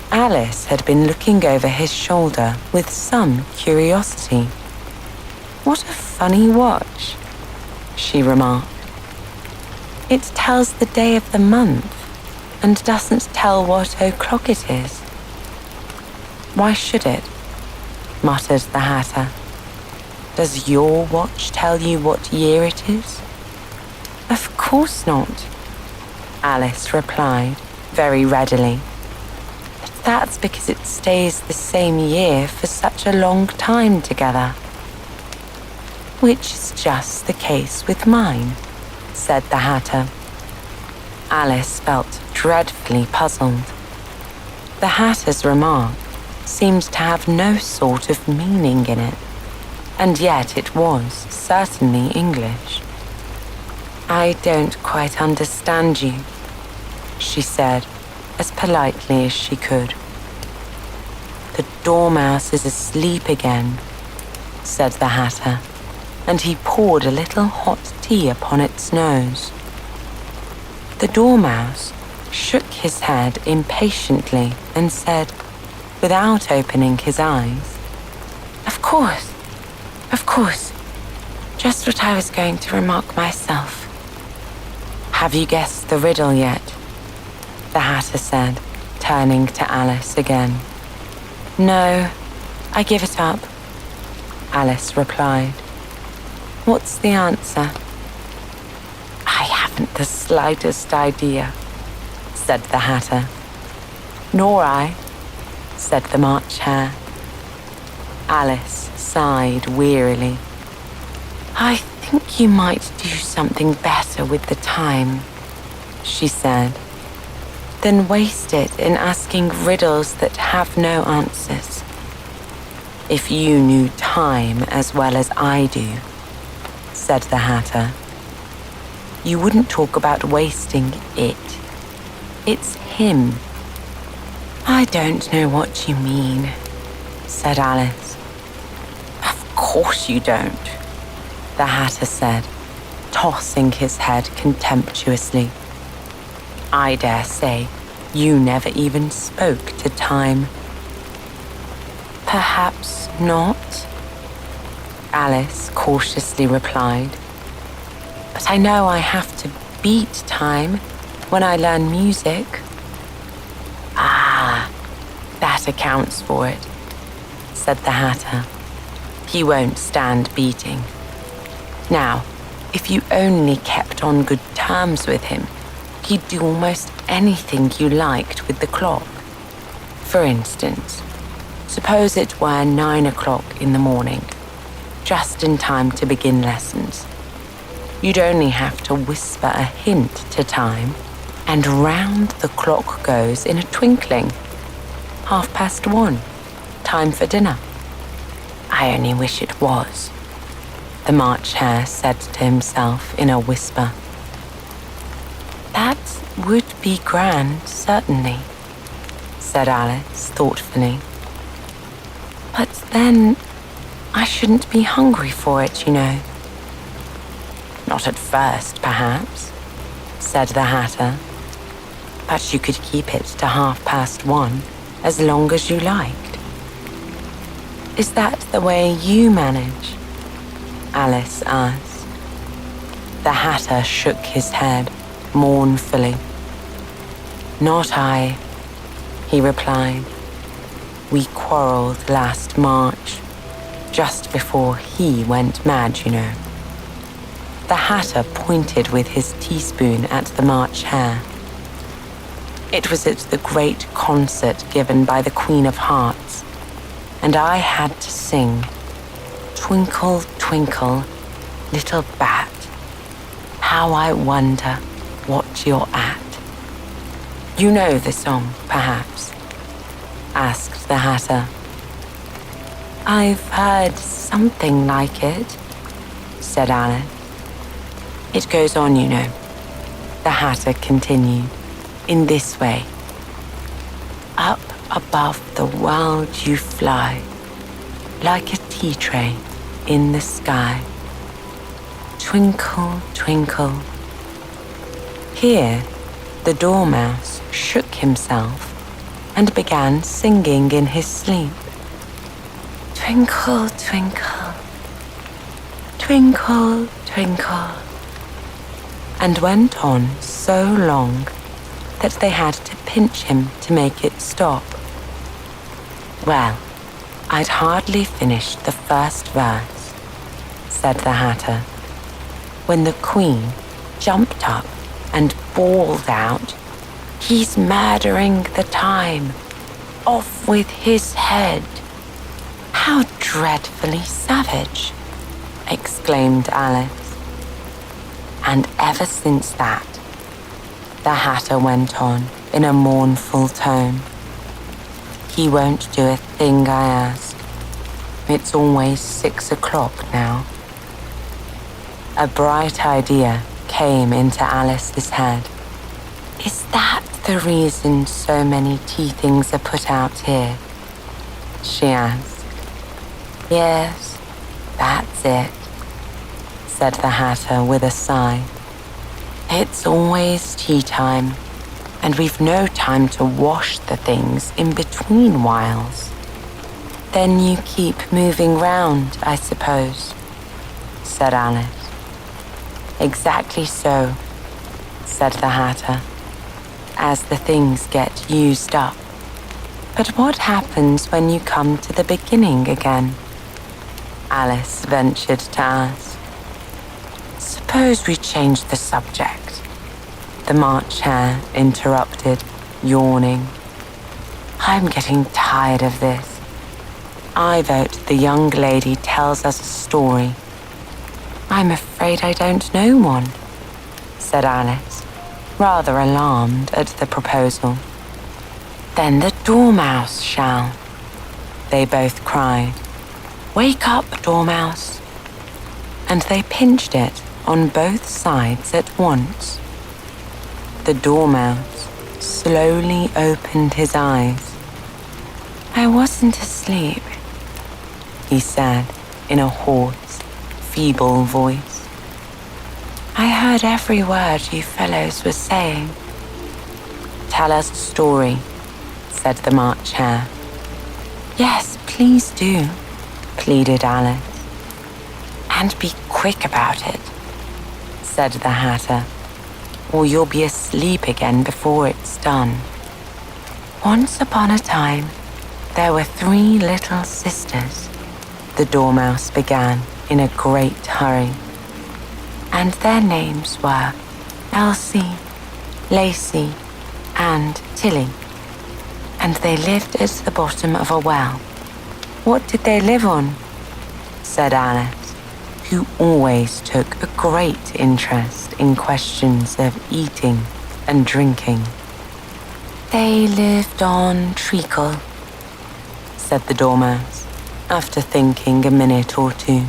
Speaker 1: Alice had been looking over his shoulder with some curiosity. "What a funny watch," she remarked. "It tells the day of the month and doesn't tell what o'clock it is." "Why should it?" muttered the Hatter. "Does your watch tell you what year it is?" "Of course not," Alice replied very readily. "But that's because it stays the same year for such a long time together." "Which is just the case with mine," said the Hatter. Alice felt dreadfully puzzled. The Hatter's remark seemed to have no sort of meaning in it, and yet it was certainly English. "I don't quite understand you," she said as politely as she could. "The Dormouse is asleep again," said the Hatter, and he poured a little hot tea upon its nose. The Dormouse shook his head impatiently and said, without opening his eyes, Of course, just what I was going to remark myself." "Have you guessed the riddle yet?" the Hatter said, turning to Alice again. "No, I give it up. Alice replied. What's the answer? I haven't the slightest idea, said the Hatter. Nor I, said the March Hare. Alice sighed wearily. I think you might do something better with the time, she said, than waste it in asking riddles that have no answers. If you knew time as well as I do, said the Hatter, you wouldn't talk about wasting it. It's him. I don't know what you mean, said Alice. Of course you don't, the Hatter said, tossing his head contemptuously. I dare say you never even spoke to time. Perhaps not, Alice cautiously replied. But I know I have to beat time when I learn music. Ah, that accounts for it, said the Hatter. He won't stand beating. Now, if you only kept on good terms with him, he'd do almost anything you liked with the clock. For instance, suppose it were 9 o'clock in the morning, just in time to begin lessons. You'd only have to whisper a hint to time, and round the clock goes in a twinkling. 1:30, time for dinner. I only wish it was, the March Hare said to himself in a whisper. That would be grand, certainly, said Alice thoughtfully. But then I shouldn't be hungry for it, you know. Not at first, perhaps, said the Hatter, but you could keep it to 1:30 as long as you liked. Is that the way you manage? Alice asked. The Hatter shook his head mournfully. Not I, he replied. We quarrelled last March, just before he went mad, you know. The Hatter pointed with his teaspoon at the March Hare. It was at the great concert given by the Queen of Hearts, and I had to sing, Twinkle, twinkle, little bat, how I wonder what you're at. You know the song, perhaps? Asked the Hatter. I've heard something like it, said Alice. It goes on, you know, the Hatter continued, in this way. Up above the world you fly, like a tea tray in the sky. Twinkle, twinkle. Here, the dormouse shook himself and began singing in his sleep. Twinkle, twinkle, twinkle, twinkle, and went on so long that they had to pinch him to make it stop. Well, I'd hardly finished the first verse, said the Hatter, when the Queen jumped up and bawled out, He's murdering the time. Off with his head. How dreadfully savage, exclaimed Alice. And ever since that, the Hatter went on in a mournful tone. He won't do a thing I ask. It's always 6 o'clock now. A bright idea came into Alice's head. Is that the reason so many tea things are put out here? She asked. Yes, that's it, said the Hatter with a sigh. It's always tea time, and we've no time to wash the things in between whiles. Then you keep moving round, I suppose, said Alice. Exactly so, said the Hatter, as the things get used up. But what happens when you come to the beginning again? Alice ventured to ask. Suppose we change the subject, the March Hare interrupted, yawning. I'm getting tired of this. I vote the young lady tells us a story. I'm afraid I don't know one, said Alice, rather alarmed at the proposal. Then the Dormouse shall, they both cried. Wake up, Dormouse. And they pinched it on both sides at once. The Dormouse slowly opened his eyes. I wasn't asleep, he said in a hoarse, feeble voice. I heard every word you fellows were saying. Tell us a story, said the March Hare. Yes, please do, pleaded Alice. And be quick about it, said the Hatter, or you'll be asleep again before it's done. Once upon a time, there were 3 little sisters, the Dormouse began in a great hurry. And their names were Elsie, Lacey, and Tilly. And they lived at the bottom of a well. What did they live on? Said Alice, who always took a great interest in questions of eating and drinking. They lived on treacle, said the Dormouse, after thinking a minute or 2.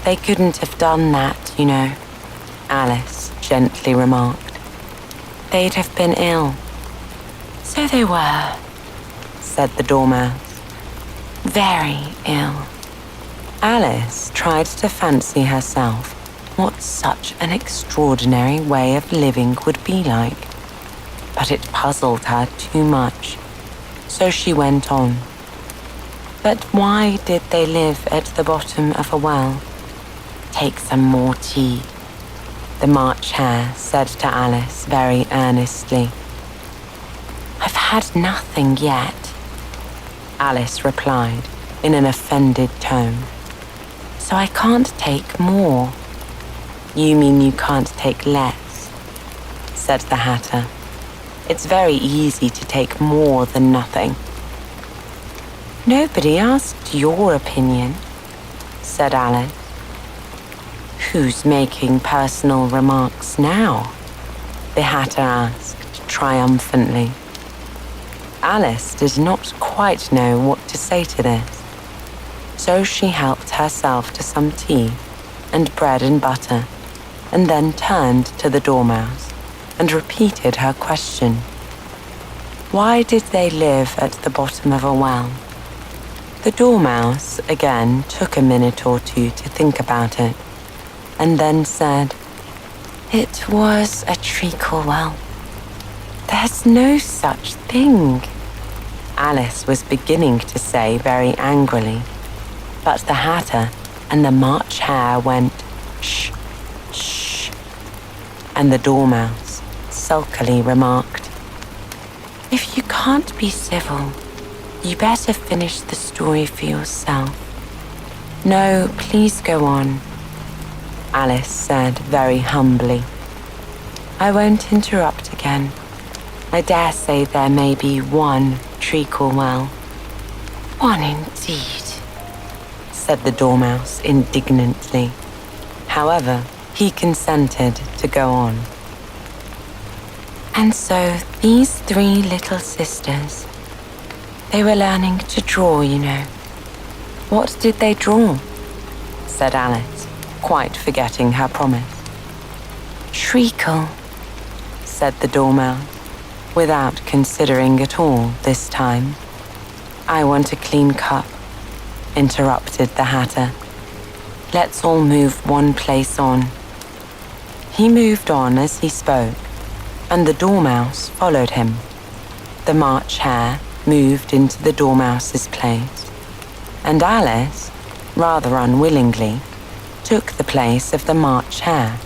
Speaker 1: They couldn't have done that, you know, Alice gently remarked. They'd have been ill. So they were, said the Dormouse. Very ill. Alice tried to fancy herself what such an extraordinary way of living would be like, but it puzzled her too much, so she went on. But why did they live at the bottom of a well? Take some more tea, the March Hare said to Alice very earnestly. I've had nothing yet, Alice replied in an offended tone. So I can't take more. You mean you can't take less, said the Hatter. It's very easy to take more than nothing. Nobody asked your opinion, said Alice. Who's making personal remarks now? The Hatter asked triumphantly. Alice did not quite know what to say to this, so she helped herself to some tea and bread and butter, and then turned to the Dormouse and repeated her question. Why did they live at the bottom of a well? The Dormouse again took a minute or 2 to think about it, and then said, It was a treacle well. There's no such thing, Alice was beginning to say very angrily, but the Hatter and the March Hare went, Shh, shh, and the Dormouse sulkily remarked, If you can't be civil, you better finish the story for yourself. No, please go on, Alice said very humbly. I won't interrupt again. I dare say there may be 1 treacle well. 1 indeed, said the Dormouse indignantly. However, he consented to go on. And so these 3 little sisters, they were learning to draw, you know. What did they draw? Said Alice, quite forgetting her promise. Treacle, said the Dormouse, without considering at all this time. I want a clean cup, interrupted the Hatter. Let's all move 1 place on. He moved on as he spoke, and the Dormouse followed him. The March Hare moved into the Dormouse's place, and Alice, rather unwillingly, took the place of the March Hare.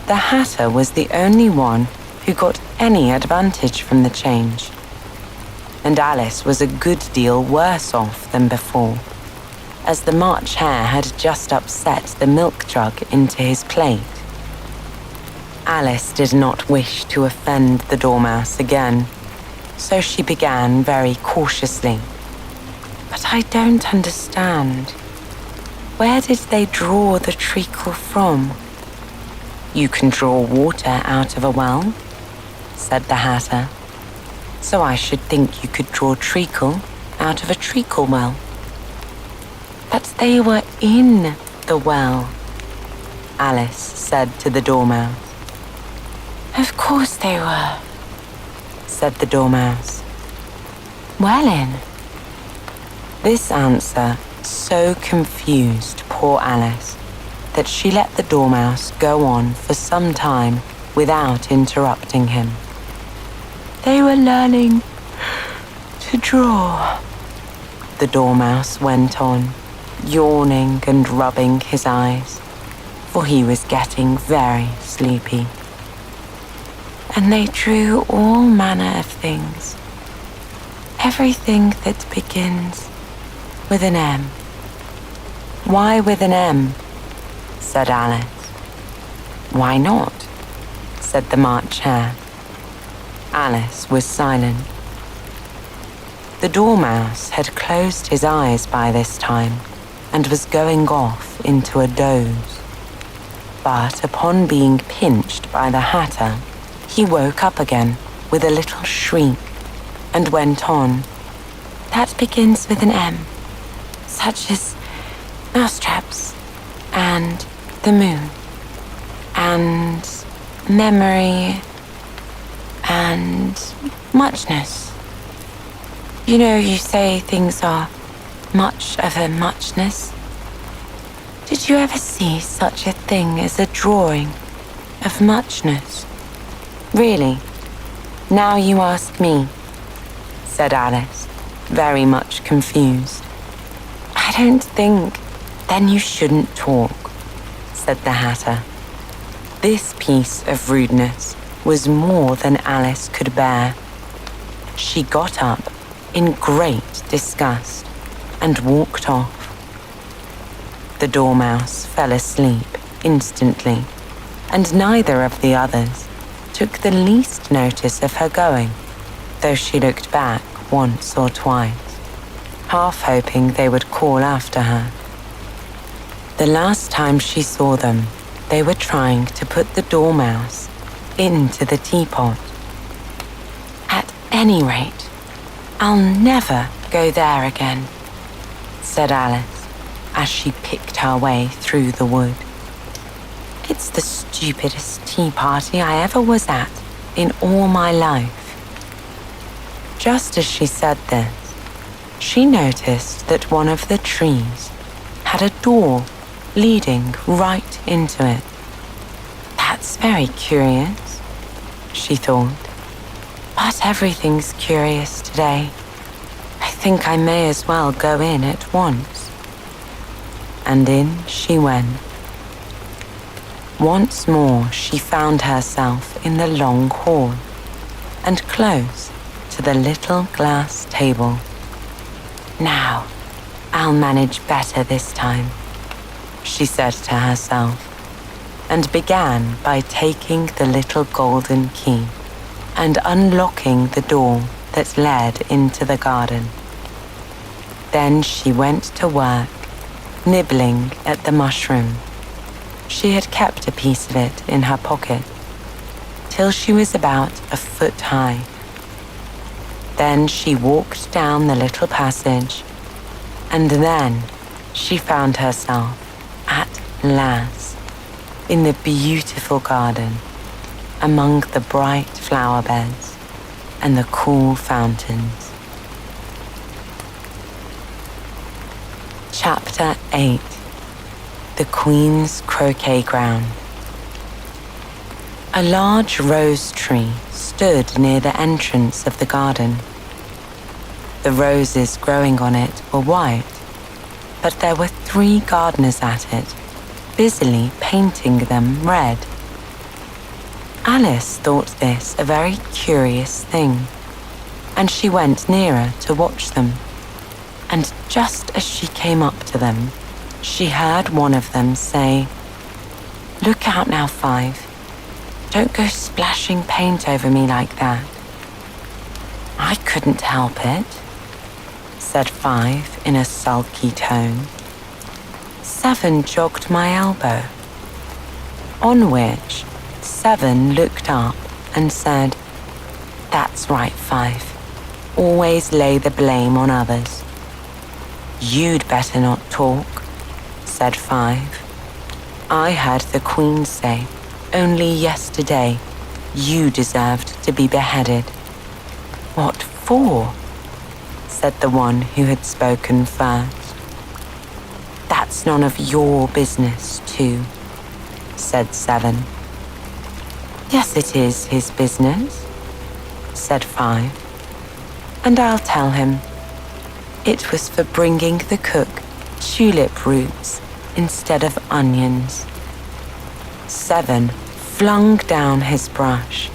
Speaker 1: The Hatter was the only one who got any advantage from the change, and Alice was a good deal worse off than before. as the March Hare had just upset the milk jug into his plate. Alice did not wish to offend the Dormouse again, so she began very cautiously. "But I don't understand. Where did they draw the treacle from?" "You can draw water out of a well," said the Hatter. "So I should think you could draw treacle out of a treacle well." "But they were in the well," Alice said to the Dormouse. "Of course they were," said the Dormouse. "Well in." This answer so confused poor Alice that she let the Dormouse go on for some time without interrupting him. "They were learning to draw," the Dormouse went on, yawning and rubbing his eyes, for he was getting very sleepy. "And they drew all manner of things. Everything that begins with an M." "Why with an M?" said Alice. "Why not?" said the March Hare. Alice was silent. The Dormouse had closed his eyes by this time and was going off into a doze. But upon being pinched by the Hatter, he woke up again with a little shriek and went on. "That begins with an M, such as mousetraps and the moon and memory and muchness. You know, you say things are much of a muchness. Did you ever see such a thing as a drawing of muchness?" "Really? Now you ask me," said Alice, very much confused. "I don't think. Then you shouldn't talk," said the Hatter. This piece of rudeness was more than Alice could bear. She got up in great disgust and walked off. The Dormouse fell asleep instantly, and neither of the others took the least notice of her going, though she looked back once or twice, half hoping they would call after her. The last time she saw them, they were trying to put the Dormouse into the teapot. "At any rate, I'll never go there again," said Alice as she picked her way through the wood. "It's the stupidest tea party I ever was at in all my life." Just as she said this, she noticed that one of the trees had a door leading right into it. "That's very curious," she thought. "But everything's curious today. I think I may as well go in at once." And in she went. Once more she found herself in the long hall and close to the little glass table. "Now, I'll manage better this time," she said to herself, and began by taking the little golden key and unlocking the door that led into the garden. Then she went to work, nibbling at the mushroom. She had kept a piece of it in her pocket, till she was about a foot high. Then she walked down the little passage, and then she found herself, at last, in the beautiful garden, among the bright flower beds and the cool fountains. Chapter 8. The Queen's Croquet Ground. A large rose tree stood near the entrance of the garden. The roses growing on it were white, but there were 3 gardeners at it, busily painting them red. Alice thought this a very curious thing, and she went nearer to watch them, and just as she came up to them, she heard one of them say, "Look out now, Five. Don't go splashing paint over me like that." "I couldn't help it," said Five in a sulky tone. Seven jogged my elbow. On which Seven looked up and said, "That's right, Five. Always lay the blame on others." "You'd better not talk," said Five. "I heard the Queen say only yesterday you deserved to be beheaded." "What for?" said the one who had spoken first. "That's none of your business, too," said Seven. "Yes, it is his business," said Five. "And I'll tell him. It was for bringing the cook tulip roots instead of onions." Seven flung down his brush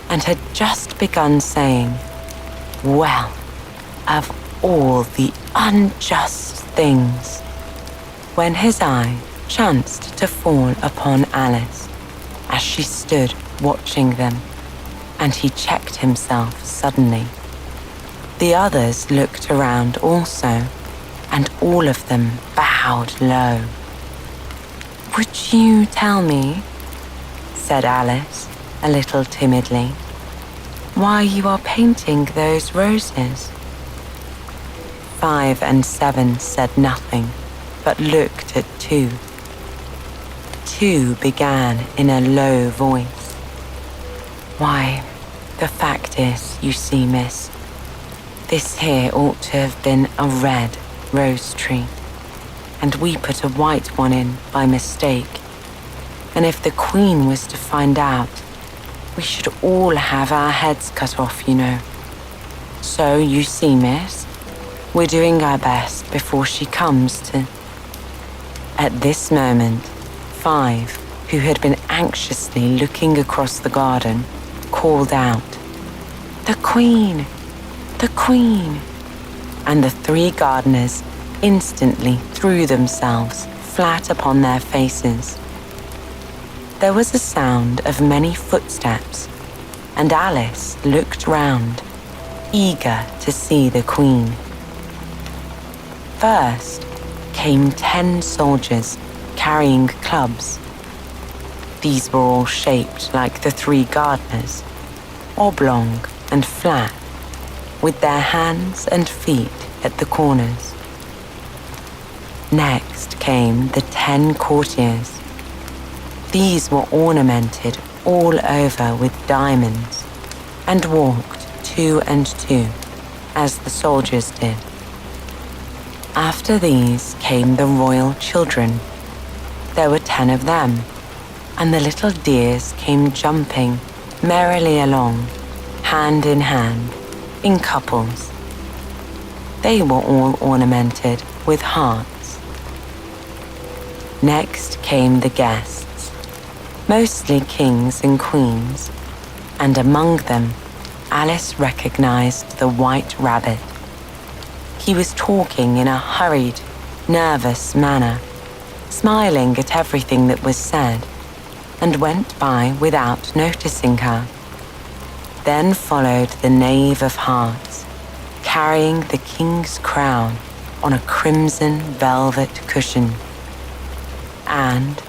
Speaker 1: and had just begun saying, "Well, of all the unjust things," when his eye chanced to fall upon Alice as she stood watching them, and he checked himself suddenly. The others looked around also, and all of them bowed low. "Would you tell me," said Alice, a little timidly, "why you are painting those roses?" Five and Seven said nothing, but looked at Two. Two began in a low voice. "Why, the fact is, you see, miss, this here ought to have been a red rose tree, and we put a white one in by mistake. And if the Queen was to find out, we should all have our heads cut off, you know. So, you see, miss, we're doing our best before she comes to..." At this moment, Five, who had been anxiously looking across the garden, called out, "The Queen! The Queen!" And the three gardeners instantly threw themselves flat upon their faces. There was a sound of many footsteps, and Alice looked round, eager to see the Queen. First came 10 soldiers carrying clubs. These were all shaped like the three gardeners, oblong and flat, with their hands and feet at the corners. Next came the 10 courtiers. These were ornamented all over with diamonds and walked 2 and 2, as the soldiers did. After these came the royal children. There were 10 of them, and the little dears came jumping merrily along, hand in hand, in couples. They were all ornamented with hearts. Next came the guests, mostly kings and queens, and among them Alice recognized the White Rabbit. He was talking in a hurried, nervous manner, smiling at everything that was said, and went by without noticing her. Then followed the Knave of Hearts, carrying the king's crown on a crimson velvet cushion. And,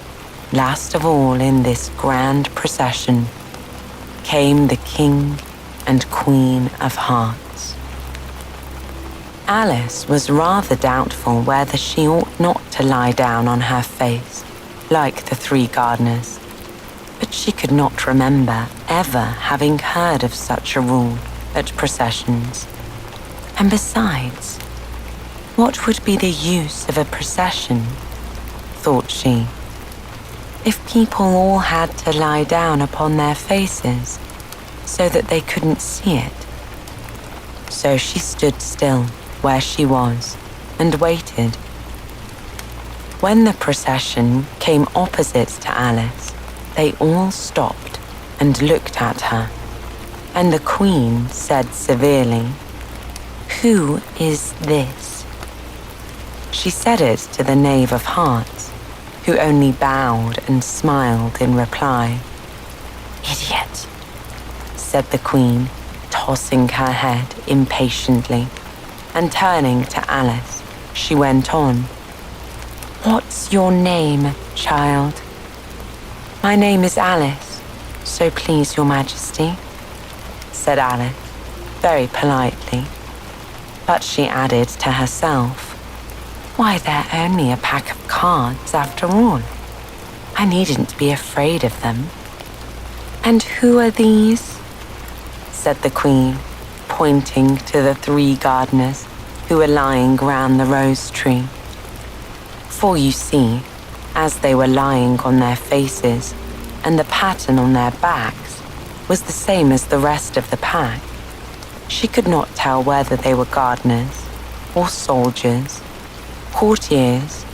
Speaker 1: last of all in this grand procession, came the King and Queen of Hearts. Alice was rather doubtful whether she ought not to lie down on her face, like the three gardeners, but she could not remember ever having heard of such a rule at processions. And besides, what would be the use of a procession, thought she, if people all had to lie down upon their faces so that they couldn't see it? So she stood still where she was and waited. When the procession came opposite to Alice, they all stopped and looked at her, and the Queen said severely, "Who is this?" She said it to the Knave of Hearts, who only bowed and smiled in reply. "Idiot," said the Queen, tossing her head impatiently, and turning to Alice, she went on. "What's your name, child?" "My name is Alice, so please your Majesty," said Alice, very politely. But she added to herself, "Why, they're only a pack of cards after all. I needn't be afraid of them." "And who are these?" said the Queen, pointing to the 3 gardeners who were lying round the rose tree. For you see, as they were lying on their faces, and the pattern on their backs was the same as the rest of the pack, she could not tell whether they were gardeners, or soldiers, courtiers,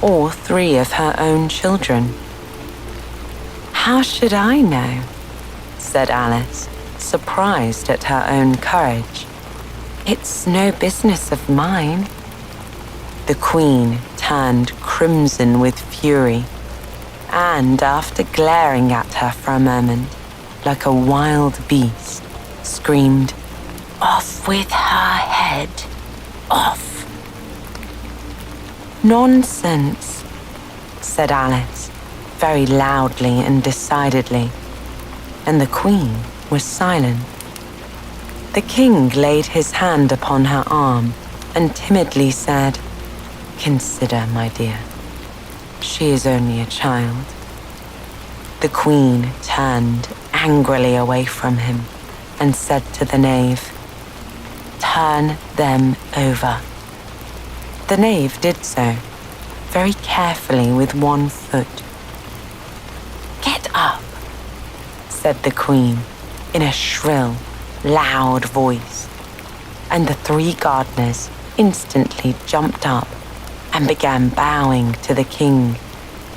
Speaker 1: or 3 of her own children. "How should I know?" said Alice, surprised at her own courage. "It's no business of mine." The Queen turned crimson with fury, and after glaring at her for a moment, like a wild beast, screamed, "Off with her head! Off!" "Nonsense," said Alice, very loudly and decidedly, and the Queen was silent. The King laid his hand upon her arm and timidly said, "Consider, my dear, she is only a child." The Queen turned angrily away from him and said to the Knave, "Turn them over." The Knave did so, very carefully with 1 foot. "Get up," said the Queen in a shrill, loud voice, and the 3 gardeners instantly jumped up and began bowing to the King,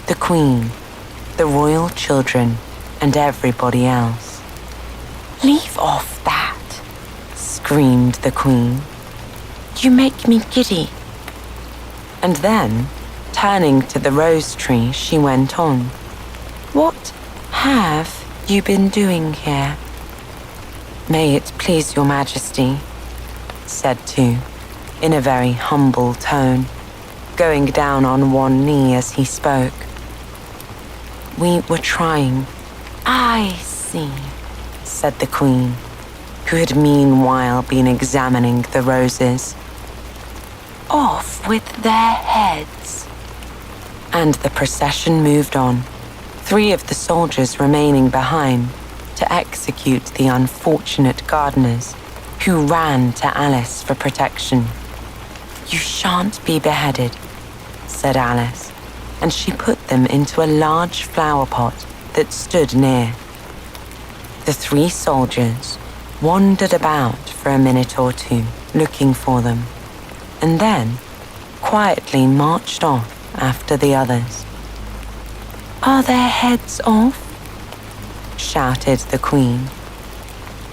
Speaker 1: the Queen, the royal children, and everybody else. "Leave off that," screamed the Queen. "You make me giddy." And then, turning to the rose tree, she went on, "What have you been doing here?" "May it please your Majesty," said Tu, in a very humble tone, going down on 1 knee as he spoke. "We were trying." "I see," said the Queen, who had meanwhile been examining the roses. "Off with their heads." And the procession moved on, 3 of the soldiers remaining behind to execute the unfortunate gardeners who ran to Alice for protection. "You shan't be beheaded," said Alice, and she put them into a large flower pot that stood near. The 3 soldiers wandered about for a minute or 2 looking for them, and then quietly marched off after the others. "Are their heads off?" shouted the Queen.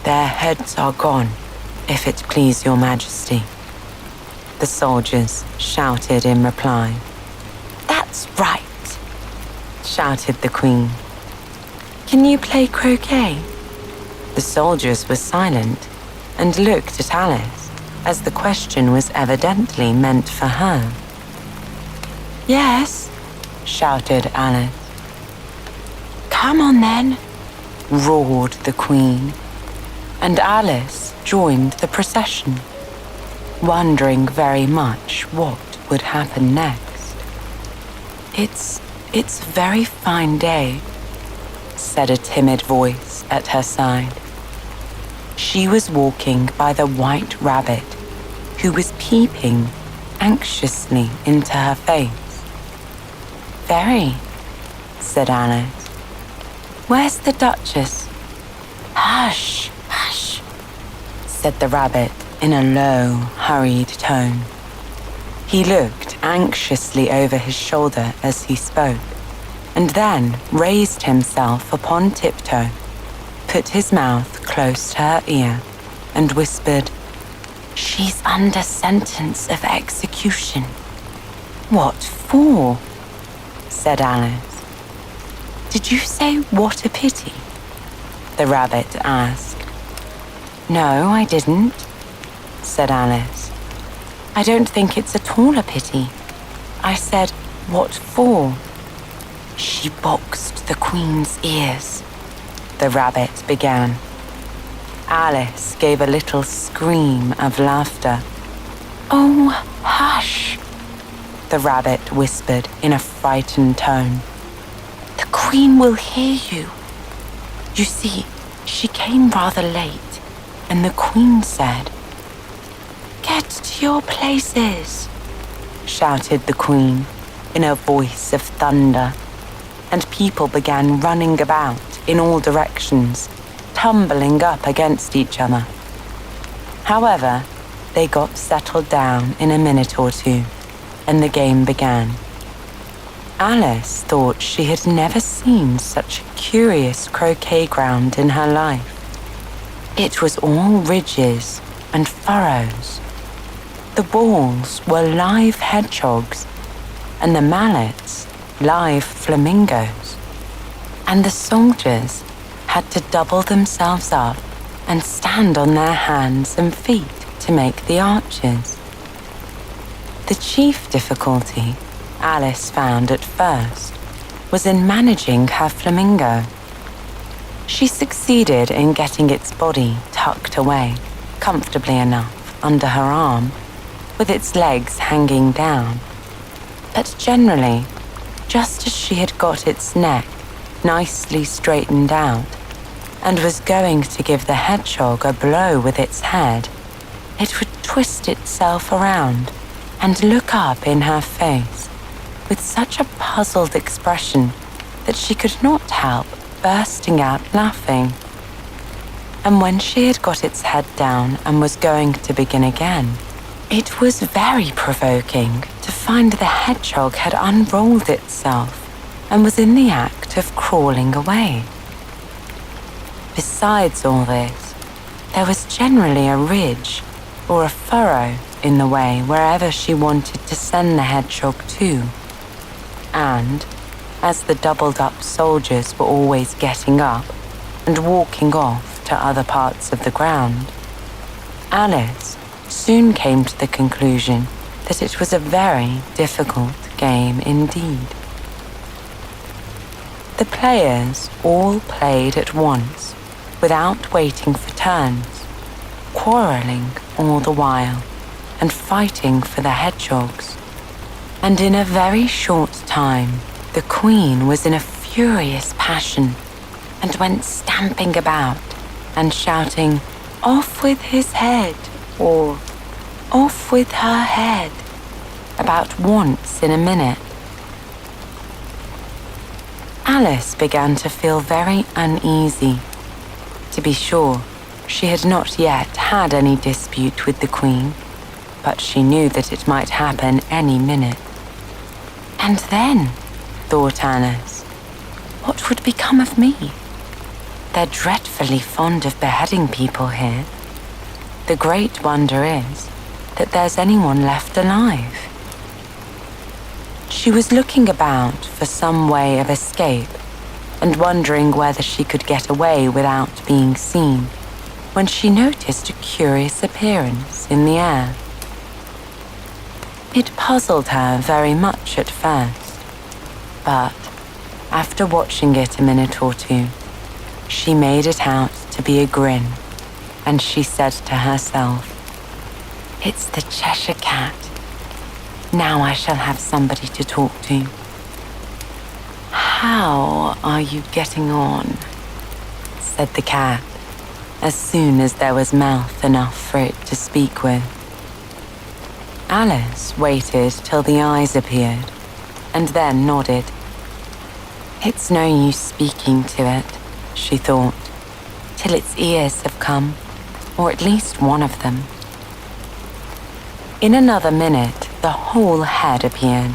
Speaker 1: "Their heads are gone, if it please your Majesty," the soldiers shouted in reply. "That's right," shouted the Queen. "Can you play croquet?" The soldiers were silent and looked at Alice, as the question was evidently meant for her. "Yes," shouted Alice. "Come on then," roared the Queen, and Alice joined the procession, wondering very much what would happen next. It's a very fine day," said a timid voice at her side. She was walking by the white rabbit, who was peeping anxiously into her face. "Very," said Alice. "Where's the Duchess?" "Hush, hush," said the rabbit in a low, hurried tone. He looked anxiously over his shoulder as he spoke, and then raised himself upon tiptoe, put his mouth close to her ear, and whispered, "She's under sentence of execution. "What for?" said Alice. "Did you say what a pity?" the rabbit asked. "No, I didn't," said Alice. "I don't think it's at all a pity. I said, what for?" "She boxed the Queen's ears," the rabbit began. Alice gave a little scream of laughter. "Oh, hush," the rabbit whispered in a frightened tone. "The Queen will hear you. You see, she came rather late, and the Queen said—" "Get to your places," shouted the Queen in a voice of thunder, and people began running about in all directions, tumbling up against each other. However, they got settled down in a minute or two, and the game began. Alice thought she had never seen such a curious croquet ground in her life. It was all ridges and furrows. The balls were live hedgehogs, and the mallets live flamingos. And the soldiers had to double themselves up and stand on their hands and feet to make the arches. The chief difficulty Alice found at first was in managing her flamingo. She succeeded in getting its body tucked away comfortably enough under her arm, with its legs hanging down. But generally, just as she had got its neck nicely straightened out and was going to give the hedgehog a blow with its head, it would twist itself around and look up in her face with such a puzzled expression that she could not help bursting out laughing. And when she had got its head down and was going to begin again, it was very provoking to find the hedgehog had unrolled itself and was in the act of crawling away. Besides all this, there was generally a ridge or a furrow in the way wherever she wanted to send the hedgehog to. And, as the doubled-up soldiers were always getting up and walking off to other parts of the ground, Alice soon came to the conclusion that it was a very difficult game indeed. The players all played at once, without waiting for turns, quarreling all the while and fighting for the hedgehogs. And in a very short time, the Queen was in a furious passion and went stamping about and shouting, "Off with his head," or "Off with her head," about once in a minute. Alice began to feel very uneasy. To be sure, she had not yet had any dispute with the Queen, but she knew that it might happen any minute. And then, thought Alice, what would become of me? They're dreadfully fond of beheading people here. The great wonder is that there's anyone left alive. She was looking about for some way of escape and wondering whether she could get away without being seen when she noticed a curious appearance in the air. It puzzled her very much at first, but after watching it a minute or two, she made it out to be a grin, and she said to herself, "It's the Cheshire Cat. Now I shall have somebody to talk to." "How are you getting on?" said the cat, as soon as there was mouth enough for it to speak with. Alice waited till the eyes appeared, and then nodded. "It's no use speaking to it," she thought, "till its ears have come, or at least one of them." In another minute, the whole head appeared,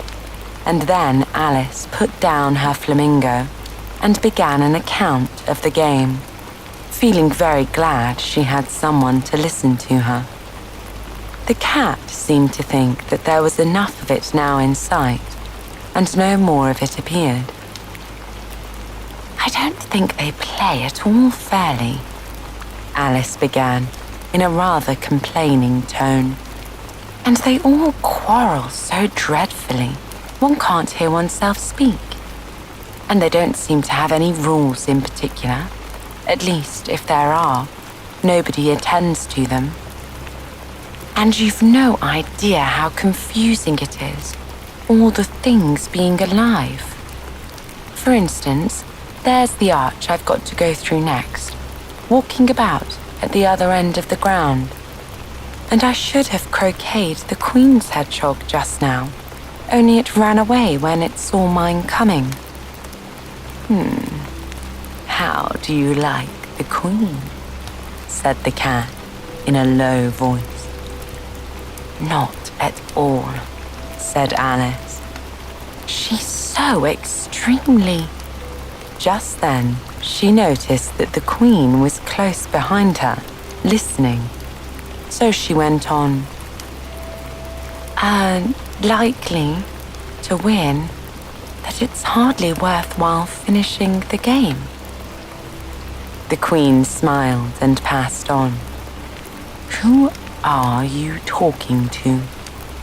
Speaker 1: and then Alice put down her flamingo and began an account of the game, feeling very glad she had someone to listen to her. The cat seemed to think that there was enough of it now in sight, and no more of it appeared. "I don't think they play at all fairly," Alice began in a rather complaining tone. "And they all quarrel so dreadfully, one can't hear oneself speak. And they don't seem to have any rules in particular. At least, if there are, nobody attends to them. And you've no idea how confusing it is, all the things being alive. For instance, there's the arch I've got to go through next, walking about at the other end of the ground. And I should have croqueted the Queen's hedgehog just now, only it ran away when it saw mine coming. How do you like the Queen?" said the cat in a low voice. "Not at all," said Alice. "She's so extremely—" Just then, she noticed that the Queen was close behind her, listening. So she went on, "Likely to win, that it's hardly worthwhile finishing the game." The Queen smiled and passed on. "Who are you talking to?"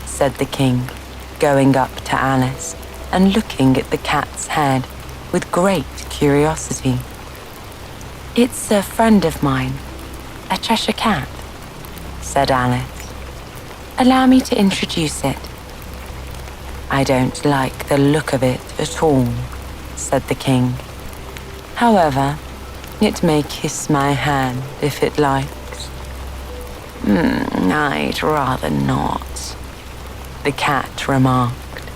Speaker 1: said the King, going up to Alice and looking at the cat's head with great curiosity. "It's a friend of mine, a Cheshire cat," said Alice. "Allow me to introduce it." "I don't like the look of it at all," said the King. "However, it may kiss my hand if it likes." "I'd rather not," the cat remarked.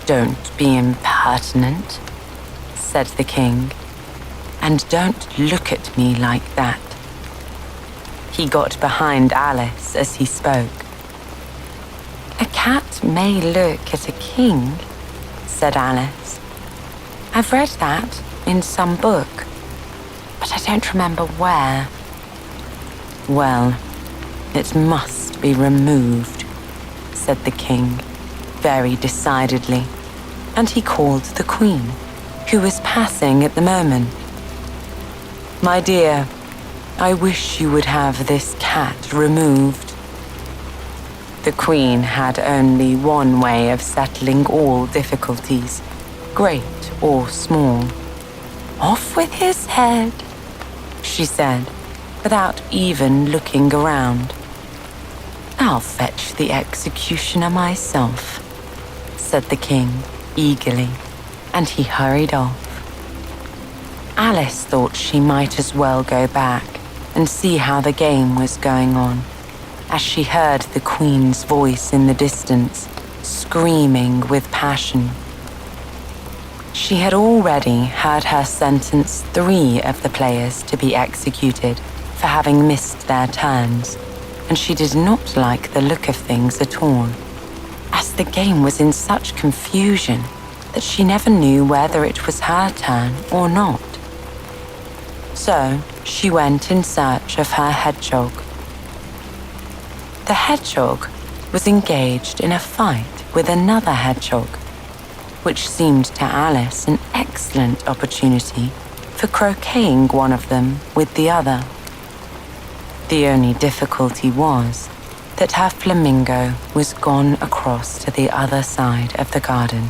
Speaker 1: "Don't be impertinent," said the King, "and don't look at me like that." He got behind Alice as he spoke. "A cat may look at a king," said Alice. "I've read that in some book, but I don't remember where." "Well, it must be removed," said the King, very decidedly, and he called the Queen, who was passing at the moment. "My dear, I wish you would have this cat removed." The Queen had only one way of settling all difficulties, great or small. "Off with his head," she said, without even looking around. "I'll fetch the executioner myself," said the King eagerly, and he hurried off. Alice thought she might as well go back and see how the game was going on, as she heard the Queen's voice in the distance, screaming with passion. She had already had her sentence 3 of the players to be executed for having missed their turns, and she did not like the look of things at all, as the game was in such confusion that she never knew whether it was her turn or not. So she went in search of her hedgehog. The hedgehog was engaged in a fight with another hedgehog, which seemed to Alice an excellent opportunity for croqueting one of them with the other. The only difficulty was that her flamingo was gone across to the other side of the garden,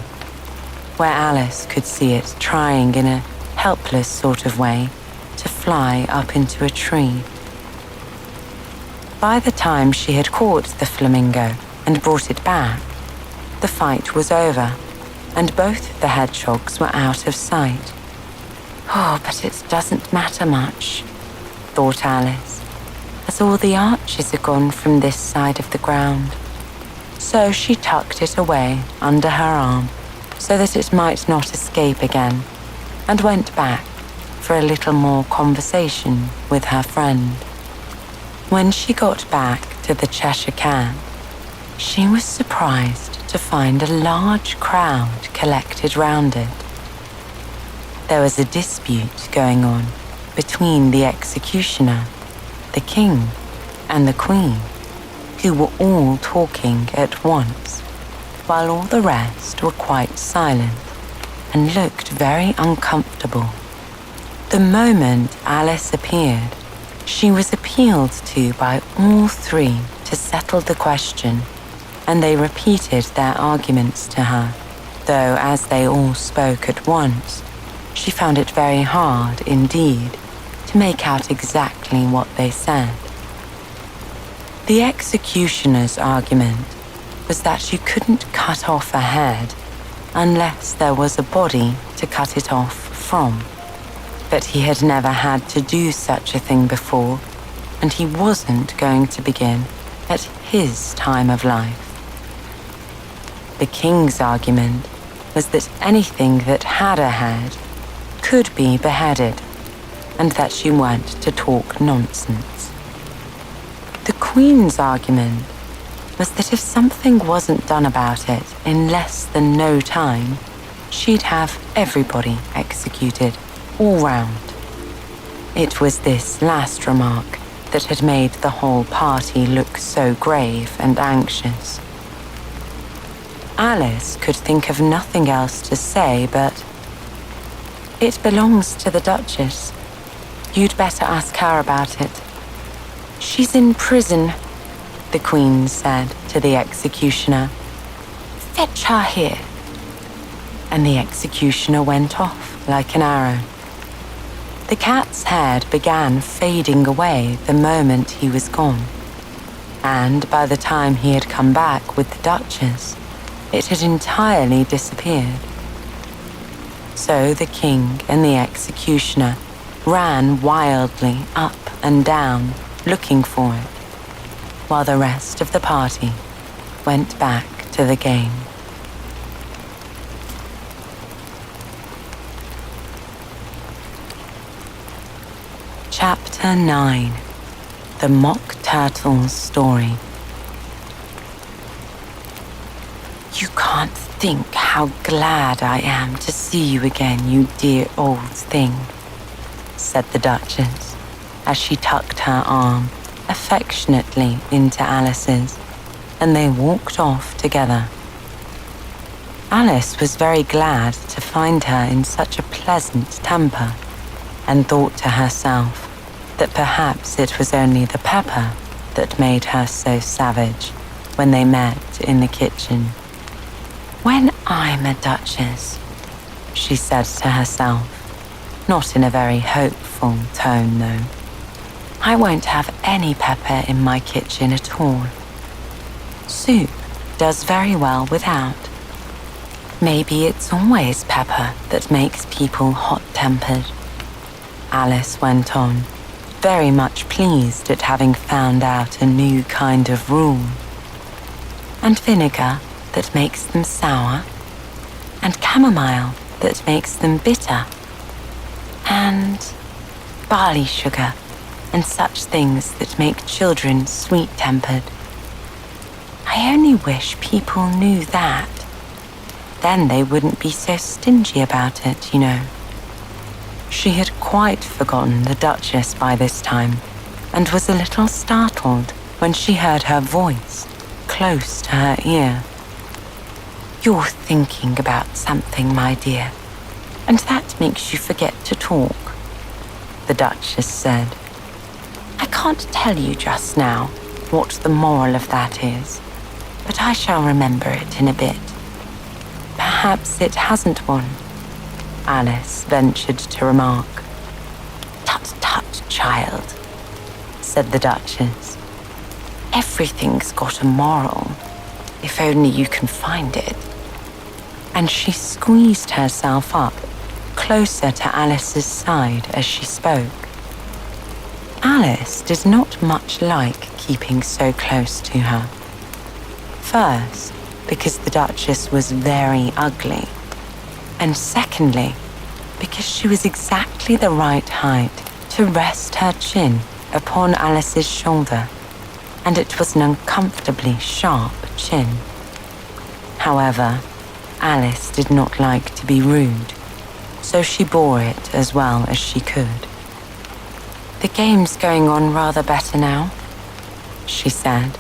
Speaker 1: where Alice could see it trying in a helpless sort of way to fly up into a tree. By the time she had caught the flamingo and brought it back, the fight was over, and both the hedgehogs were out of sight. "Oh, but it doesn't matter much," thought Alice, as all the arches are gone from this side of the ground. So she tucked it away under her arm so that it might not escape again, and went back for a little more conversation with her friend. When she got back to the Cheshire Cat, she was surprised to find a large crowd collected round it. There was a dispute going on between the executioner, the King, and the Queen, who were all talking at once, while all the rest were quite silent and looked very uncomfortable. The moment Alice appeared, she was appealed to by all three to settle the question, and they repeated their arguments to her, though as they all spoke at once, she found it very hard indeed to make out exactly what they said. The executioner's argument was that you couldn't cut off a head unless there was a body to cut it off from. But he had never had to do such a thing before, and he wasn't going to begin at his time of life. The king's argument was that anything that had a head could be beheaded, and that you weren't to talk nonsense. The queen's argument was that if something wasn't done about it in less than no time, she'd have everybody executed all round. It was this last remark that had made the whole party look so grave and anxious. Alice could think of nothing else to say but, "It belongs to the Duchess. You'd better ask her about it. She's in prison," the Queen said to the executioner. "Fetch her here." And the executioner went off like an arrow. The cat's head began fading away the moment he was gone, and by the time he had come back with the Duchess, it had entirely disappeared. So the king and the executioner ran wildly up and down, looking for it, while the rest of the party went back to the game. Chapter 9. The Mock Turtle's Story. "You can't think how glad I am to see you again, you dear old thing," said the Duchess, as she tucked her arm affectionately into Alice's, and they walked off together. Alice was very glad to find her in such a pleasant temper, and thought to herself that perhaps it was only the pepper that made her so savage when they met in the kitchen. "When I'm a duchess," she said to herself, not in a very hopeful tone though, "I won't have any pepper in my kitchen at all. Soup does very well without. Maybe it's always pepper that makes people hot-tempered." Alice went on, very much pleased at having found out a new kind of rule. "And vinegar that makes them sour, and chamomile that makes them bitter, and barley sugar and such things that make children sweet-tempered. I only wish people knew that. Then they wouldn't be so stingy about it, you know." She had quite forgotten the Duchess by this time, and was a little startled when she heard her voice close to her ear. "You're thinking about something, my dear, and that makes you forget to talk," the Duchess said. "I can't tell you just now what the moral of that is, but I shall remember it in a bit." "Perhaps it hasn't one," Alice ventured to remark. "Tut, tut, child," said the Duchess. "Everything's got a moral, if only you can find it." And she squeezed herself up closer to Alice's side as she spoke. Alice did not much like keeping so close to her. First, because the Duchess was very ugly, and secondly, because she was exactly the right height to rest her chin upon Alice's shoulder, and it was an uncomfortably sharp chin. However, Alice did not like to be rude, so she bore it as well as she could. "The game's going on rather better now," she said,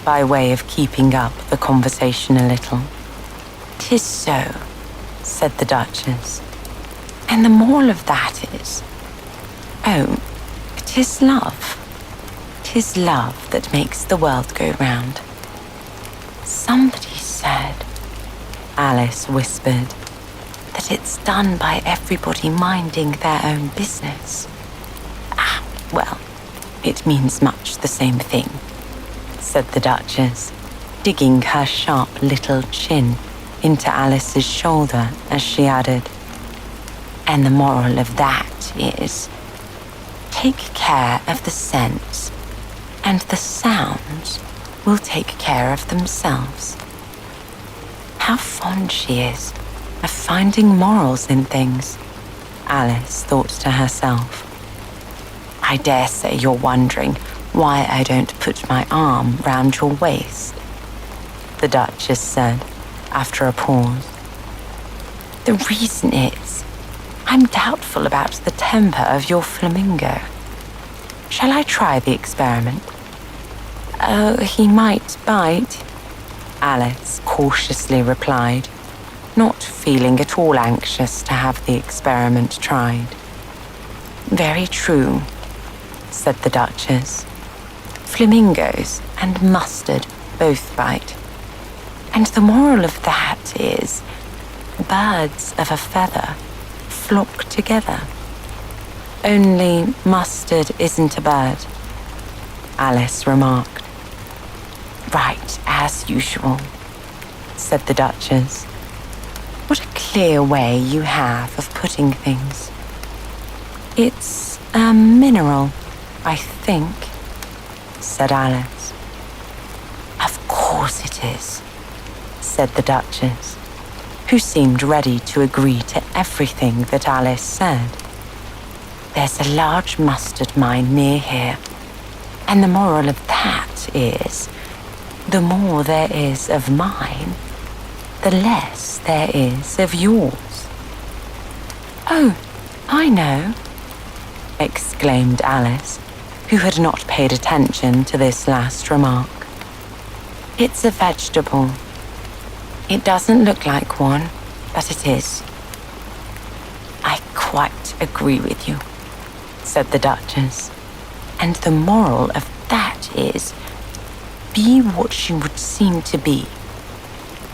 Speaker 1: by way of keeping up the conversation a little. "'Tis so," said the Duchess. "And the moral of that is, oh, 'tis love. 'Tis love that makes the world go round." "Somebody said," Alice whispered, "that it's done by everybody minding their own business." "Ah, well, it means much the same thing," said the Duchess, digging her sharp little chin into Alice's shoulder as she added, "And the moral of that is, take care of the scents, and the sounds will take care of themselves." How fond she is of finding morals in things, Alice thought to herself. "I dare say you're wondering why I don't put my arm round your waist," the Duchess said after a pause. "The reason is, I'm doubtful about the temper of your flamingo. Shall I try the experiment?" "Oh, he might bite," Alice cautiously replied, not feeling at all anxious to have the experiment tried. "Very true," said the Duchess. "Flamingos and mustard both bite. And the moral of that is, birds of a feather flock together. Only mustard isn't a bird," Alice remarked. "Right, as usual," said the Duchess. "What a clear way you have of putting things." "It's a mineral, I think," said Alice. "Of course it is," said the Duchess, who seemed ready to agree to everything that Alice said. "There's a large mustard mine near here, and the moral of that is, the more there is of mine, the less there is of yours." "Oh, I know," exclaimed Alice, who had not paid attention to this last remark. "It's a vegetable. It doesn't look like one, but it is." "I quite agree with you," said the Duchess. "And the moral of that is, be what you would seem to be.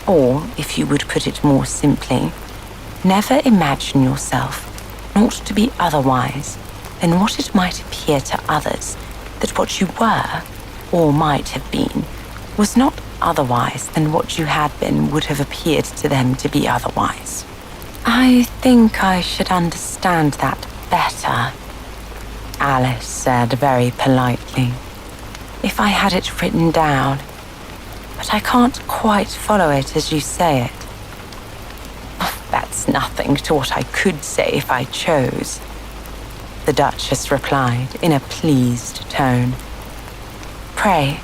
Speaker 1: Or, if you would put it more simply, never imagine yourself not to be otherwise than what it might appear to others that what you were, or might have been, was not otherwise than what you had been would have appeared to them to be otherwise." "I think I should understand that better," Alice said very politely, "if I had it written down, but I can't quite follow it as you say it." "That's nothing to what I could say if I chose," the Duchess replied in a pleased tone. "Pray,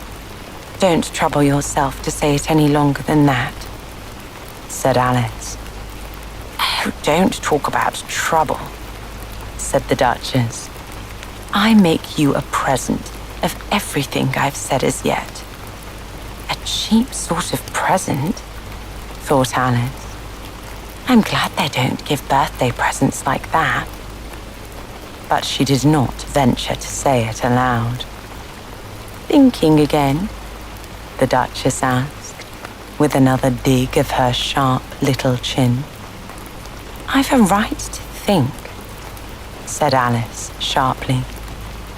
Speaker 1: don't trouble yourself to say it any longer than that," said Alice. "Oh, don't talk about trouble," said the Duchess. "I make you a present of everything I've said as yet." "A cheap sort of present," thought Alice. "I'm glad they don't give birthday presents like that." But she did not venture to say it aloud. "Thinking again?" the Duchess asked, with another dig of her sharp little chin. "I've a right to think," said Alice sharply,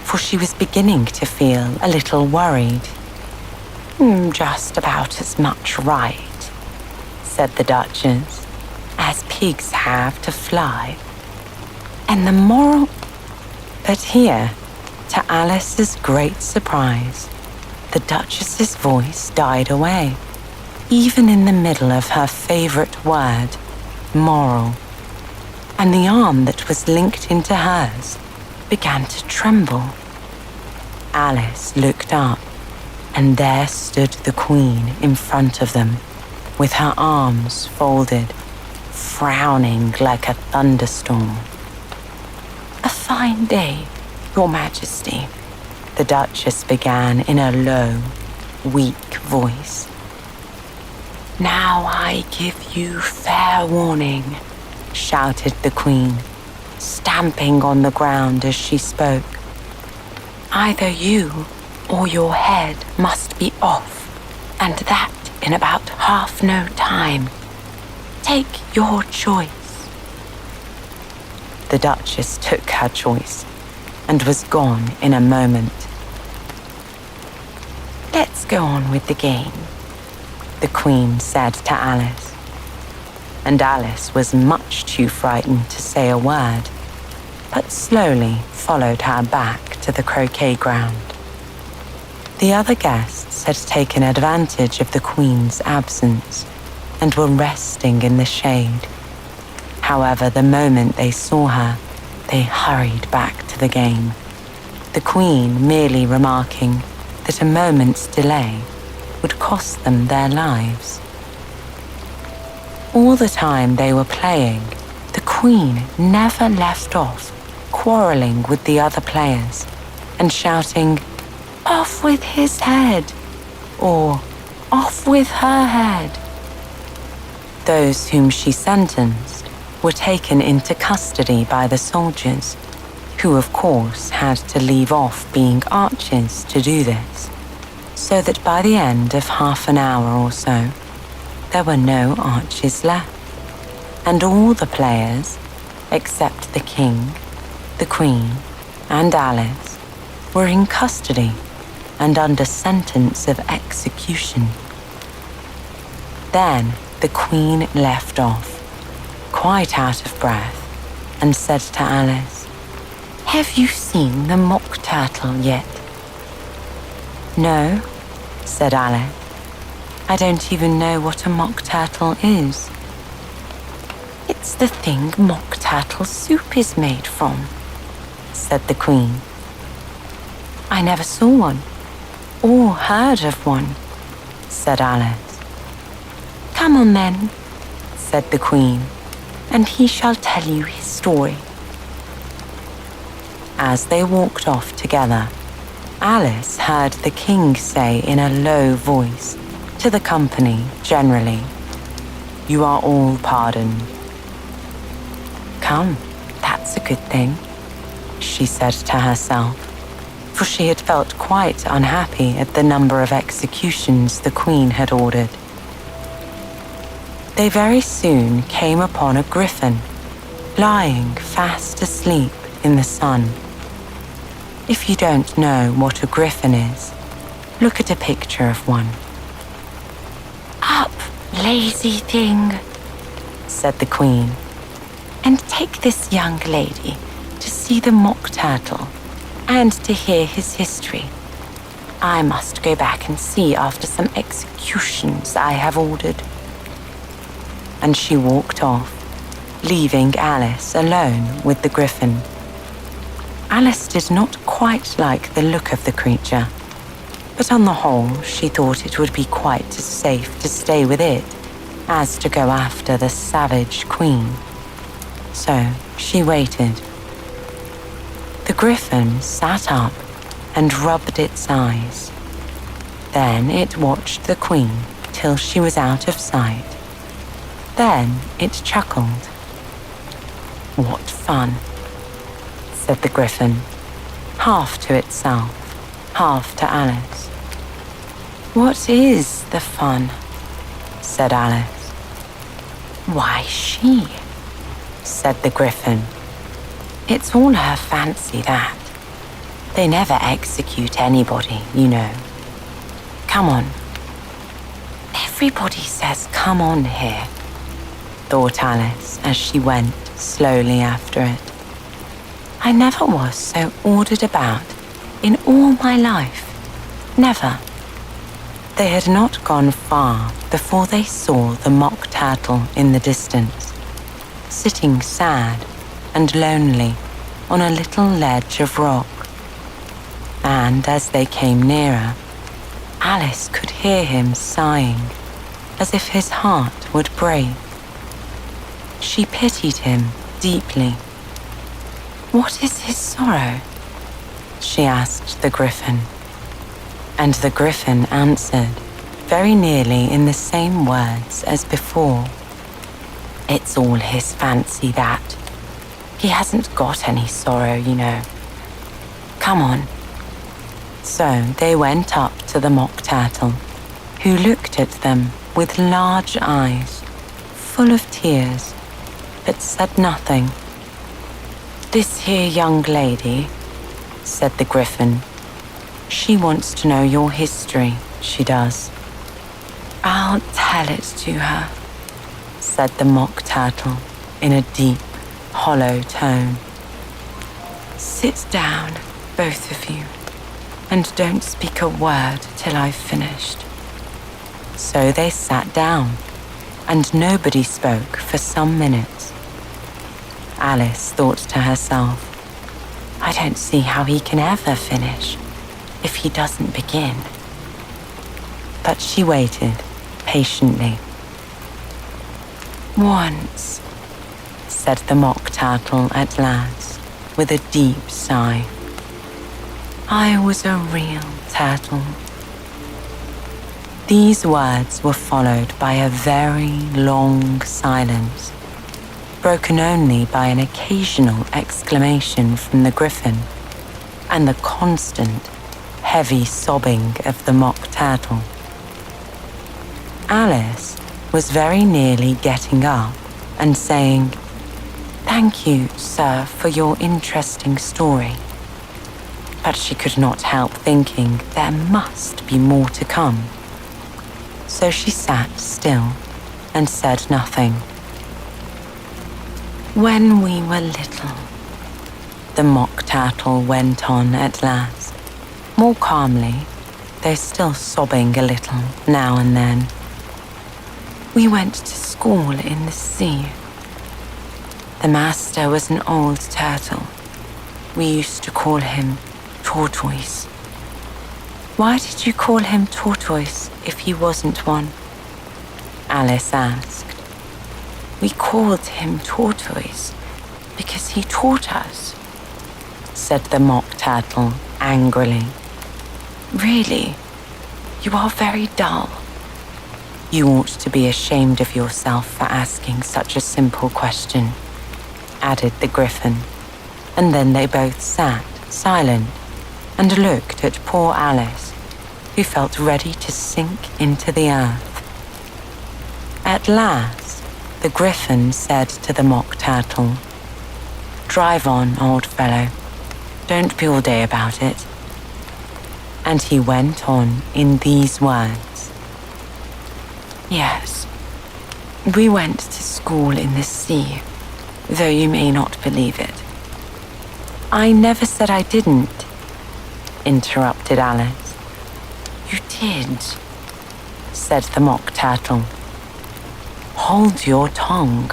Speaker 1: for she was beginning to feel a little worried. Just about as much right," said the Duchess, "as pigs have to fly. And the moral—" But here, to Alice's great surprise, the Duchess's voice died away, even in the middle of her favorite word, moral, and the arm that was linked into hers began to tremble. Alice looked up, and there stood the Queen in front of them, with her arms folded, frowning like a thunderstorm. "A fine day, Your Majesty," the Duchess began in a low, weak voice. "Now I give you fair warning," shouted the Queen, stamping on the ground as she spoke. "Either you or your head must be off, and that in about half no time. Take your choice." The Duchess took her choice and was gone in a moment. "Let's go on with the game," the Queen said to Alice. And Alice was much too frightened to say a word, but slowly followed her back to the croquet ground. The other guests had taken advantage of the Queen's absence and were resting in the shade. However, the moment they saw her, they hurried back to the game, the Queen merely remarking that a moment's delay would cost them their lives. All the time they were playing, the Queen never left off quarreling with the other players and shouting, "Off with his head," or "Off with her head." Those whom she sentenced were taken into custody by the soldiers, who of course had to leave off being archers to do this, so that by the end of half an hour or so, there were no archers left, and all the players, except the King, the Queen, and Alice, were in custody and under sentence of execution. Then the Queen left off, quite out of breath, and said to Alice, "Have you seen the mock turtle yet?" "No," said Alice. "I don't even know what a mock turtle is." "It's the thing mock turtle soup is made from," said the Queen. "I never saw one, or heard of one," said Alice. "Come on then," said the Queen, "and he shall tell you his story." As they walked off together, Alice heard the King say in a low voice to the company generally, "You are all pardoned." "Come, that's a good thing," she said to herself, for she had felt quite unhappy at the number of executions the Queen had ordered. They very soon came upon a griffin, lying fast asleep in the sun. If you don't know what a griffin is, look at a picture of one. "Up, lazy thing," said the Queen, "and take this young lady to see the mock turtle and to hear his history. I must go back and see after some executions I have ordered." And she walked off, leaving Alice alone with the griffin. Alice did not quite like the look of the creature, but on the whole she thought it would be quite as safe to stay with it as to go after the savage Queen. So she waited. The griffin sat up and rubbed its eyes. Then it watched the Queen till she was out of sight. Then it chuckled. "What fun," said the griffin, half to itself, half to Alice. "What is the fun?" said Alice. "Why, she," said the griffin. "It's all her fancy, that. They never execute anybody, you know. Come on." "Everybody says come on here," thought Alice as she went slowly after it. "I never was so ordered about in all my life. Never." They had not gone far before they saw the mock turtle in the distance, sitting sad and lonely on a little ledge of rock. And as they came nearer, Alice could hear him sighing, as if his heart would break. She pitied him deeply. "What is his sorrow?" she asked the griffin. And the Griffin answered, very nearly in the same words as before. It's all his fancy, that. He hasn't got any sorrow, you know. Come on. So they went up to the Mock Turtle, who looked at them with large eyes, full of tears, but said nothing. This here young lady, said the Griffin, she wants to know your history, she does. I'll tell it to her, said the Mock Turtle in a deep, hollow tone. Sit down, both of you, and don't speak a word till I've finished. So they sat down, and nobody spoke for some minutes. Alice thought to herself, I don't see how he can ever finish if he doesn't begin. But she waited patiently. Once, said the Mock Turtle at last, with a deep sigh, I was a real turtle. These words were followed by a very long silence, broken only by an occasional exclamation from the Griffin and the constant, heavy sobbing of the Mock Turtle. Alice was very nearly getting up and saying, Thank you, sir, for your interesting story. But she could not help thinking there must be more to come. So she sat still and said nothing. When we were little, the Mock Turtle went on at last, more calmly, though still sobbing a little now and then. We went to school in the sea. The master was an old turtle. We used to call him Tortoise. Why did you call him Tortoise if he wasn't one? Alice asked. We called him Tortoise because he taught us, said the Mock Turtle angrily. Really, you are very dull. You ought to be ashamed of yourself for asking such a simple question, added the Griffin, and then they both sat silent and looked at poor Alice, who felt ready to sink into the earth. At last, the Griffin said to the Mock Turtle, Drive on, old fellow. Don't be all day about it. And he went on in these words. Yes, we went to school in the sea, though you may not believe it. I never said I didn't, interrupted Alice. You did, said the Mock Turtle. Hold your tongue,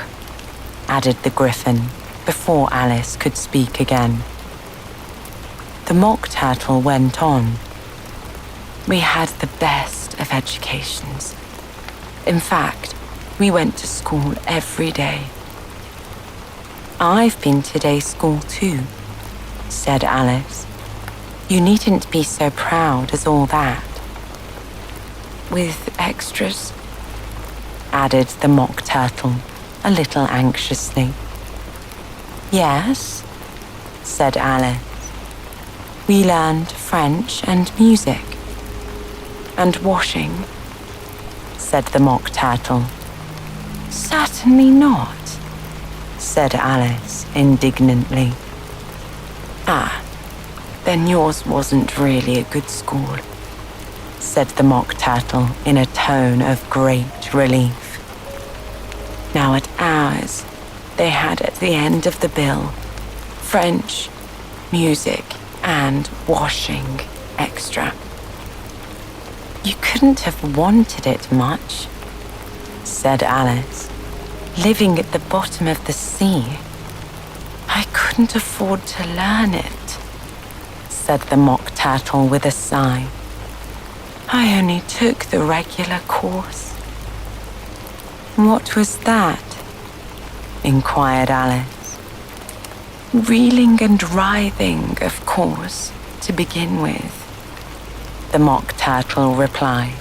Speaker 1: added the Griffin, before Alice could speak again. The Mock Turtle went on. We had the best of educations. In fact, we went to school every day. I've been to day school too, said Alice. You needn't be so proud as all that. With extras, added the Mock Turtle a little anxiously. Yes, said Alice. We learned French and music. And washing, said the Mock Turtle. Certainly not, said Alice indignantly. Ah, then yours wasn't really a good school, said the Mock Turtle in a tone of great relief. Now at ours, they had at the end of the bill French, music, and washing extra. You couldn't have wanted it much, said Alice. Living at the bottom of the sea. I couldn't afford to learn it, said the Mock Turtle with a sigh. I only took the regular course. What was that? Inquired Alice. Reeling and writhing, of course, to begin with. the Mock Turtle replied.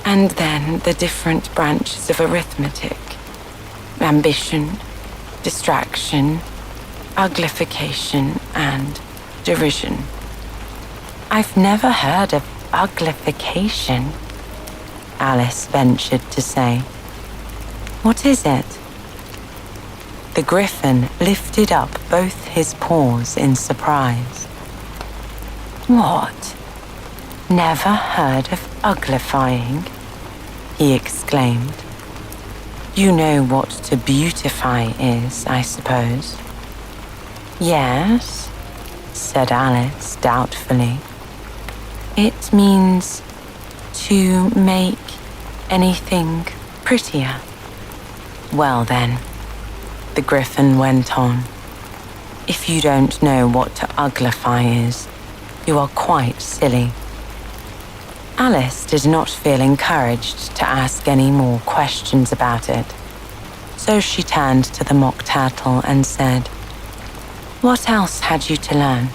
Speaker 1: And then the different branches of arithmetic: ambition, distraction, uglification, and derision. I've never heard of uglification, Alice ventured to say. What is it? The Griffin lifted up both his paws in surprise. What? Never heard of uglifying? He exclaimed. You know what to beautify is, I suppose. Yes, said Alice doubtfully. It means to make anything prettier. Well then, the Griffin went on, if you don't know what to uglify is, you are quite silly. Alice did not feel encouraged to ask any more questions about it, so she turned to the Mock Turtle and said, What else had you to learn?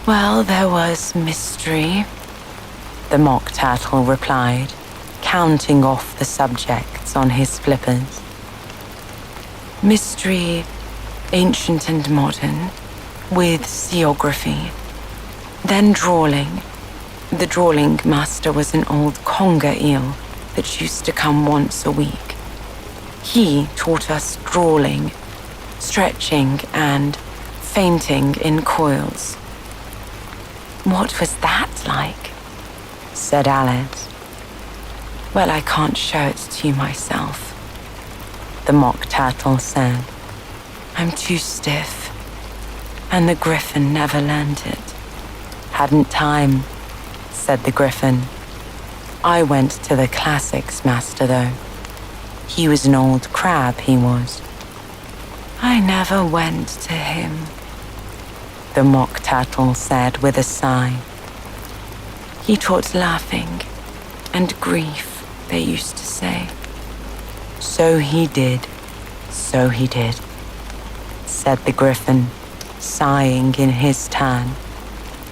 Speaker 1: Well, there was mystery, the Mock Turtle replied, counting off the subjects on his flippers. Mystery, ancient and modern, with seography. Then drawling. The drawling master was an old conger eel that used to come once a week. He taught us drawling, stretching, and fainting in coils. What was that like? Said Alice. Well, I can't show it to you myself, the Mock Turtle said. I'm too stiff, and the Griffin never learned it. Hadn't time, said the Griffin. I went to the classics master, though. He was an old crab, he was. I never went to him, the Mock Turtle said with a sigh. He taught laughing and grief, they used to say. So he did, said the Griffin, sighing in his turn,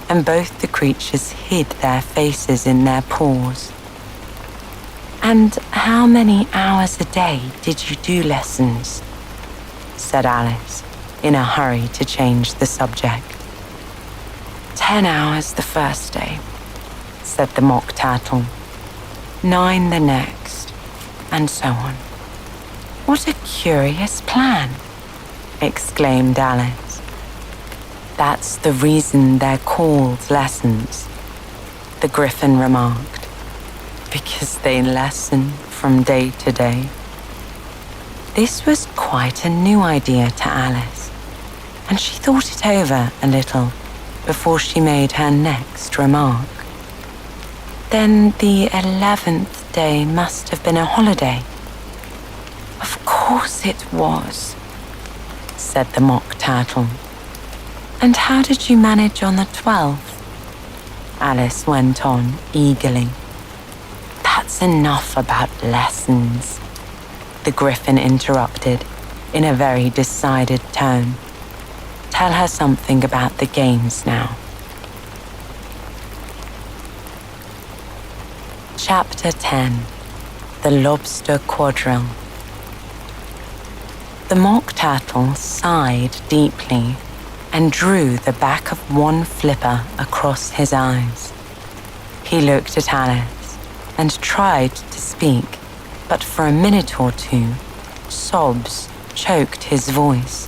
Speaker 1: and both the creatures hid their faces in their paws. And how many hours a day did you do lessons? Said Alice, in a hurry to change the subject. 10 hours the first day, said the Mock Turtle. 9 the next, and so on. What a curious plan, exclaimed Alice. That's the reason they're called lessons, the Griffin remarked, because they lessen from day to day. This was quite a new idea to Alice, and she thought it over a little before she made her next remark. Then the 11th day must have been a holiday. Of course it was, said the Mock Turtle. And how did you manage on the 12th? Alice went on eagerly. That's enough about lessons, the Griffin interrupted in a very decided tone. Tell her something about the games now. Chapter 10. The Lobster Quadrille. The Mock Turtle sighed deeply and drew the back of one flipper across his eyes. He looked at Alice and tried to speak, but for a minute or two, sobs choked his voice.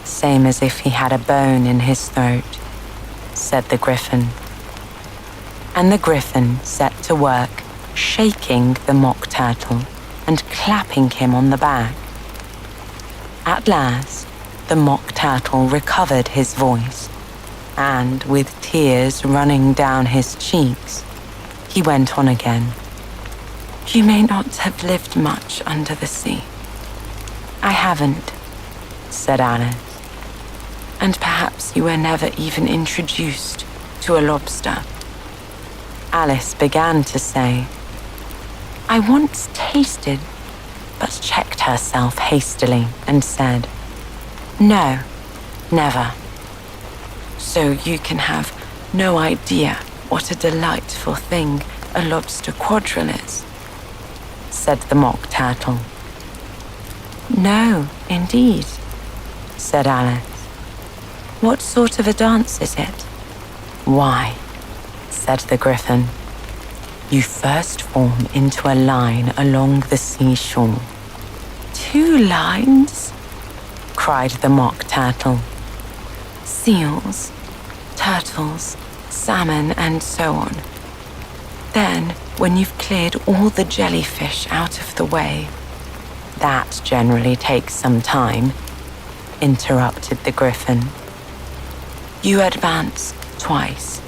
Speaker 1: Same as if he had a bone in his throat, said the Griffin. And the Griffin set to work, shaking the Mock Turtle and clapping him on the back. At last, the Mock Turtle recovered his voice, and with tears running down his cheeks, he went on again. You may not have lived much under the sea. I haven't, said Alice. And perhaps you were never even introduced to a lobster. Alice began to say, I once tasted, but checked herself hastily and said, No, never. So you can have No idea what a delightful thing a lobster quadrille is, said the Mock Turtle. No, indeed, said Alice. What sort of a dance is it? Why, said the Gryphon, you first form into a line along the seashore. 2 lines? Cried the Mock Turtle. Seals, turtles, salmon, and so on. Then, when you've cleared all the jellyfish out of the way, that generally takes some time, interrupted the Gryphon. You advance twice,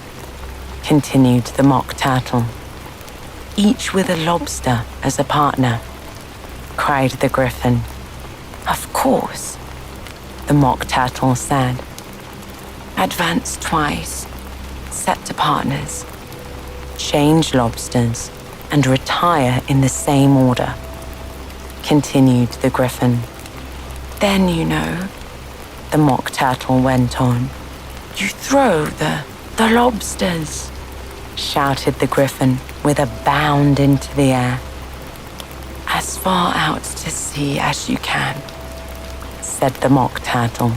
Speaker 1: continued the Mock Turtle, each with a lobster as a partner, cried the Gryphon. Of course, the Mock Turtle said. Advance twice, set to partners, change lobsters, and retire in the same order, continued the Gryphon. Then, you know, the Mock Turtle went on, you throw the lobsters, shouted the Gryphon with a bound into the air. As far out to sea as you can, said the Mock Turtle.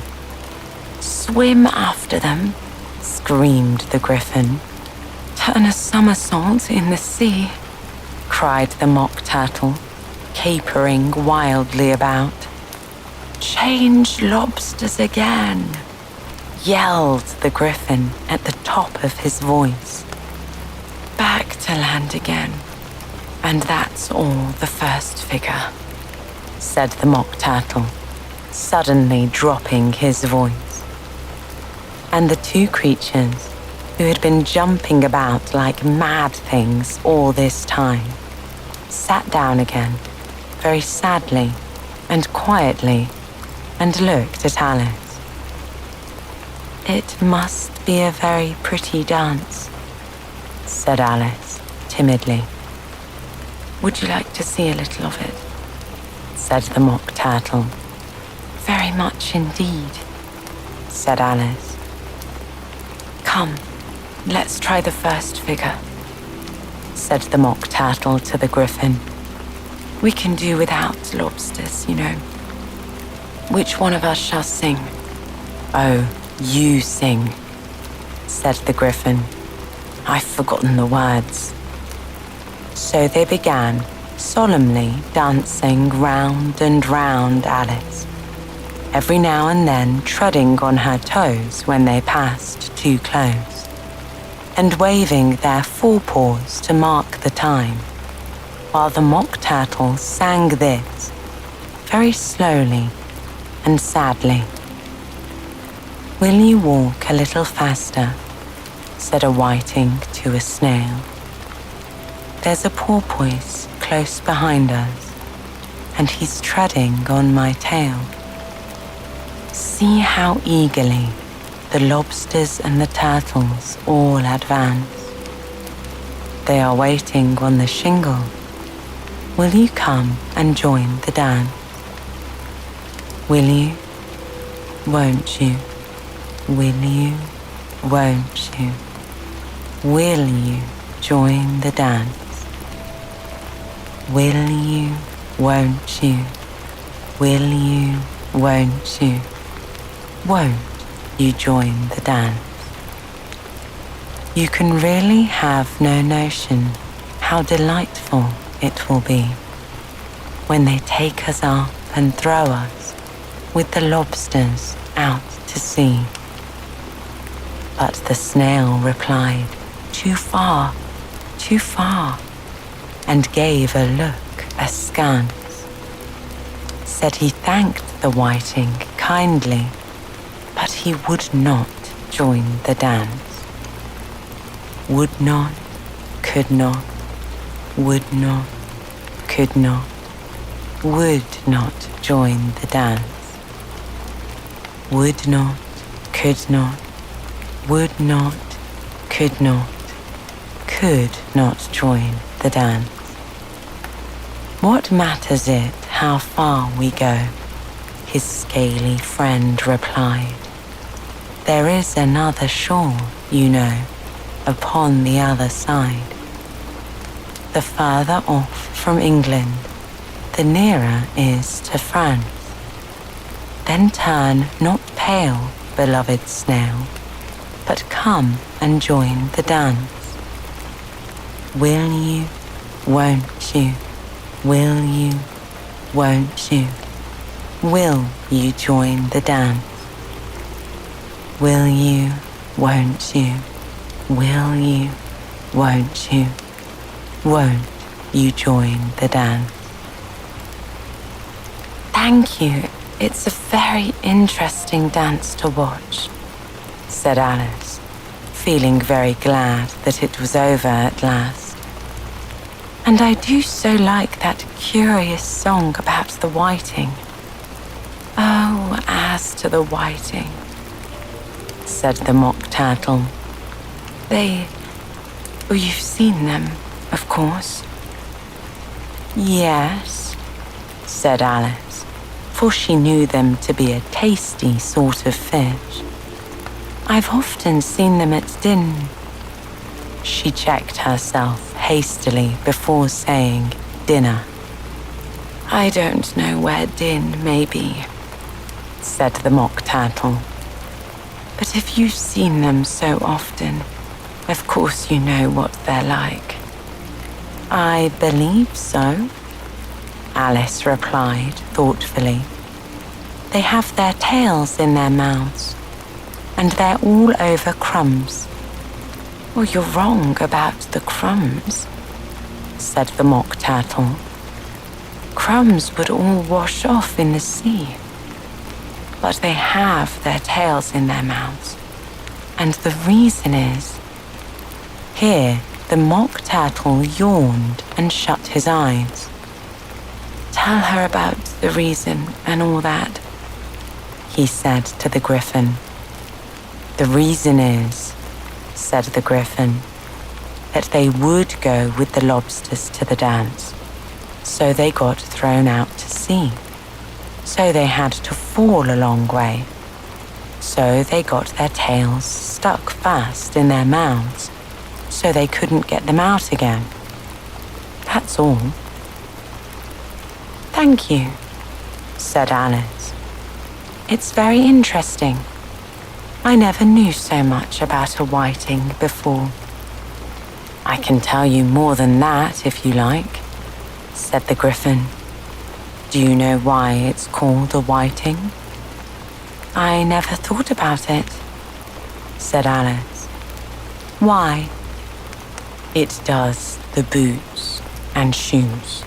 Speaker 1: Swim after them, screamed the Gryphon. Turn a somersault in the sea, cried the Mock Turtle, capering wildly about. Change lobsters again, yelled the Gryphon at the top of his voice. Back to land again, and that's all the first figure, said the Mock Turtle, suddenly dropping his voice. And the 2 creatures, who had been jumping about like mad things all this time, sat down again, very sadly and quietly, and looked at Alice. It must be a very pretty dance, said Alice timidly. Would you like to see a little of it? Said the Mock Turtle. Very much indeed, said Alice. Come, let's try the first figure, said the Mock Turtle to the Gryphon. We can do without lobsters, you know. Which one of us shall sing? Oh, you sing, said the Gryphon. I've forgotten the words. So they began solemnly dancing round and round Alice, every now and then treading on her toes when they passed too close, and waving their forepaws to mark the time, while the Mock Turtle sang this, very slowly and sadly. Will you walk a little faster, said a whiting to a snail. There's a porpoise close behind us, and he's treading on my tail. See how eagerly the lobsters and the turtles all advance. They are waiting on the shingle. Will you come and join the dance? Will you? Won't you? Will you? Won't you? Will you join the dance? Will you? Won't you? Will you? Won't you? Won't you join the dance? You can really have no notion how delightful it will be when they take us up and throw us with the lobsters out to sea. But the snail replied, too far, and gave a look askance. Said he thanked the whiting kindly, but he would not join the dance. Would not, could not, would not, could not, would not join the dance. Would not, could not, would not, could not join the dance. What matters it how far we go? His scaly friend replied. There is another shore, you know, upon the other side. The further off from England, the nearer is to France. Then turn not pale, beloved snail, but come and join the dance. Will you, won't you, will you, won't you, will you join the dance? Will you, won't you, will you, won't you, won't you join the dance? Thank you. It's a very interesting dance to watch, said Alice, feeling very glad that it was over at last. And I do so like that curious song about the whiting. Oh, as to the whiting, said the Mock Turtle. You've seen them, of course. Yes, said Alice, for she knew them to be a tasty sort of fish. I've often seen them at She checked herself hastily before saying dinner. I don't know where Din may be, said the Mock Turtle. But if you've seen them so often, of course you know what they're like. I believe so, Alice replied thoughtfully. They have their tails in their mouths, and they're all over crumbs. Well, you're wrong about the crumbs, said the Mock Turtle. Crumbs would all wash off in the sea. But they have their tails in their mouths, and the reason is... Here, the Mock Turtle yawned and shut his eyes. Tell her about the reason and all that, he said to the Griffin. The reason is, said the Griffin, that they would go with the lobsters to the dance, so they got thrown out to sea. So they had to fall a long way. So they got their tails stuck fast in their mouths, so they couldn't get them out again. That's all. Thank you, said Alice. It's very interesting. I never knew so much about a whiting before. I can tell you more than that if you like, said the Griffin. Do you know why it's called a whiting? I never thought about it, said Alice. Why? It does the boots and shoes,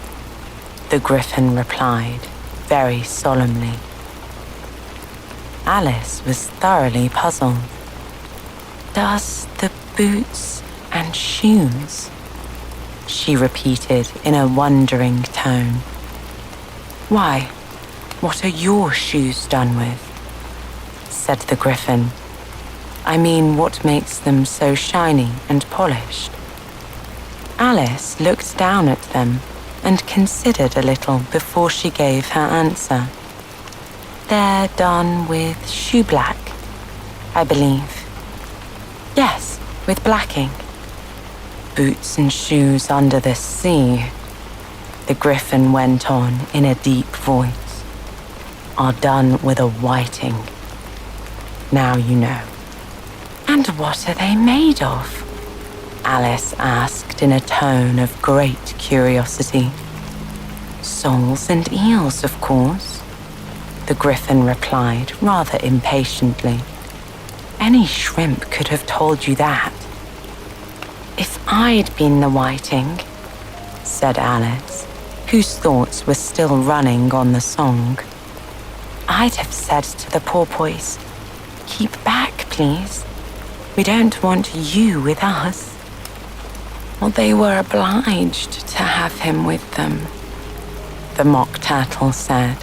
Speaker 1: the Griffin replied very solemnly. Alice was thoroughly puzzled. Does the boots and shoes? She repeated in a wondering tone. Why, what are your shoes done with? Said the Griffin. I mean, what makes them so shiny and polished? Alice looked down at them and considered a little before she gave her answer. They're done with shoe black, I believe. Yes, with blacking. Boots and shoes under the sea, the Griffin went on in a deep voice, are done with a whiting. Now you know. And what are they made of? Alice asked in a tone of great curiosity. Soles and eels, of course, the Griffin replied rather impatiently. Any shrimp could have told you that. If I'd been the whiting, said Alice, whose thoughts were still running on the song, I'd have said to the porpoise, keep back, please. We don't want you with us. Well, they were obliged to have him with them, the Mock Turtle said.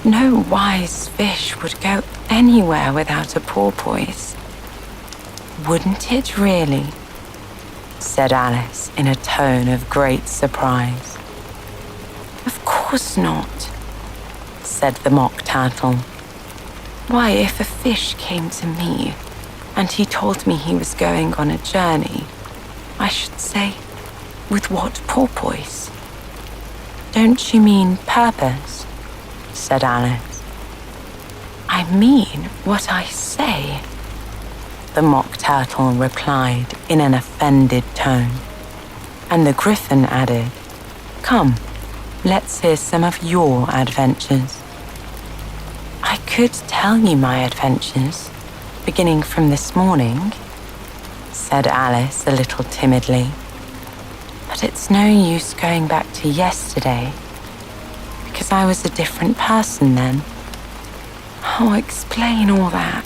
Speaker 1: No wise fish would go anywhere without a porpoise. Wouldn't it really? Said Alice in a tone of great surprise. Of course not, said the Mock Turtle. Why, if a fish came to me And he told me he was going on a journey. I should say, with what porpoise? Don't you mean purpose? Said Alice. I mean what I say, the Mock Turtle replied in an offended tone. And the Griffin added, Come, let's hear some of your adventures. I could tell you my adventures, beginning from this morning, said Alice a little timidly. But it's no use going back to yesterday, because I was a different person then. I'll explain all that,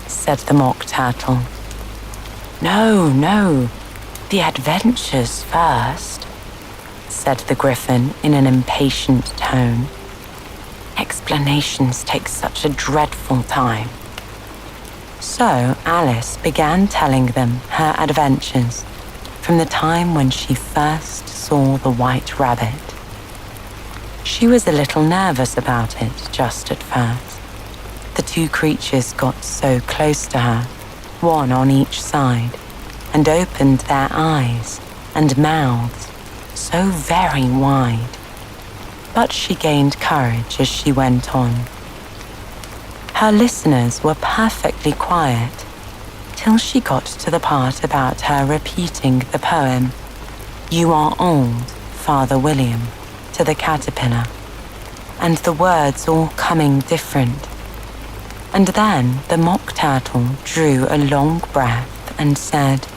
Speaker 1: said the Mock Turtle. No, the adventures first, said the Griffin in an impatient tone. Explanations take such a dreadful time. So Alice began telling them her adventures from the time when she first saw the White Rabbit. She was a little nervous about it just at first. The two creatures got so close to her, one on each side, and opened their eyes and mouths so very wide. But she gained courage as she went on. Her listeners were perfectly quiet till she got to the part about her repeating the poem, You Are Old, Father William, to the caterpillar, and the words all coming different. And then the Mock Turtle drew a long breath and said,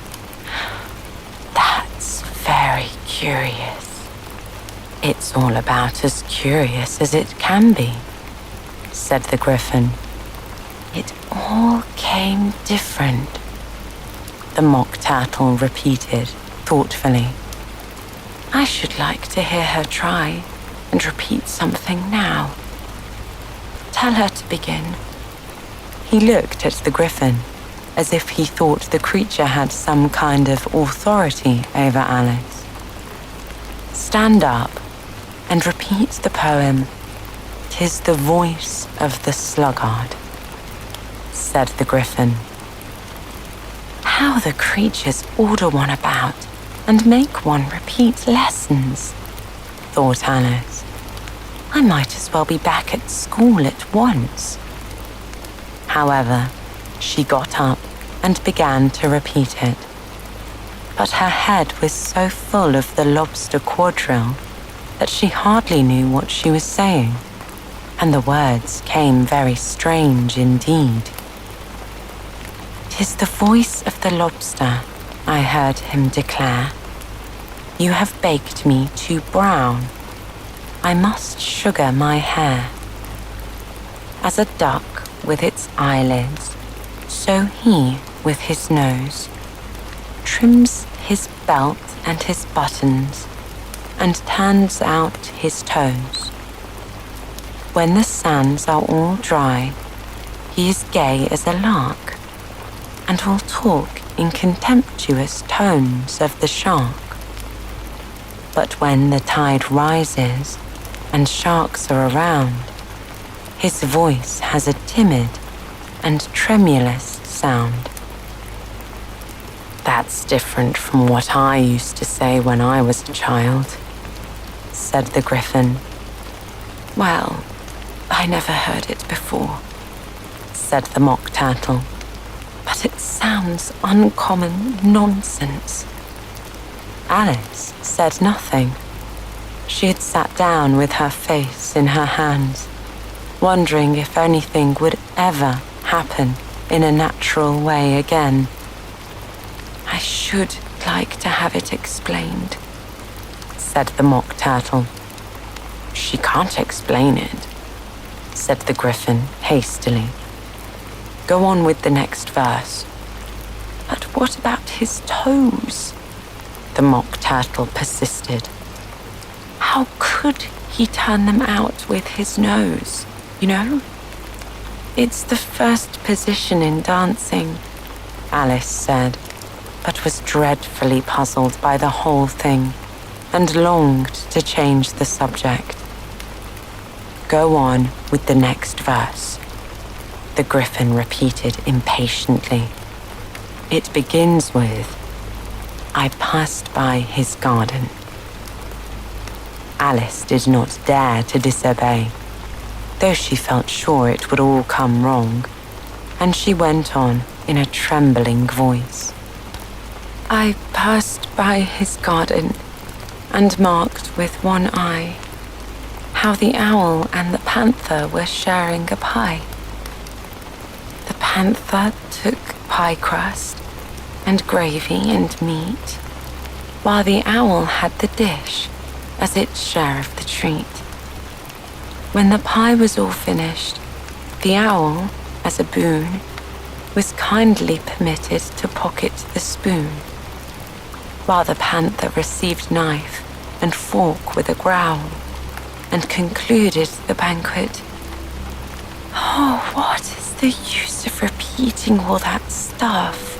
Speaker 1: That's very curious. It's all about as curious as it can be, said the Griffin. It all came different, the Mock Turtle repeated thoughtfully. I should like to hear her try and repeat something now. Tell her to begin. He looked at the Griffin as if he thought the creature had some kind of authority over Alice. Stand up and repeat the poem, "'Tis the voice of the sluggard," said the Griffin. How the creatures order one about and make one repeat lessons, thought Alice. I might as well be back at school at once. However, she got up and began to repeat it. But her head was so full of the lobster quadrille that she hardly knew what she was saying, and the words came very strange indeed. "'Tis the voice of the lobster," I heard him declare. "You have baked me too brown. I must sugar my hair. As a duck with its eyelids, so he with his nose trims his belt and his buttons and turns out his toes. When the sands are all dry, he is gay as a lark and will talk in contemptuous tones of the shark. But when the tide rises and sharks are around, his voice has a timid and tremulous sound." "That's different from what I used to say when I was a child," said the Griffin. "Well, I never heard it before," said the Mock Turtle. "But it sounds uncommon nonsense." Alice said nothing. She had sat down with her face in her hands, wondering if anything would ever happen in a natural way again. "I should like to have it explained," said the Mock Turtle. "She can't explain it," said the Griffin hastily. "Go on with the next verse." "But what about his toes?" the Mock Turtle persisted. "How could he turn them out with his nose, you know? It's the first position in dancing," Alice said, but was dreadfully puzzled by the whole thing and longed to change the subject. "Go on with the next verse," the Griffin repeated impatiently. It begins with, I passed by his garden. Alice did not dare to disobey, though she felt sure it would all come wrong, and she went on in a trembling voice. I passed by his garden and marked with one eye how the owl and the panther were sharing a pie. The panther took pie crust and gravy and meat, while the owl had the dish as its share of the treat. When the pie was all finished, the owl, as a boon, was kindly permitted to pocket the spoon, while the panther received knife and fork with a growl, and concluded the banquet. Oh, what is the use of repeating all that stuff?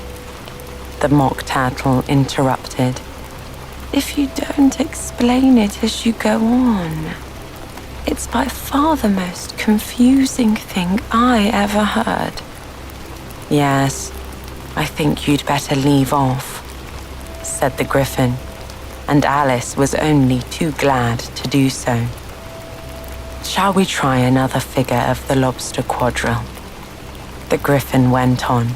Speaker 1: The mock turtle interrupted. If you don't explain it as you go on, it's by far the most confusing thing I ever heard. Yes, I think you'd better leave off, said the Griffin, and Alice was only too glad to do so. Shall we try another figure of the lobster quadrille? The Griffin went on.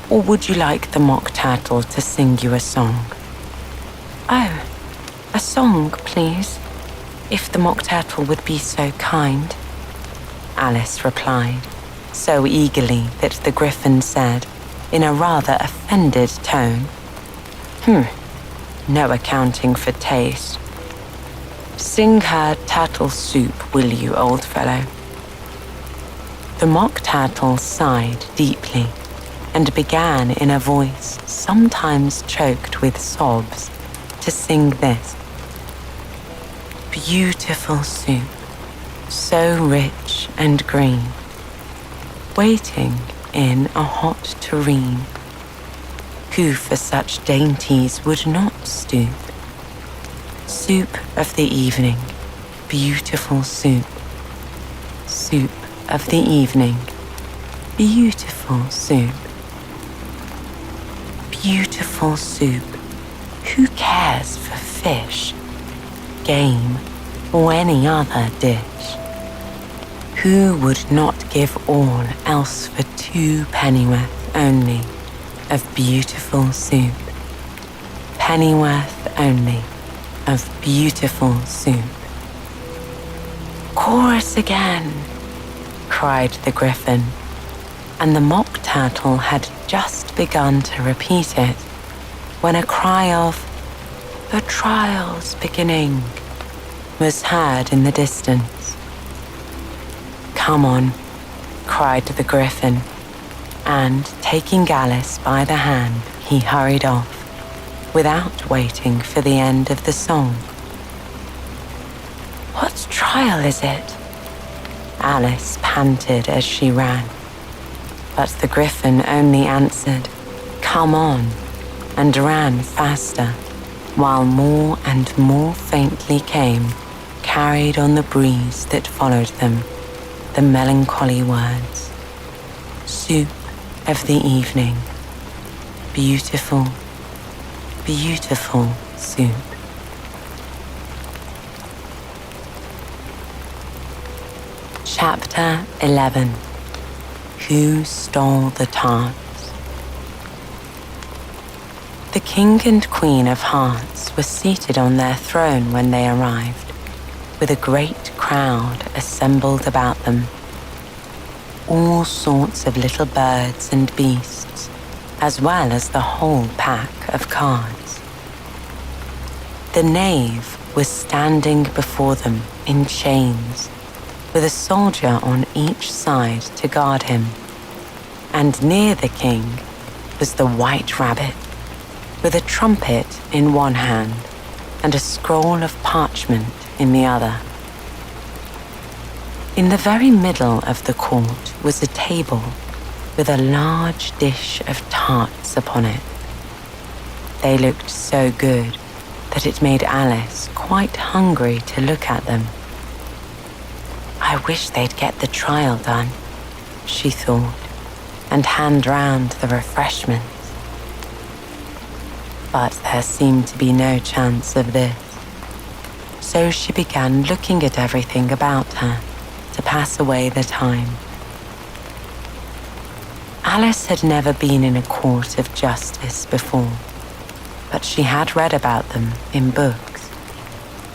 Speaker 1: Or would you like the mock turtle to sing you a song? Oh, a song, please, if the mock turtle would be so kind, Alice replied, so eagerly that the Griffin said, in a rather offended tone, no accounting for taste. Sing her turtle soup, will you, old fellow? The mock turtle sighed deeply and began in a voice sometimes choked with sobs to sing this. Beautiful soup, so rich and green, waiting in a hot tureen. Who for such dainties would not stoop? Soup of the evening, beautiful soup. Soup of the evening, beautiful soup. Beautiful soup. Who cares for fish, game, or any other dish? Who would not give all else for 2 pennyworth only of beautiful soup? Pennyworth only of beautiful soup. Chorus again, cried the Griffin, and the mock turtle had just begun to repeat it when a cry of, the trial's beginning, was heard in the distance. Come on, cried the Griffin, and taking Alice by the hand, he hurried off, without waiting for the end of the song. What trial is it? Alice panted as she ran, but the Griffin only answered, come on, and ran faster, while more and more faintly came, carried on the breeze that followed them, the melancholy words. Soup of the evening, beautiful, beautiful soup. Chapter 11. Who Stole the Tarts? The King and Queen of Hearts were seated on their throne when they arrived, with a great crowd assembled about them. All sorts of little birds and beasts, as well as the whole pack of cards. The knave was standing before them in chains, with a soldier on each side to guard him, and near the king was the White Rabbit, with a trumpet in one hand and a scroll of parchment in the other. In the very middle of the court was a table with a large dish of tarts upon it. They looked so good that it made Alice quite hungry to look at them. I wish they'd get the trial done, she thought, and hand round the refreshments. But there seemed to be no chance of this. So she began looking at everything about her to pass away the time. Alice had never been in a court of justice before, but she had read about them in books,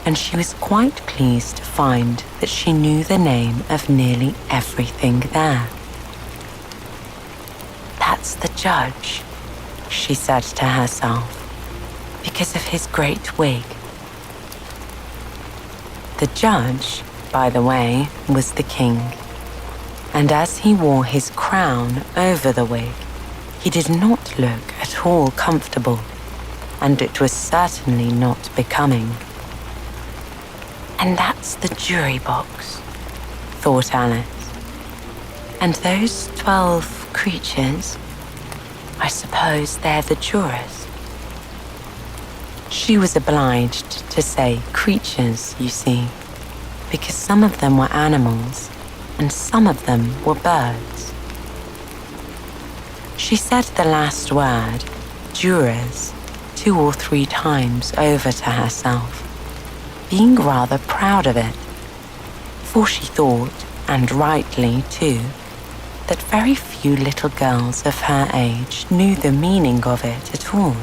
Speaker 1: and she was quite pleased to find that she knew the name of nearly everything there. "That's the judge," she said to herself, "because of his great wig." The judge, by the way, was the king, and as he wore his crown over the wig, he did not look at all comfortable, and it was certainly not becoming. "And that's the jury box," thought Alice. "And those 12 creatures, I suppose they're the jurors." She was obliged to say creatures, you see, because some of them were animals and some of them were birds. She said the last word, jurors, 2 or 3 times over to herself, being rather proud of it, for she thought, and rightly too, that very few little girls of her age knew the meaning of it at all.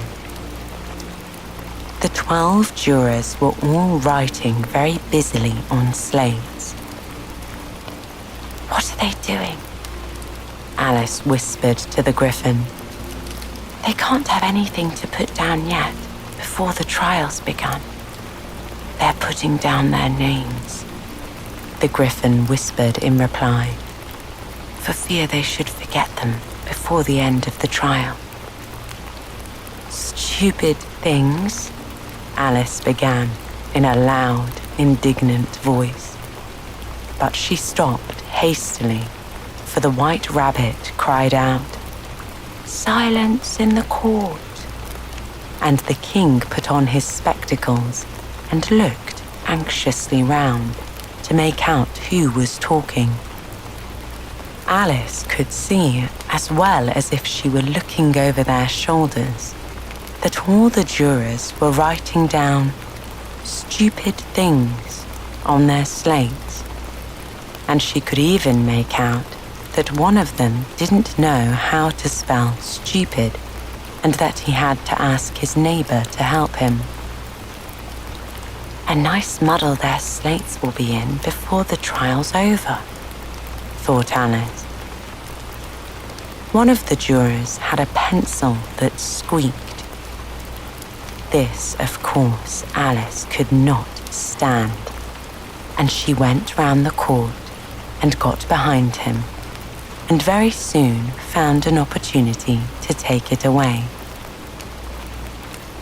Speaker 1: The 12 jurors were all writing very busily on slates. "What are they doing?" Alice whispered to the griffin. "They can't have anything to put down yet, before the trial's begun. They're putting down their names," the griffin whispered in reply, "for fear they should forget them before the end of the trial." "Stupid things," Alice began in a loud, indignant voice. But she stopped hastily, for the White Rabbit cried out, "Silence in the court!" And the king put on his spectacles and looked anxiously round to make out who was talking. Alice could see, as well as if she were looking over their shoulders, that all the jurors were writing down stupid things on their slates, and she could even make out that one of them didn't know how to spell stupid and that he had to ask his neighbor to help him. "A nice muddle their slates will be in before the trial's over," thought Alice. One of the jurors had a pencil that squeaked. This, of course, Alice could not stand, and she went round the court and got behind him, and very soon found an opportunity to take it away.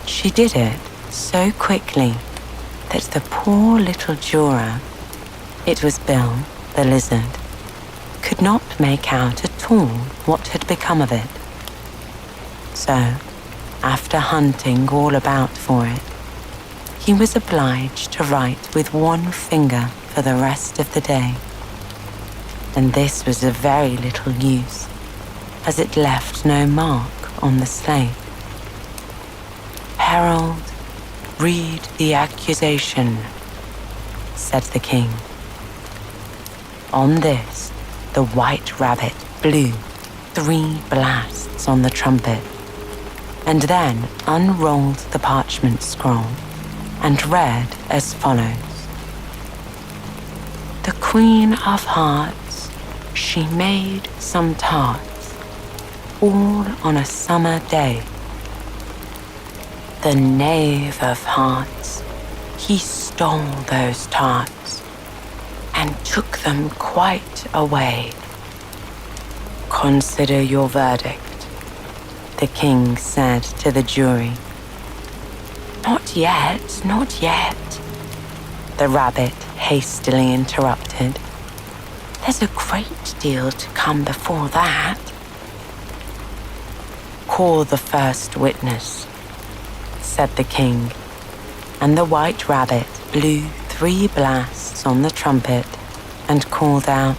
Speaker 1: She did it so quickly that the poor little juror, it was Bill, the lizard, could not make out at all what had become of it. So, after hunting all about for it, he was obliged to write with one finger for the rest of the day. And this was of very little use, as it left no mark on the slate. "Herald, read the accusation," said the king. On this, the White Rabbit blew 3 blasts on the trumpet, and then unrolled the parchment scroll and read as follows. "The Queen of Hearts, she made some tarts, all on a summer day. The Knave of Hearts, he stole those tarts and took them quite away. Consider your verdict," the king said to the jury. "Not yet, not yet," the rabbit hastily interrupted. "There's a great deal to come before that." "Call the first witness," said the king, and the White Rabbit blew 3 blasts on the trumpet and called out,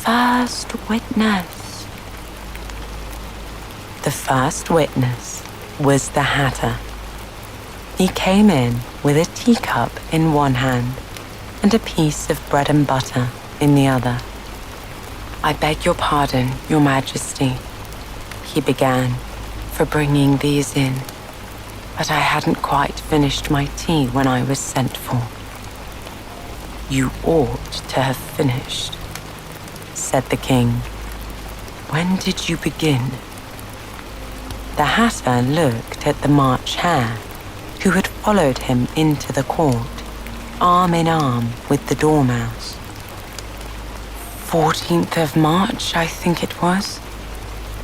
Speaker 1: first witness. The first witness was the Hatter. He came in with a teacup in one hand and a piece of bread and butter in the other. "I beg your pardon, Your Majesty," he began, "for bringing these in, but I hadn't quite finished my tea when I was sent for." "You ought to have finished," said the king. "When did you begin?" The Hatter looked at the March Hare, who had followed him into the court, arm in arm with the Dormouse. 14th of March, I think it was,"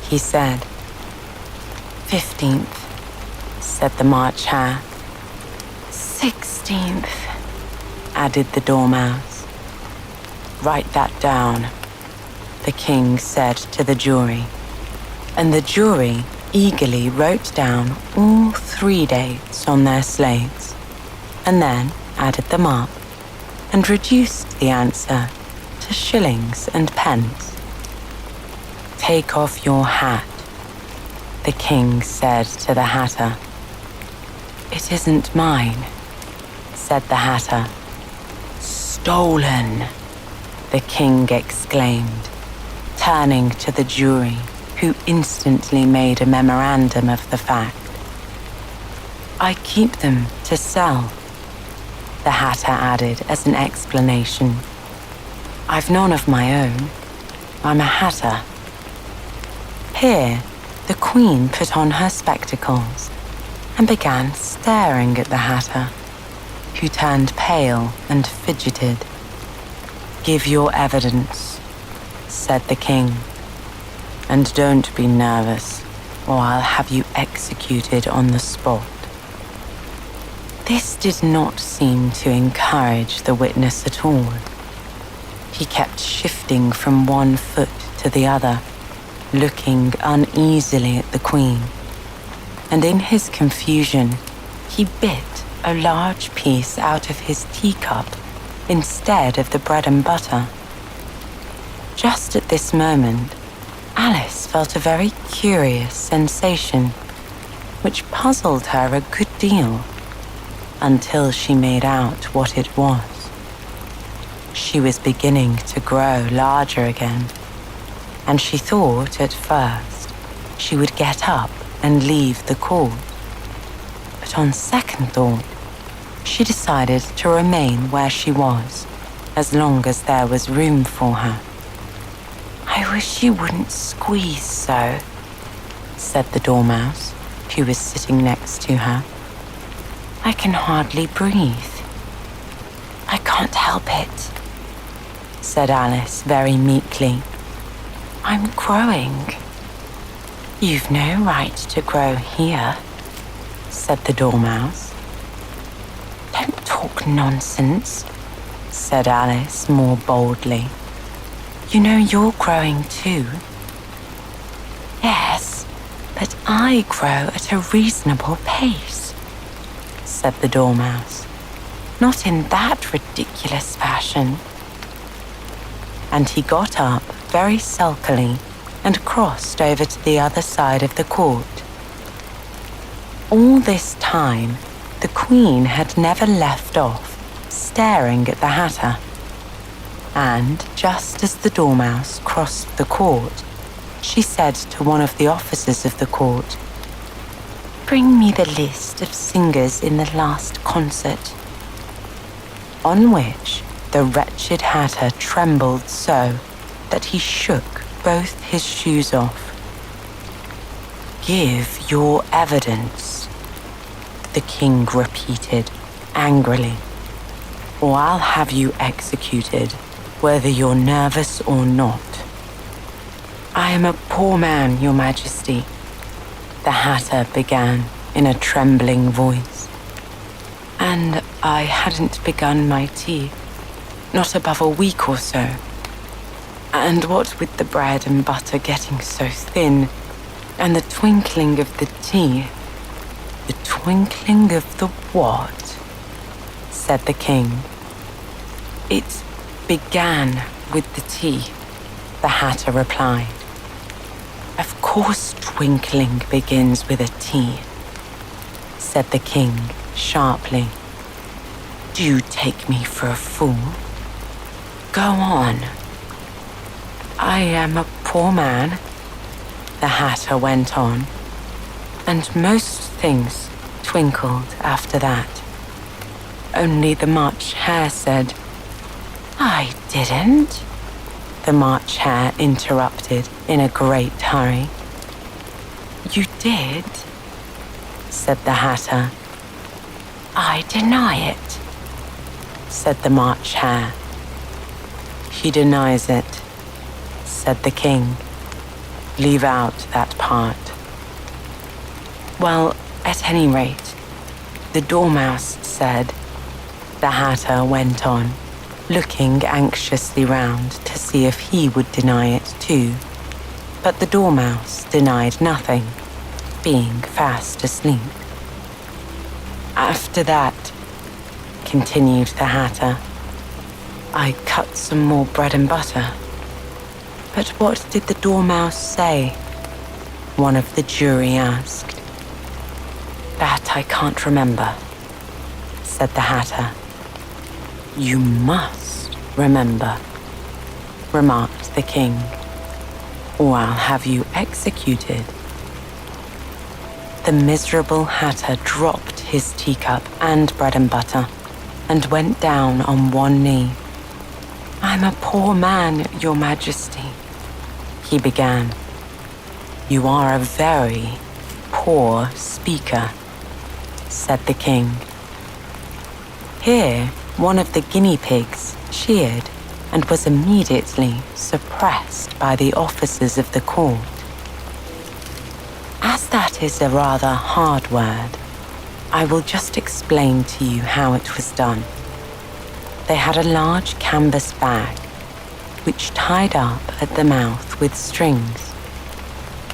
Speaker 1: he said. 15th, said the March Hare. 16th, added the Dormouse. "Write that down," the king said to the jury, and the jury eagerly wrote down all 3 dates on their slates, and then added them up and reduced the answer to shillings and pence. "Take off your hat," the king said to the Hatter. "It isn't mine," said the Hatter. "Stolen," the king exclaimed, turning to the jury, who instantly made a memorandum of the fact. "I keep them to sell," the Hatter added as an explanation. "I've none of my own. I'm a Hatter." Here, the Queen put on her spectacles and began staring at the Hatter, who turned pale and fidgeted. "Give your evidence," said the king. "And don't be nervous, or I'll have you executed on the spot." This did not seem to encourage the witness at all. He kept shifting from one foot to the other, looking uneasily at the Queen, and in his confusion, he bit a large piece out of his teacup instead of the bread and butter. Just at this moment, Alice felt a very curious sensation, which puzzled her a good deal, until she made out what it was. She was beginning to grow larger again, and she thought at first she would get up and leave the court. But on second thought, she decided to remain where she was, as long as there was room for her. "I wish you wouldn't squeeze so," said the Dormouse, who was sitting next to her. "I can hardly breathe." "I can't help it," said Alice very meekly. "I'm growing." "You've no right to grow here," said the Dormouse. "Don't talk nonsense," said Alice more boldly. "You know you're growing too." "Yes, but I grow at a reasonable pace," said the Dormouse. "Not in that ridiculous fashion." And he got up very sulkily and crossed over to the other side of the court. All this time, the Queen had never left off staring at the Hatter. And just as the Dormouse crossed the court, she said to one of the officers of the court, "Bring me the list of singers in the last concert." On which the wretched Hatter trembled so that he shook both his shoes off. "Give your evidence," the king repeated angrily, "or I'll have you executed, whether you're nervous or not." "I am a poor man, Your Majesty," the Hatter began in a trembling voice. "And I hadn't begun my tea, not above a week or so. And what with the bread and butter getting so thin, and the twinkling of the tea—" "The twinkling of the what?" said the king. "It began with the tea," the Hatter replied. Of course twinkling begins with a T, said the king sharply. Do you take me for a fool? Go on. I am a poor man, the Hatter went on, and most things twinkled after that. Only the March Hare said, I didn't, the March Hare interrupted in a great hurry. You did, said the Hatter. I deny it, said the March Hare. He denies it, said the king. Leave out that part. Well, at any rate, the Dormouse said, the Hatter went on, looking anxiously round to see if he would deny it too. But the Dormouse denied nothing, being fast asleep. After that, continued the Hatter, I cut some more bread and butter. But what did the Dormouse say? One of the jury asked. That I can't remember, said the Hatter. You must remember, remarked the king, or I'll have you executed. The miserable Hatter dropped his teacup and bread and butter and went down on one knee. I'm a poor man, Your Majesty, he began. You are a very poor speaker, said the king. Here, one of the guinea pigs cheered and was immediately suppressed by the officers of the court. As that is a rather hard word, I will just explain to you how it was done. They had a large canvas bag, which tied up at the mouth with strings.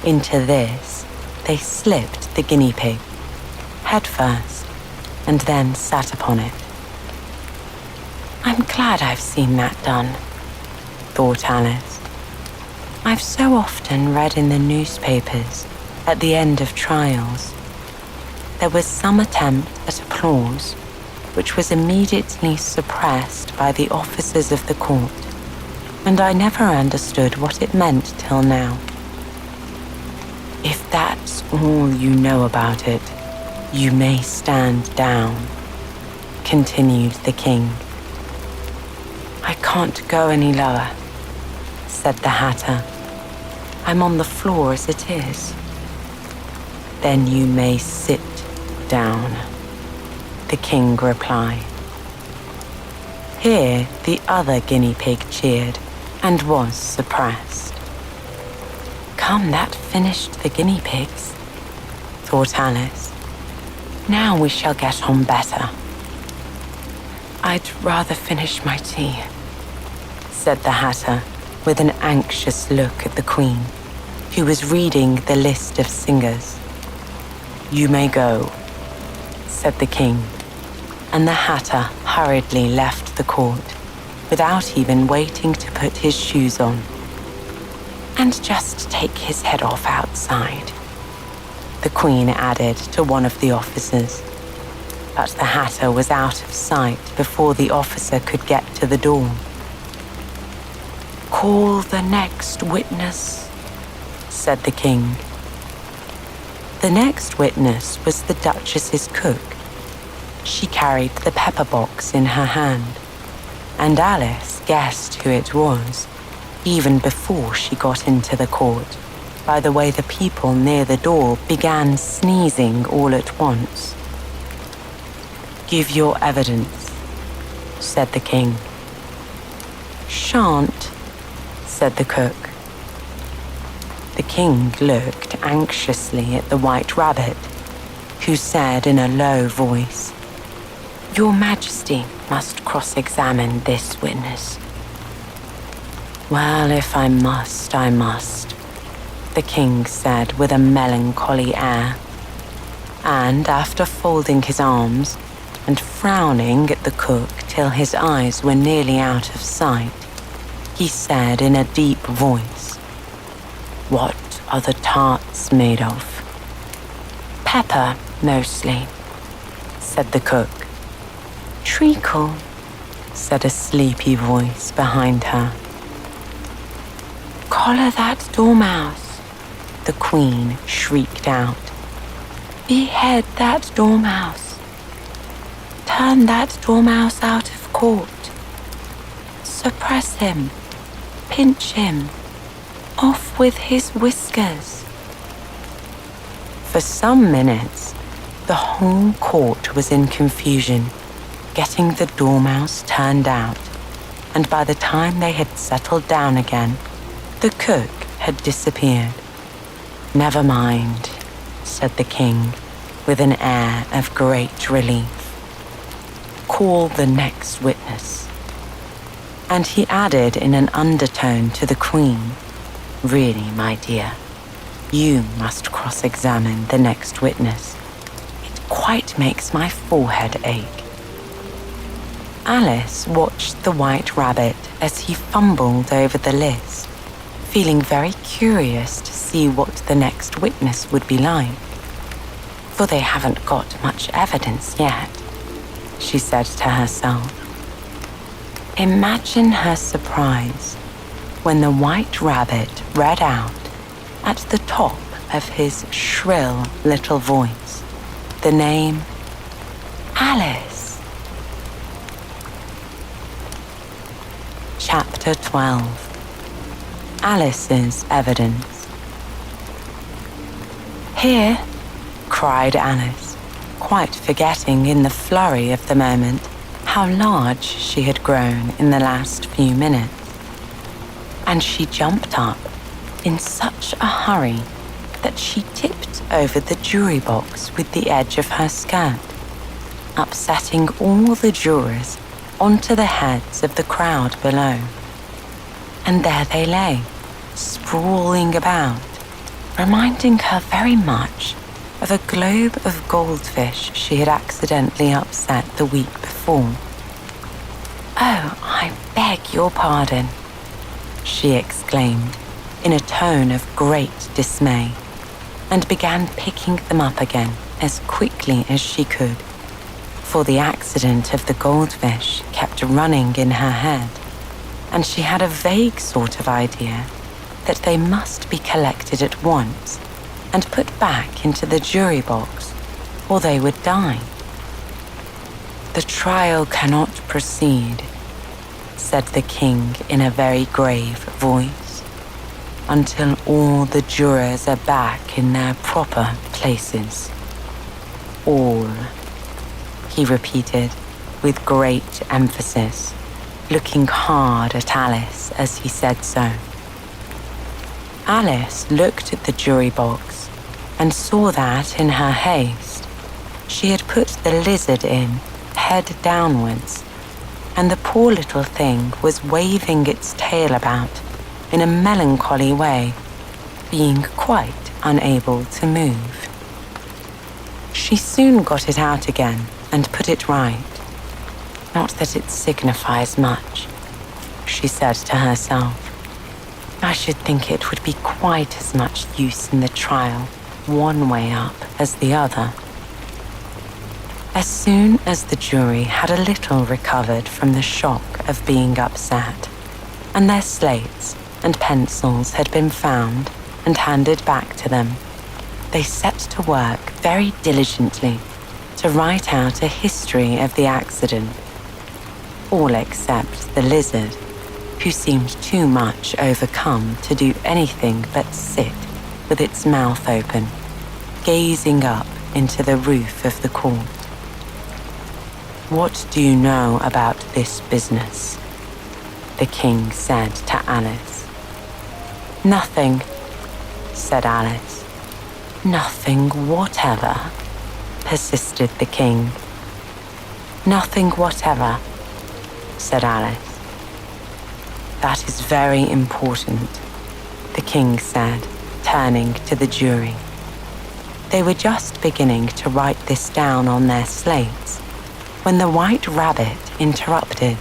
Speaker 1: Into this, they slipped the guinea pig, head first, and then sat upon it. I'm glad I've seen that done, thought Alice. I've so often read in the newspapers at the end of trials. There was some attempt at applause, which was immediately suppressed by the officers of the court, and I never understood what it meant till now. If that's all you know about it, you may stand down, continued the king. I can't go any lower, said the Hatter. I'm on the floor as it is. Then you may sit down, the king replied. Here the other guinea pig cheered and was suppressed. Come, that finished the guinea pigs, thought Alice. Now we shall get on better. I'd rather finish my tea, said the Hatter with an anxious look at the Queen, who was reading the list of singers. You may go, said the king, and the Hatter hurriedly left the court without even waiting to put his shoes on. And just take his head off outside, the Queen added to one of the officers. But the Hatter was out of sight before the officer could get to the door. Call the next witness, said the king. The next witness was the Duchess's cook. She carried the pepper box in her hand, and Alice guessed who it was, even before she got into the court, by the way the people near the door began sneezing all at once. Give your evidence, said the king. Shan't, said the cook. The king looked anxiously at the White Rabbit, who said in a low voice, Your Majesty must cross-examine this witness. Well, if I must, I must, the king said with a melancholy air. And after folding his arms and frowning at the cook till his eyes were nearly out of sight, he said in a deep voice. What are the tarts made of? Pepper, mostly, said the cook. Treacle, said a sleepy voice behind her. Collar that dormouse, the queen shrieked out. Behead that dormouse. Turn that dormouse out of court. Suppress him. Pinch him. Off with his whiskers. For some minutes, the whole court was in confusion, getting the dormouse turned out, and by the time they had settled down again, the cook had disappeared. Never mind, said the king, with an air of great relief. Call the next witness. And he added in an undertone to the queen, Really, my dear, you must cross-examine the next witness. It quite makes my forehead ache. Alice watched the White Rabbit as he fumbled over the list, feeling very curious to see what the next witness would be like. For they haven't got much evidence yet, she said to herself. Imagine her surprise when the White Rabbit read out, at the top of his shrill little voice, the name Alice. Chapter 12. Alice's Evidence. Here, cried Alice, quite forgetting in the flurry of the moment how large she had grown in the last few minutes. And she jumped up in such a hurry that she tipped over the jury box with the edge of her skirt, upsetting all the jurors onto the heads of the crowd below. And there they lay, sprawling about, reminding her very much of a globe of goldfish she had accidentally upset the week before. Oh, I beg your pardon, she exclaimed in a tone of great dismay, and began picking them up again as quickly as she could, for the accident of the goldfish kept running in her head, and she had a vague sort of idea that they must be collected at once and put back into the jury box, or they would die. The trial cannot proceed, said the king in a very grave voice, until all the jurors are back in their proper places. All, he repeated with great emphasis, looking hard at Alice as he said so. Alice looked at the jury box and saw that, in her haste, she had put the lizard in, head downwards, and the poor little thing was waving its tail about in a melancholy way, being quite unable to move. She soon got it out again and put it right. Not that it signifies much, she said to herself. I should think it would be quite as much use in the trial, one way up as the other. As soon as the jury had a little recovered from the shock of being upset, and their slates and pencils had been found and handed back to them, they set to work very diligently to write out a history of the accident, all except the lizard, who seemed too much overcome to do anything but sit with its mouth open, gazing up into the roof of the court. What do you know about this business? The king said to Alice. Nothing, said Alice. Nothing whatever, persisted the king. Nothing whatever, said Alice. That is very important, the king said, turning to the jury. They were just beginning to write this down on their slates when the White Rabbit interrupted.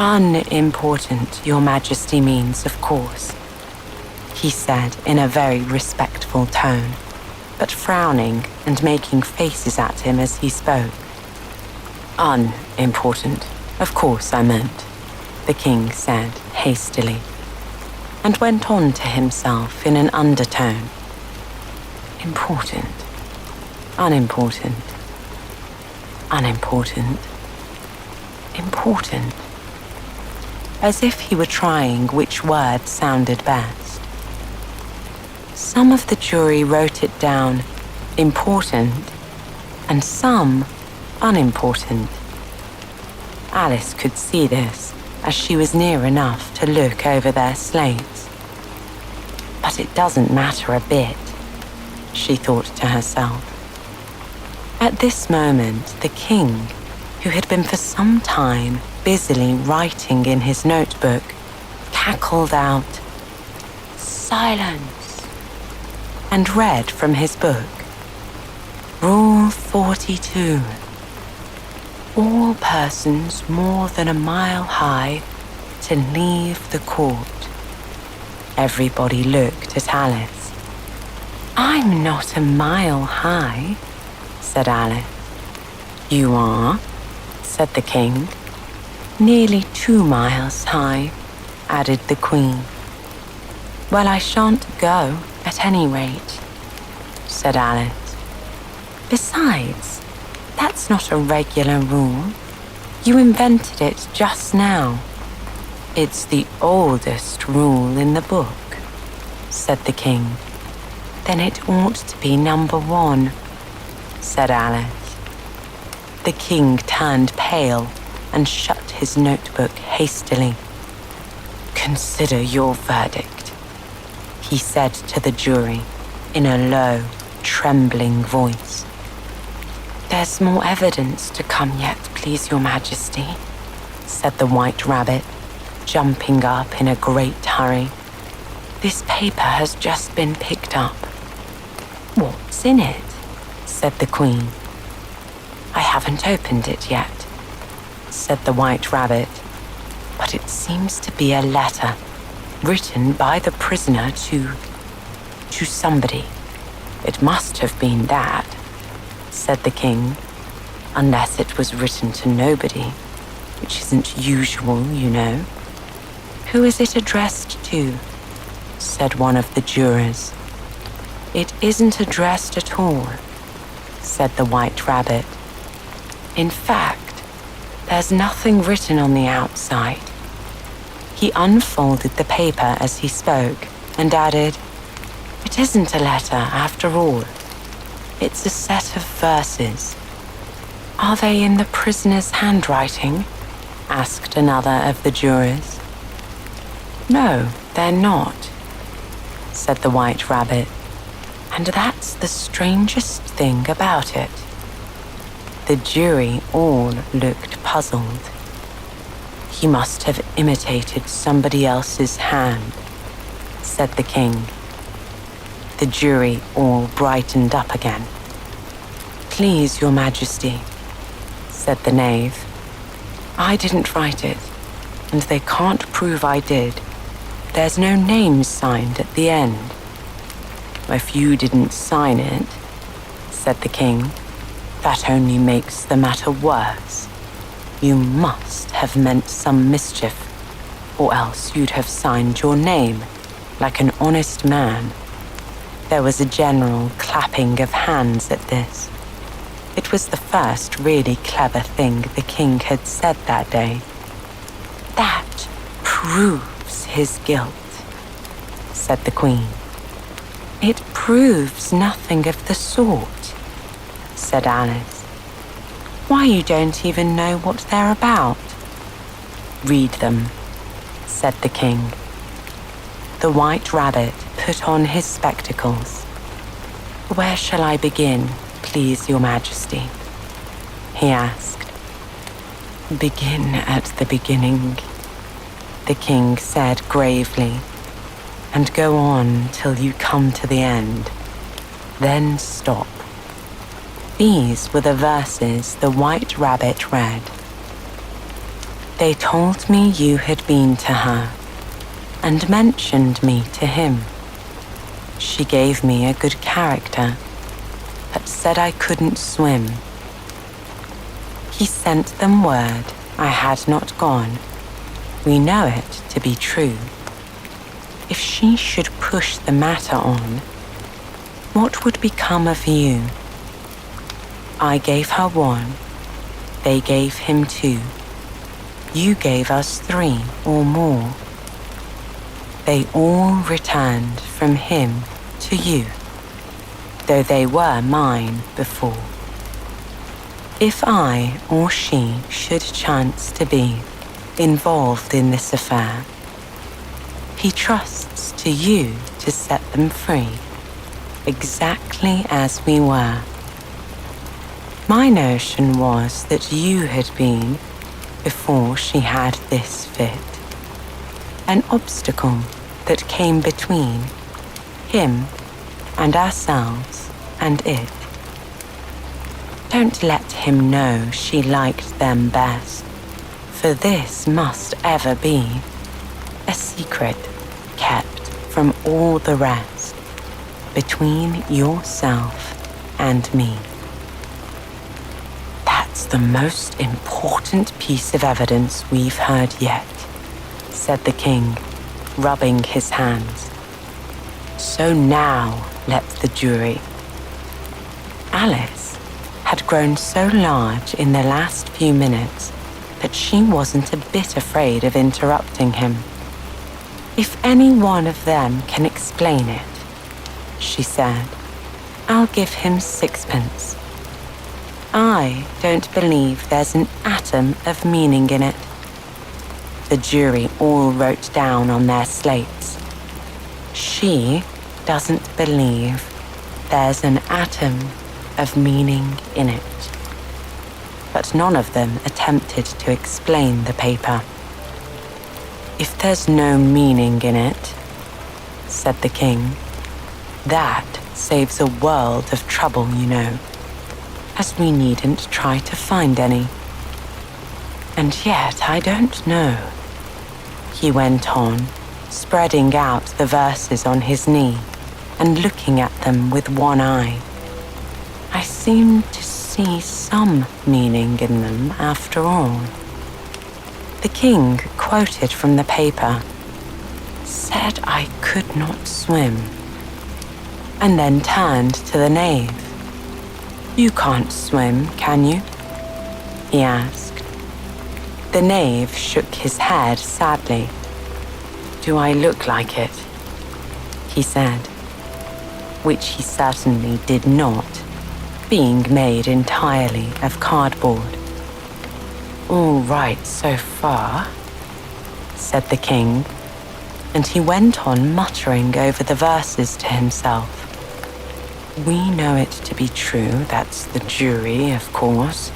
Speaker 1: Unimportant, Your Majesty means, of course, he said in a very respectful tone, but frowning and making faces at him as he spoke. Unimportant, of course I meant, the king said hastily, and went on to himself in an undertone. Important, unimportant, unimportant, important, as if he were trying which word sounded best. Some of the jury wrote it down important and some unimportant. Alice could see this as she was near enough to look over their slates. But it doesn't matter a bit, she thought to herself. At this moment, the king, who had been for some time busily writing in his notebook, cackled out, "Silence," and read from his book, Rule 42. All persons more than a mile high to leave the court. Everybody looked at Alice. "I'm not a mile high," said Alice. "You are," said the king. "Nearly 2 miles high," added the queen. "Well, I shan't go, at any rate," said Alice. "Besides, that's not a regular rule. You invented it just now." "It's the oldest rule in the book," said the king. "Then it ought to be number 1, said Alice. The king turned pale and shut his notebook hastily. "Consider your verdict," he said to the jury in a low, trembling voice. "There's more evidence to come yet, please, Your Majesty," said the White Rabbit, jumping up in a great hurry. "This paper has just been picked up." "What's in it?" said the Queen. "I haven't opened it yet," said the White Rabbit, "but it seems to be a letter written by the prisoner to somebody. It must have been that," said the King, "unless it was written to nobody, which isn't usual, you know." "Who is it addressed to?" said one of the jurors. "It isn't addressed at all," said the White Rabbit. "In fact, there's nothing written on the outside." He unfolded the paper as he spoke and added, "It isn't a letter after all. It's a set of verses." "Are they in the prisoner's handwriting?" asked another of the jurors. "No, they're not," said the White Rabbit, "and that's the strangest thing about it." The jury all looked puzzled. "He must have imitated somebody else's hand," said the King. The jury all brightened up again. "Please, Your Majesty," said the knave, "I didn't write it, and they can't prove I did. There's no name signed at the end." "If you didn't sign it," said the King, "that only makes the matter worse. You must have meant some mischief, or else you'd have signed your name, like an honest man." There was a general clapping of hands at this. It was the first really clever thing the King had said that day. "That proves his guilt," said the Queen. "It proves nothing of the sort," said Alice. "Why, you don't even know what they're about." "Read them," said the King. The White Rabbit put on his spectacles. "Where shall I begin, please, Your Majesty?" he asked. "Begin at the beginning," the King said gravely, "and go on till you come to the end. Then stop." These were the verses the White Rabbit read. They told me you had been to her and mentioned me to him. She gave me a good character, but said I couldn't swim. He sent them word I had not gone. We know it to be true. If she should push the matter on, what would become of you? I gave her 1, they gave him 2. You gave us 3 or more. They all returned from him to you, though they were mine before. If I or she should chance to be involved in this affair, he trusts to you to set them free, exactly as we were. My notion was that you had been, before she had this fit, an obstacle that came between him and ourselves and it. Don't let him know she liked them best, for this must ever be a secret kept from all the rest, between yourself and me. That's the most important piece of evidence we've heard yet, said the king, rubbing his hands. So now let the jury. Alice had grown so large in the last few minutes that she wasn't a bit afraid of interrupting him. If any one of them can explain it, she said, I'll give him 6pence. I don't believe there's an atom of meaning in it. The jury all wrote down on their slates. She doesn't believe there's an atom of meaning in it. But none of them attempted to explain the paper. If there's no meaning in it, said the king, that saves a world of trouble, you know, as we needn't try to find any. And yet I don't know, he went on, spreading out the verses on his knee and looking at them with one eye. I seem to see some meaning in them after all. The king quoted from the paper, said I could not swim, and then turned to the knave. You can't swim, can you? He asked. The knave shook his head sadly. Do I look like it? He said, which he certainly did not, being made entirely of cardboard. All right so far, said the king, and he went on muttering over the verses to himself. We know it to be true, that's the jury, of course.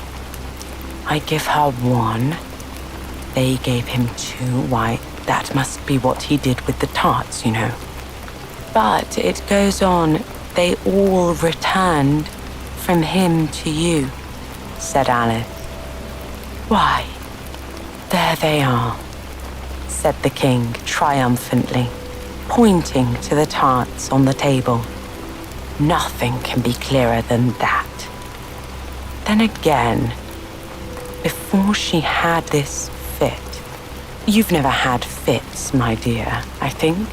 Speaker 1: I give her 1, they gave him 2, why, that must be what he did with the tarts, you know. But it goes on, they all returned from him to you, said Alice. Why, there they are, said the king triumphantly, pointing to the tarts on the table. Nothing can be clearer than that. Then again, before she had this fit, you've never had fits, my dear, I think,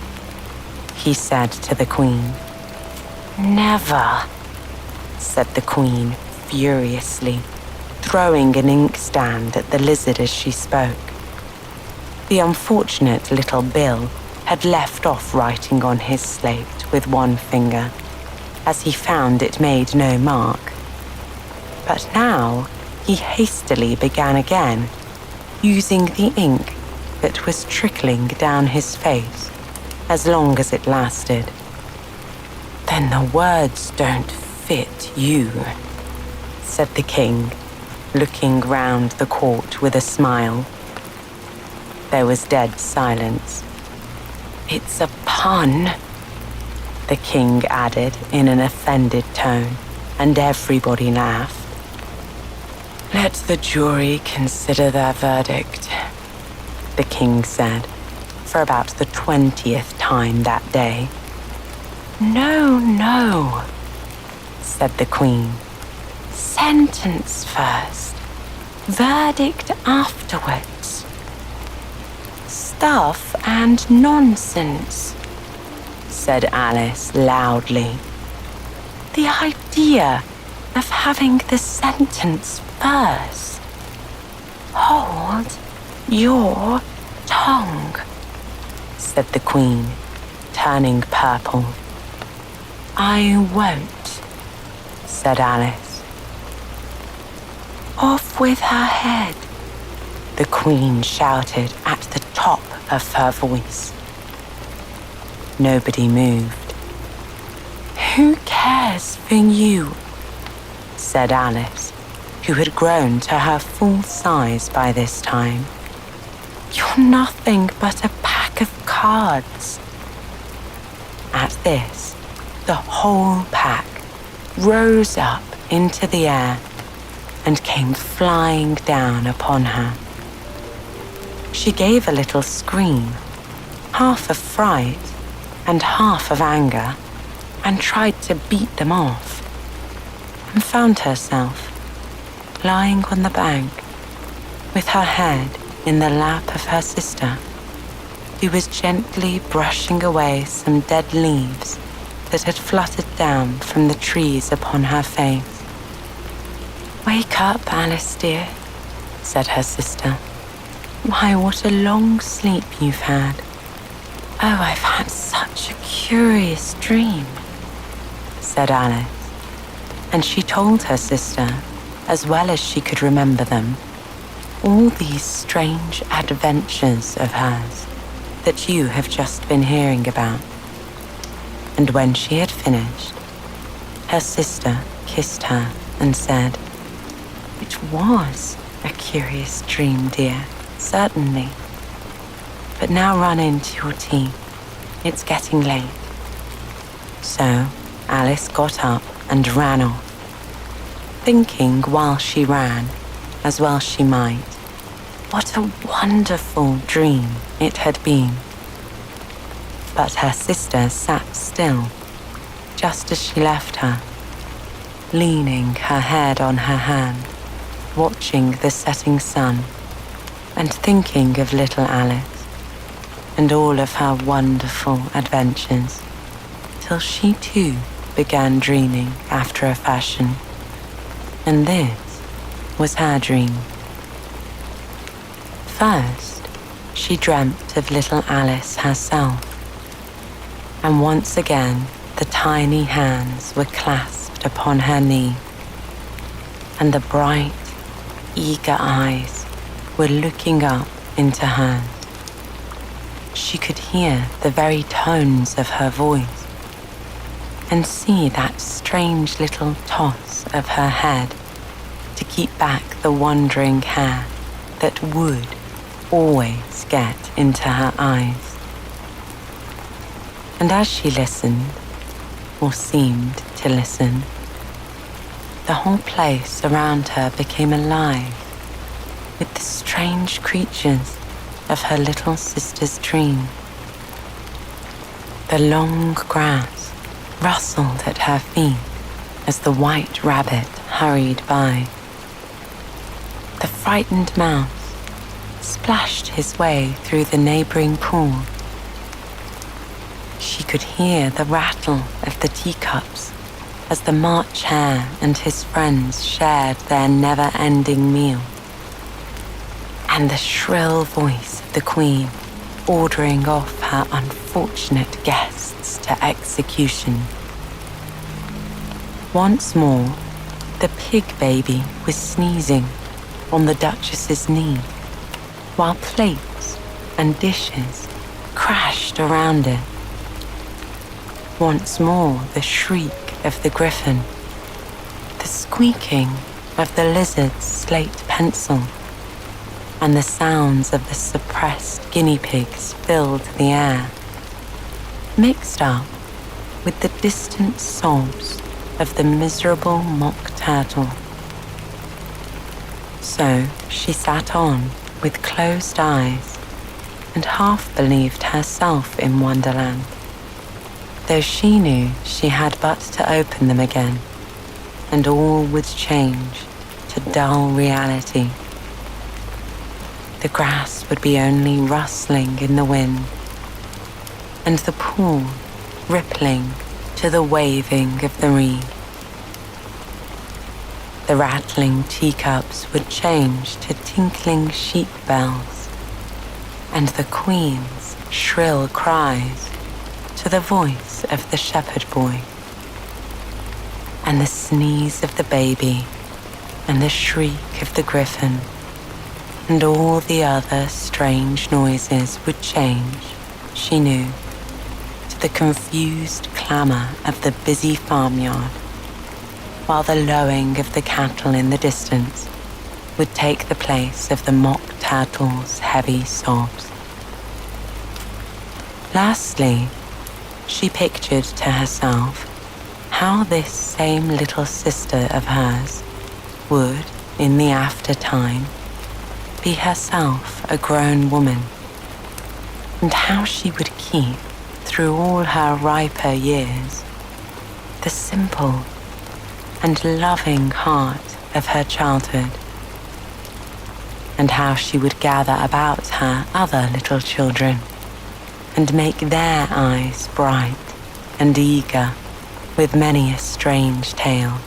Speaker 1: he said to the queen. Never, said the queen furiously, throwing an inkstand at the lizard as she spoke. The unfortunate little Bill had left off writing on his slate with one finger, as he found it made no mark. But now he hastily began again, using the ink that was trickling down his face, as long as it lasted. Then the words don't fit you, said the king, looking round the court with a smile. There was dead silence. It's a pun, the king added in an offended tone, and everybody laughed. Let the jury consider their verdict, the king said, for about the 20th time that day. No, no, said the queen. Sentence first, verdict afterwards. Stuff and nonsense, said Alice loudly. The idea of having the sentence first. Hold your tongue, said the queen, turning purple. I won't, said Alice. Off with her head, the queen shouted at the top of her voice. Nobody moved. Who cares for you? Said Alice, who had grown to her full size by this time. You're nothing but a pack of cards. At this, the whole pack rose up into the air and came flying down upon her. She gave a little scream, half of fright and half of anger, and tried to beat them off, and found herself lying on the bank with her head in the lap of her sister, who was gently brushing away some dead leaves that had fluttered down from the trees upon her face. Wake up, Alice dear, said her sister. Why, what a long sleep you've had. Oh, I've had such a curious dream, said Alice, and she told her sister, as well as she could remember them, all these strange adventures of hers that you have just been hearing about. And when she had finished, her sister kissed her and said, It was a curious dream, dear, certainly. But now run into your tea. It's getting late. So Alice got up and ran off, thinking while she ran, as well she might, what a wonderful dream it had been. But her sister sat still, just as she left her, leaning her head on her hand, watching the setting sun, and thinking of little Alice and all of her wonderful adventures, till she too began dreaming after a fashion. And this was her dream. First, she dreamt of little Alice herself, and once again the tiny hands were clasped upon her knee, and the bright, eager eyes were looking up into hers. She could hear the very tones of her voice, and see that strange little toss of her head to keep back the wandering hair that would always get into her eyes. And as she listened, or seemed to listen, the whole place around her became alive with the strange creatures of her little sister's dream. The long grass rustled at her feet as the white rabbit hurried by. The frightened mouse splashed his way through the neighboring pool. She could hear the rattle of the teacups as the March Hare and his friends shared their never-ending meal, and the shrill voice of the Queen ordering off her unfortunate guests to execution. Once more, the pig baby was sneezing on the Duchess's knee, while plates and dishes crashed around it. Once more, the shriek of the griffin, the squeaking of the lizard's slate pencil, and the sounds of the suppressed guinea pigs filled the air, mixed up with the distant sobs of the miserable mock turtle. So she sat on with closed eyes and half believed herself in Wonderland, though she knew she had but to open them again, and all would change to dull reality. The grass would be only rustling in the wind, and the pool rippling to the waving of the reed. The rattling teacups would change to tinkling sheep bells, and the queen's shrill cries to the voice of the shepherd boy, and the sneeze of the baby, and the shriek of the griffin, and all the other strange noises would change, she knew, to the confused clamour of the busy farmyard, while the lowing of the cattle in the distance would take the place of the mock turtle's heavy sobs. Lastly, she pictured to herself how this same little sister of hers would, in the after-time, be herself a grown woman, and how she would keep, through all her riper years, the simple and loving heart of her childhood, and how she would gather about her other little children and make their eyes bright and eager with many a strange tale,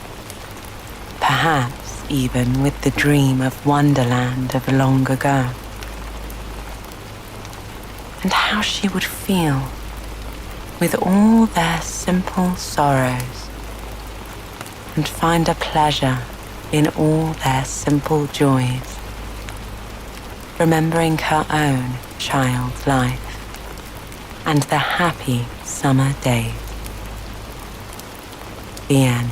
Speaker 1: perhaps even with the dream of Wonderland of long ago, and how she would feel with all their simple sorrows and find a pleasure in all their simple joys, remembering her own child life and the happy summer days. The end.